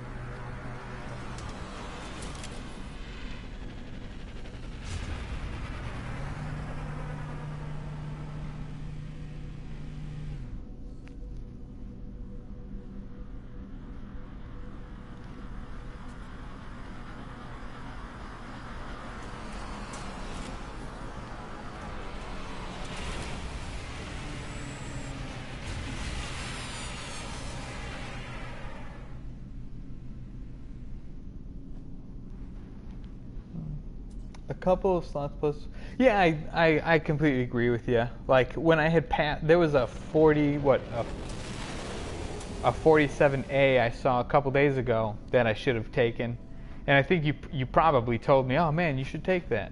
A couple of slots plus. Yeah, I completely agree with you. Like when I had there was a 47A I saw a couple days ago that I should have taken, and I think you probably told me, oh man, you should take that,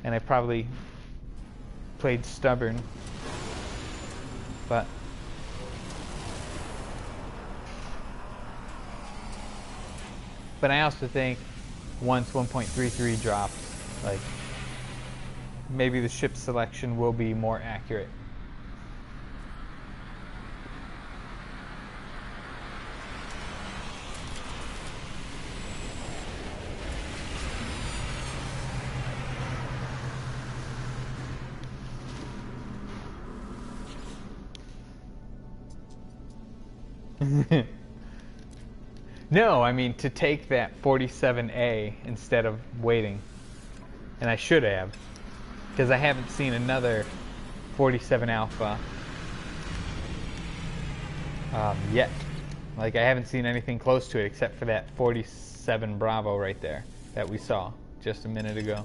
and I probably played stubborn, but. But I also think once 1.33 drops, like maybe the ship selection will be more accurate. No, I mean to take that 47A instead of waiting. And I should have, because I haven't seen another 47 Alpha yet. Like I haven't seen anything close to it except for that 47 Bravo right there that we saw just a minute ago.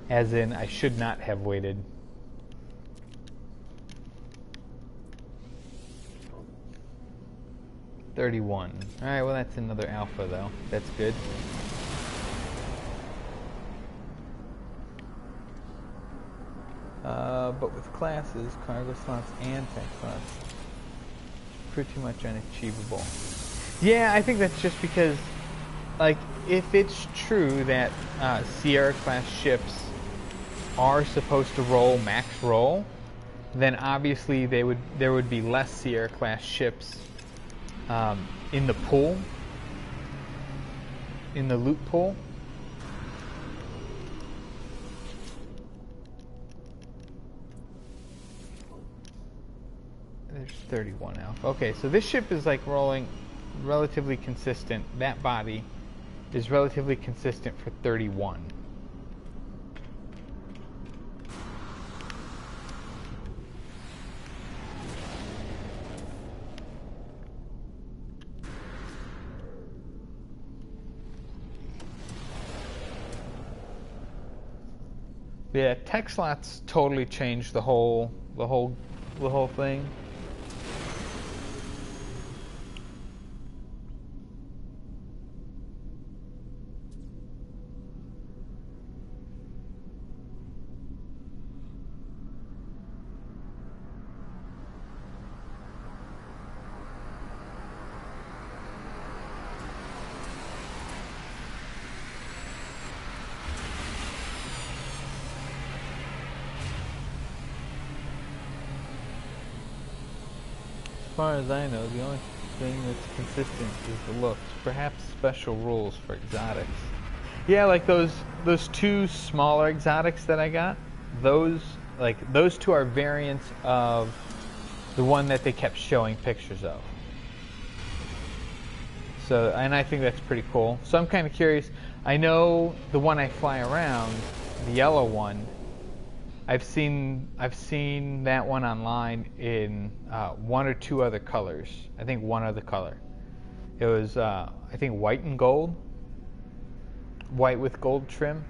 As in, I should not have waited. $31. Alright, well that's another alpha though. That's good. But with classes, cargo slots, and tech slots, pretty much unachievable. Yeah, I think that's just because, like, if it's true that Sierra class ships are supposed to roll max roll, then obviously there would be less Sierra class ships in the pool, in the loot pool. There's 31 alpha. Okay, so this ship is like rolling relatively consistent. That body is relatively consistent for 31. Yeah, tech slots totally changed the whole thing. far as I know, the only thing that's consistent is the looks. Perhaps special rules for exotics. Yeah, like those two smaller exotics that I got. Those two are variants of the one that they kept showing pictures of. So, and I think that's pretty cool. So I'm kind of curious. I know the one I fly around, the yellow one. I've seen that one online in one or two other colors. I think one other color. It was I think white and gold. White with gold trim.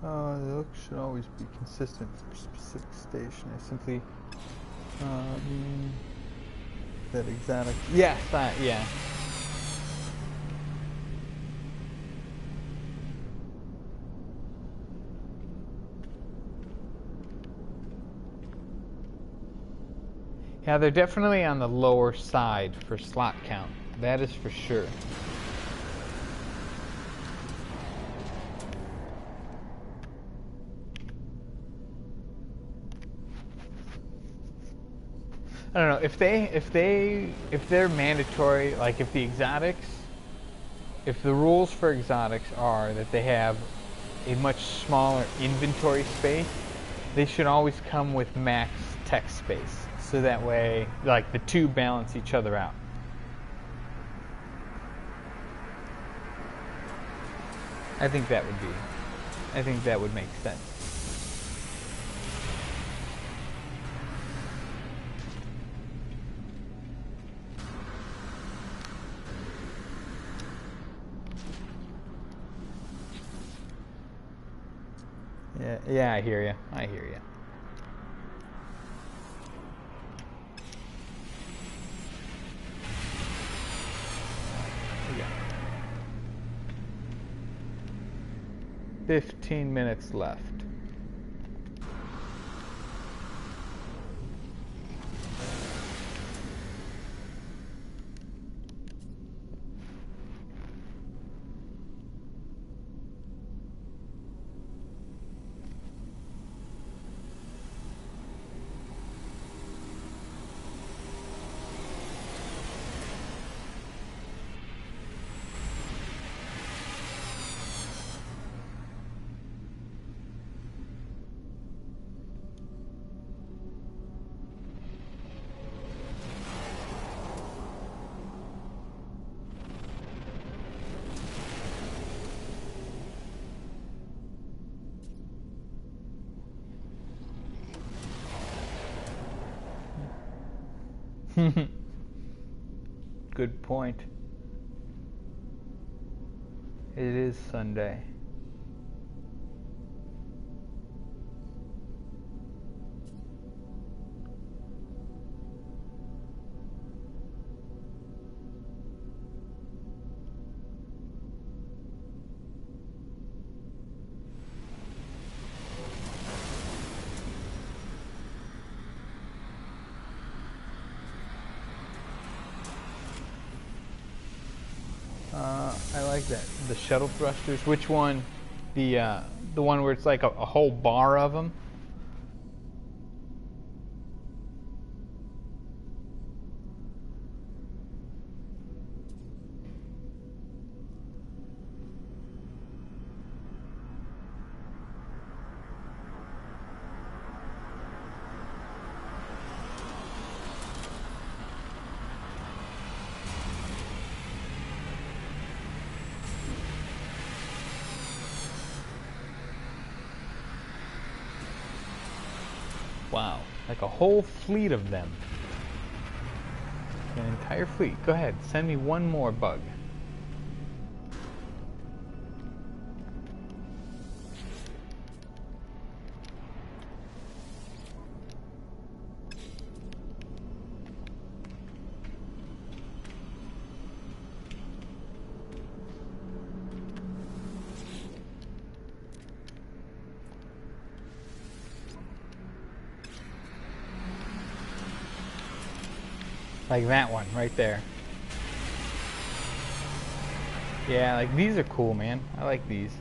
The look should always be consistent for a specific station. I simply that exotic. Yes, yeah. Yeah, they're definitely on the lower side for slot count. That is for sure. I don't know if they're mandatory, like if the exotics, if the rules for exotics are that they have a much smaller inventory space, they should always come with max tech space, so that way like the two balance each other out. I think that would make sense. Yeah, I hear you. I hear you. Yeah. 15 minutes left. Good point. It is Sunday. I like that. The shuttle thrusters. Which one? The one where it's like a whole bar of them. Wow, like a whole fleet of them. An entire fleet. Go ahead, send me one more bug. Like that one right there. Yeah, like these are cool, man. I like these.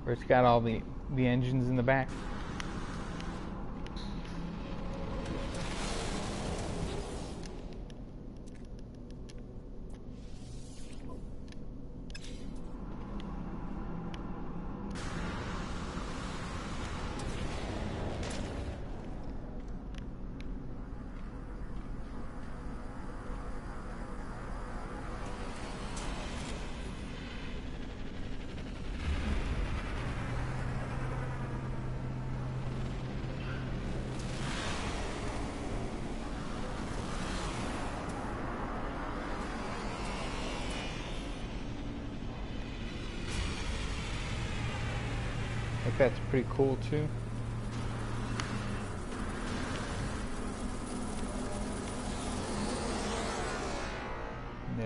Where it's got all the engines in the back. I think that's pretty cool too. No.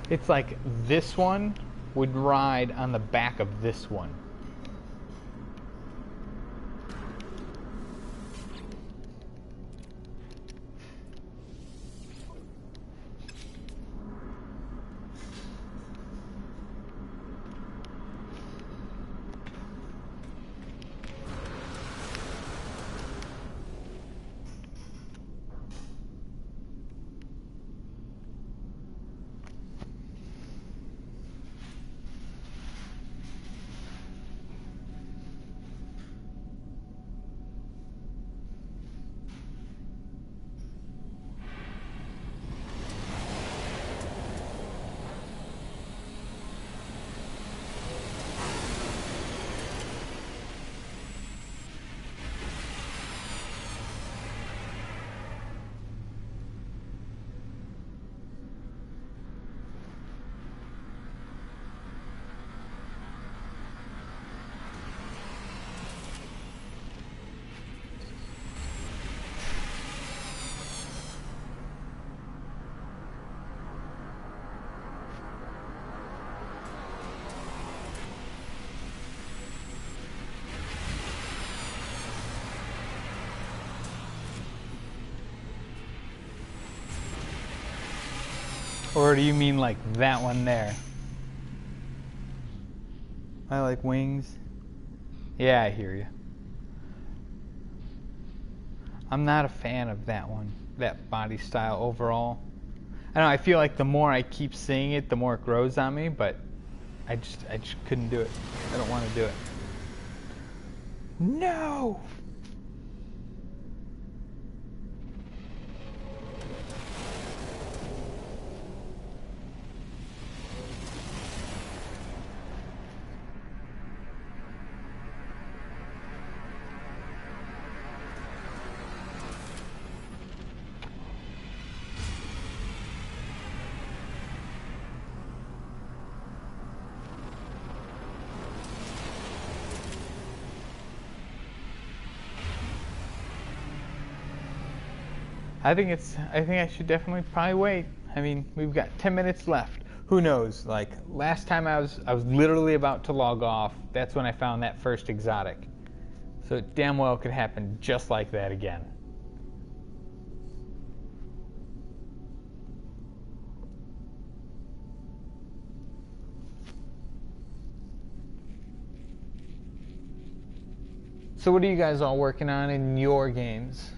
It's like this one would ride on the back of this one. Or do you mean like that one there? I like wings. Yeah, I hear you. I'm not a fan of that one, that body style overall. I know, I feel like the more I keep seeing it, the more it grows on me, but I just couldn't do it. I don't want to do it. No! I think I should definitely probably wait. I mean, we've got 10 minutes left. Who knows? Like last time I was literally about to log off. That's when I found that first exotic. So it damn well could happen just like that again. So what are you guys all working on in your games?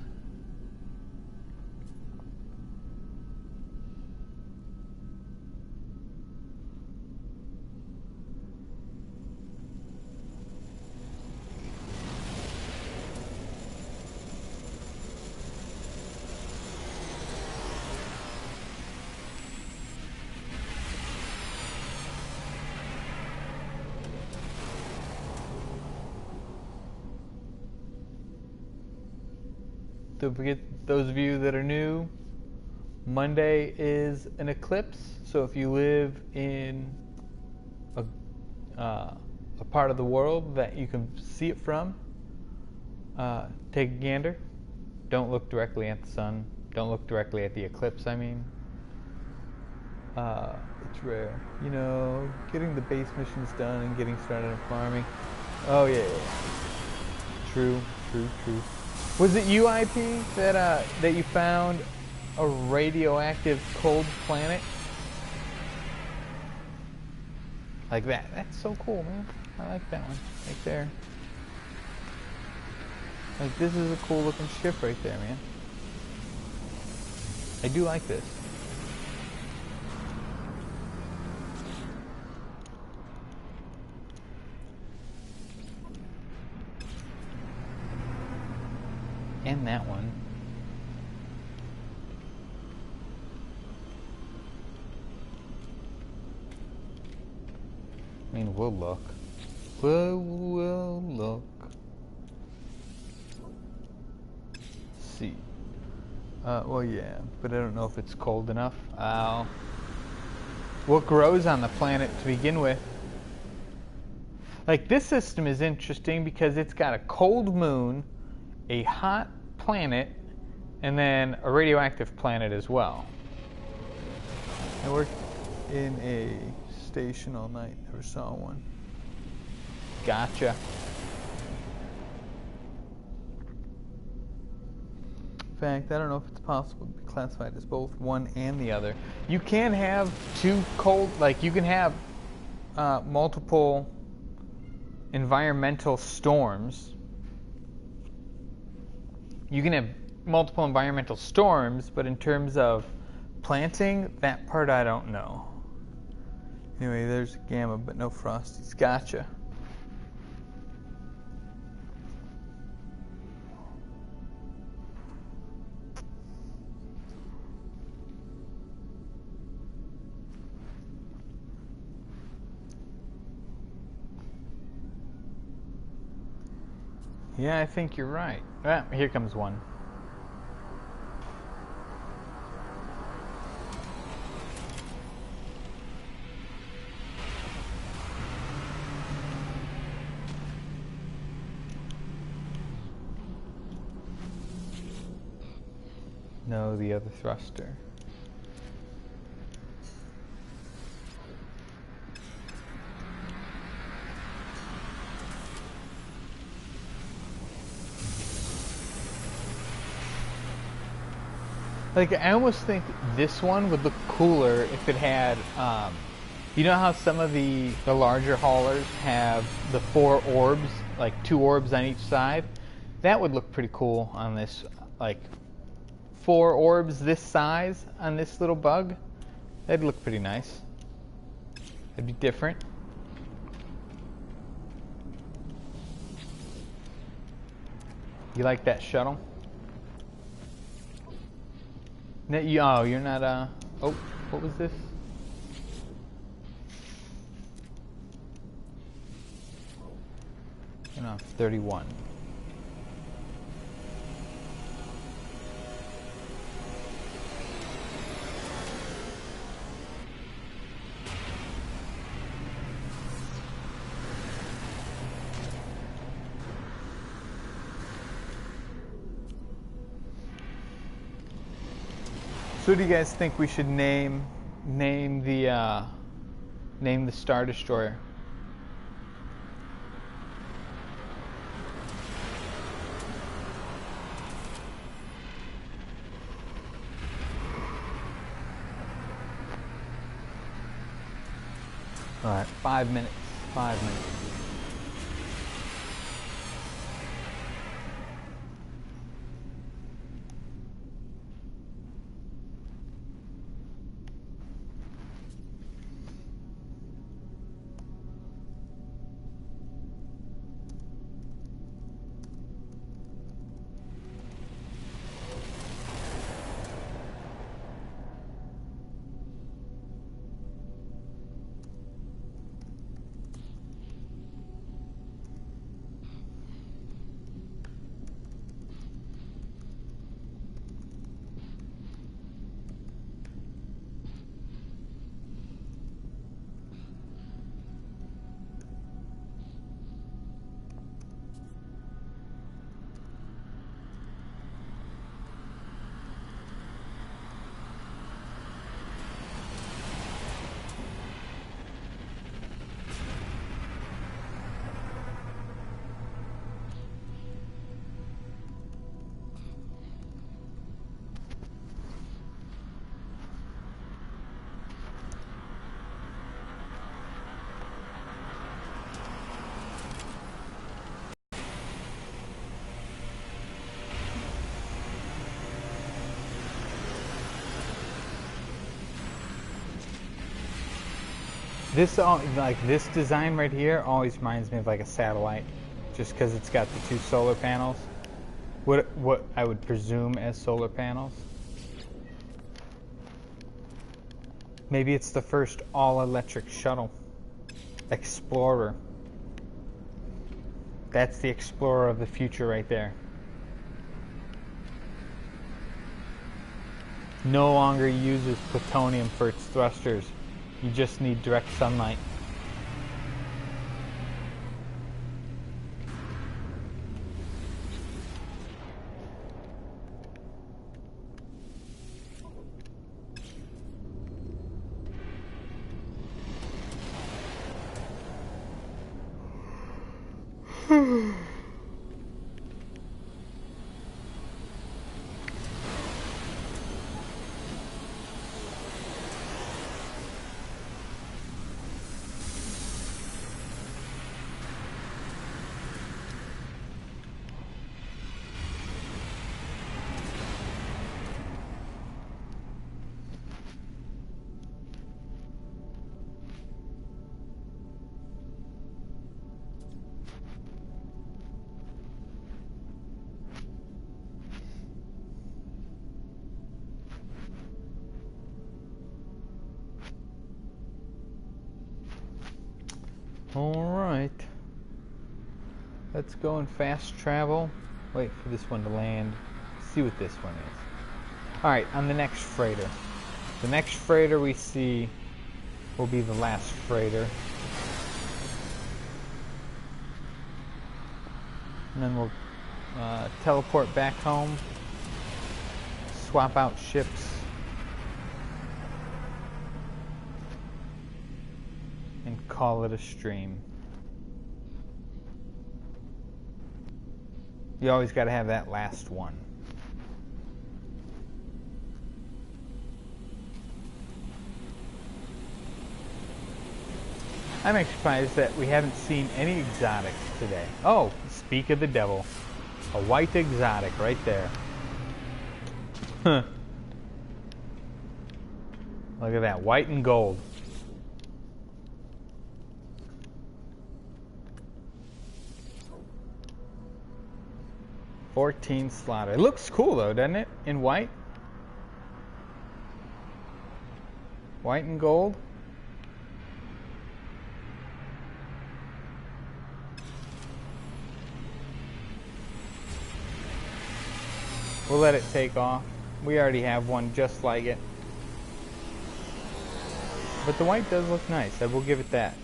Don't forget, those of you that are new, Monday is an eclipse. So if you live in a part of the world that you can see it from, take a gander. Don't look directly at the sun. Don't look directly at the eclipse, I mean. It's rare. You know, getting the base missions done and getting started on farming. Oh, yeah. True. Was it UIP that you found a radioactive cold planet? Like that. That's so cool, man. I like that one. Right there. Like, this is a cool looking ship right there, man. I do like this. And that one. I mean, we'll look. We'll look. Let's see. Well, yeah, but I don't know if it's cold enough. What grows on the planet to begin with? Like, this system is interesting because it's got a cold moon, a hot planet, and then a radioactive planet as well. I worked in a station all night, never saw one. Gotcha. In fact, I don't know if it's possible to be classified as both one and the other. You can have two cold, like you can have multiple environmental storms. You can have multiple environmental storms, but in terms of planting, that part I don't know. Anyway, there's Gamma, but no Frosties. Gotcha. Yeah, I think you're right. Ah, here comes one. No, the other thruster. Like, I almost think this one would look cooler if it had, you know how some of the larger haulers have the 4 orbs, like 2 orbs on each side? That would look pretty cool on this, like 4 orbs this size on this little bug. That'd look pretty nice. It'd be different. You like that shuttle? Oh, you're not, oh, what was this? You know, 31. So what do you guys think we should name the Star Destroyer? All right, 5 minutes. 5 minutes. This design right here always reminds me of like a satellite, just because it's got the 2 solar panels. What I would presume as solar panels. Maybe it's the first all-electric shuttle. Explorer. That's the Explorer of the future right there. No longer uses plutonium for its thrusters. You just need direct sunlight. Alright. Let's go and fast travel. Wait for this one to land. See what this one is. Alright, on the next freighter. The next freighter we see will be the last freighter. And then we'll teleport back home. Swap out ships. And call it a stream. You always got to have that last one. I'm surprised that we haven't seen any exotics today. Oh, speak of the devil. A white exotic right there. Huh. Look at that, white and gold. $14 slaughter. It looks cool though, doesn't it? In white. White and gold. We'll let it take off. We already have one just like it. But the white does look nice. I will give it that.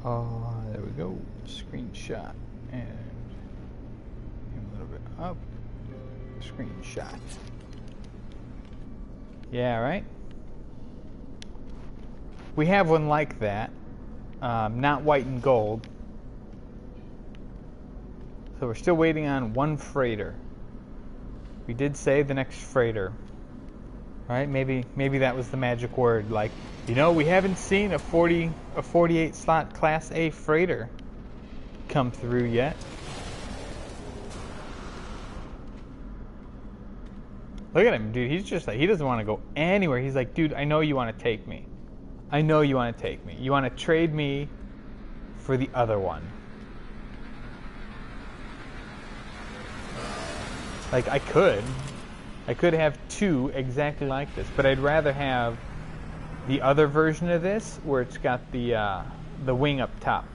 There we go. Screenshot. And a little bit up. Screenshot. Yeah, right? We have one like that. Not white and gold. So we're still waiting on one freighter. We did say the next freighter. Right? Maybe that was the magic word. Like, you know, we haven't seen a 48 slot Class A freighter come through yet. Look at him, dude. He's just like, he doesn't want to go anywhere. He's like, dude, I know you want to take me. I know you want to take me. You want to trade me for the other one. Like, I could have two exactly like this, but I'd rather have the other version of this where it's got the wing up top.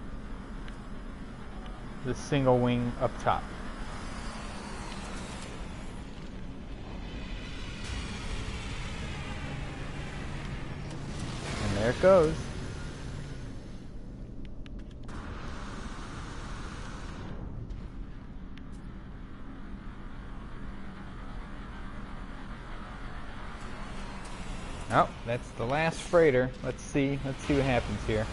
The single wing up top. And there it goes. Oh, that's the last freighter. Let's see what happens here.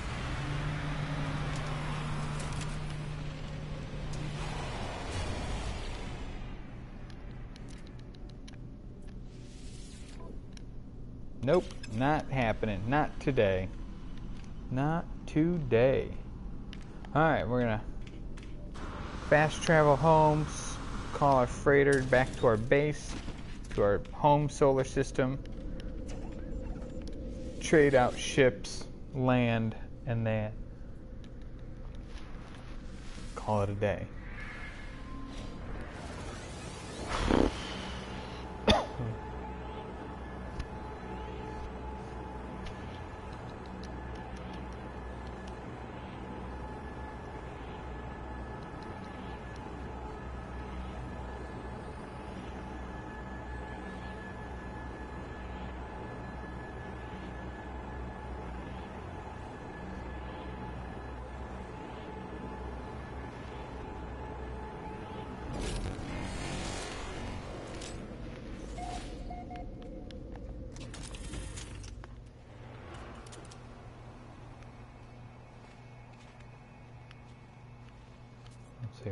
Nope, not happening. Not today. Not today. Alright, we're gonna fast travel home, call our freighter back to our base, to our home solar system, trade out ships, land, and then call it a day.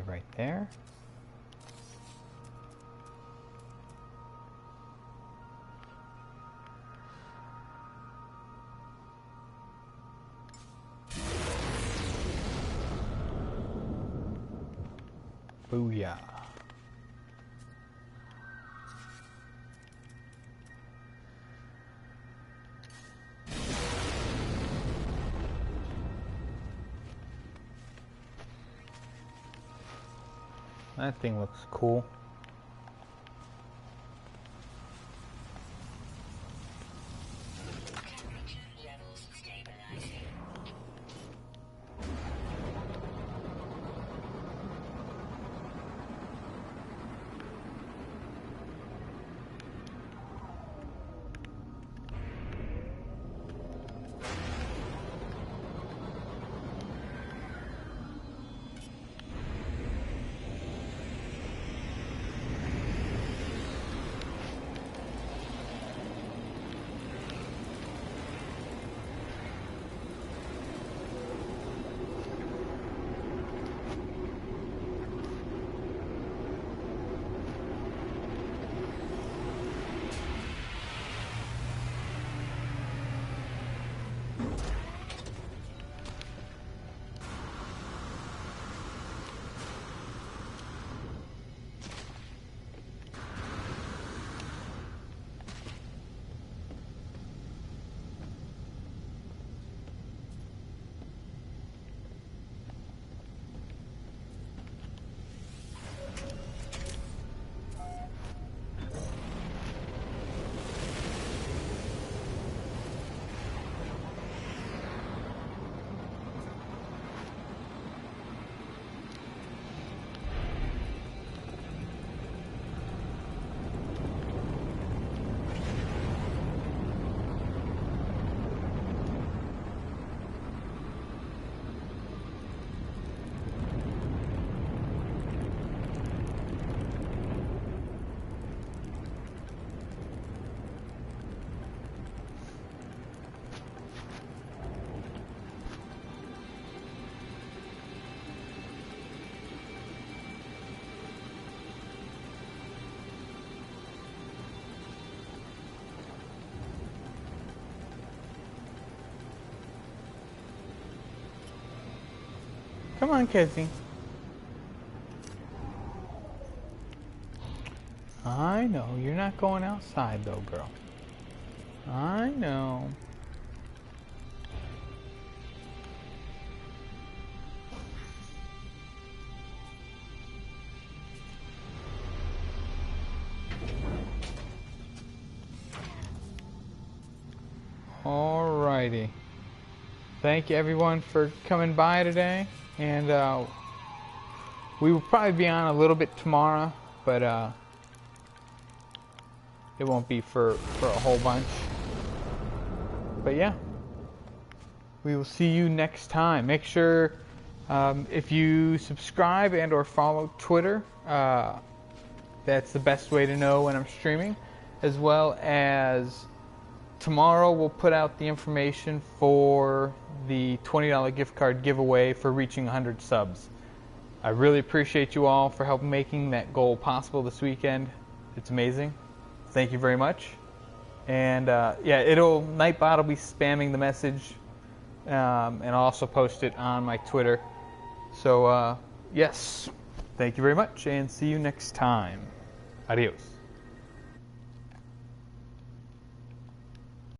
Right there. Booyah. That thing looks cool. Come on, Kezzy. I know. You're not going outside, though, girl. I know. Alrighty. Thank you everyone for coming by today, and we will probably be on a little bit tomorrow, but it won't be for a whole bunch. But yeah, we will see you next time. Make sure if you subscribe and or follow Twitter, that's the best way to know when I'm streaming, as well as tomorrow we'll put out the information for the $20 gift card giveaway for reaching 100 subs. I really appreciate you all for helping making that goal possible this weekend. It's amazing. Thank you very much. And yeah, Nightbot will be spamming the message, and I'll also post it on my Twitter. So yes, thank you very much, and see you next time. Adios.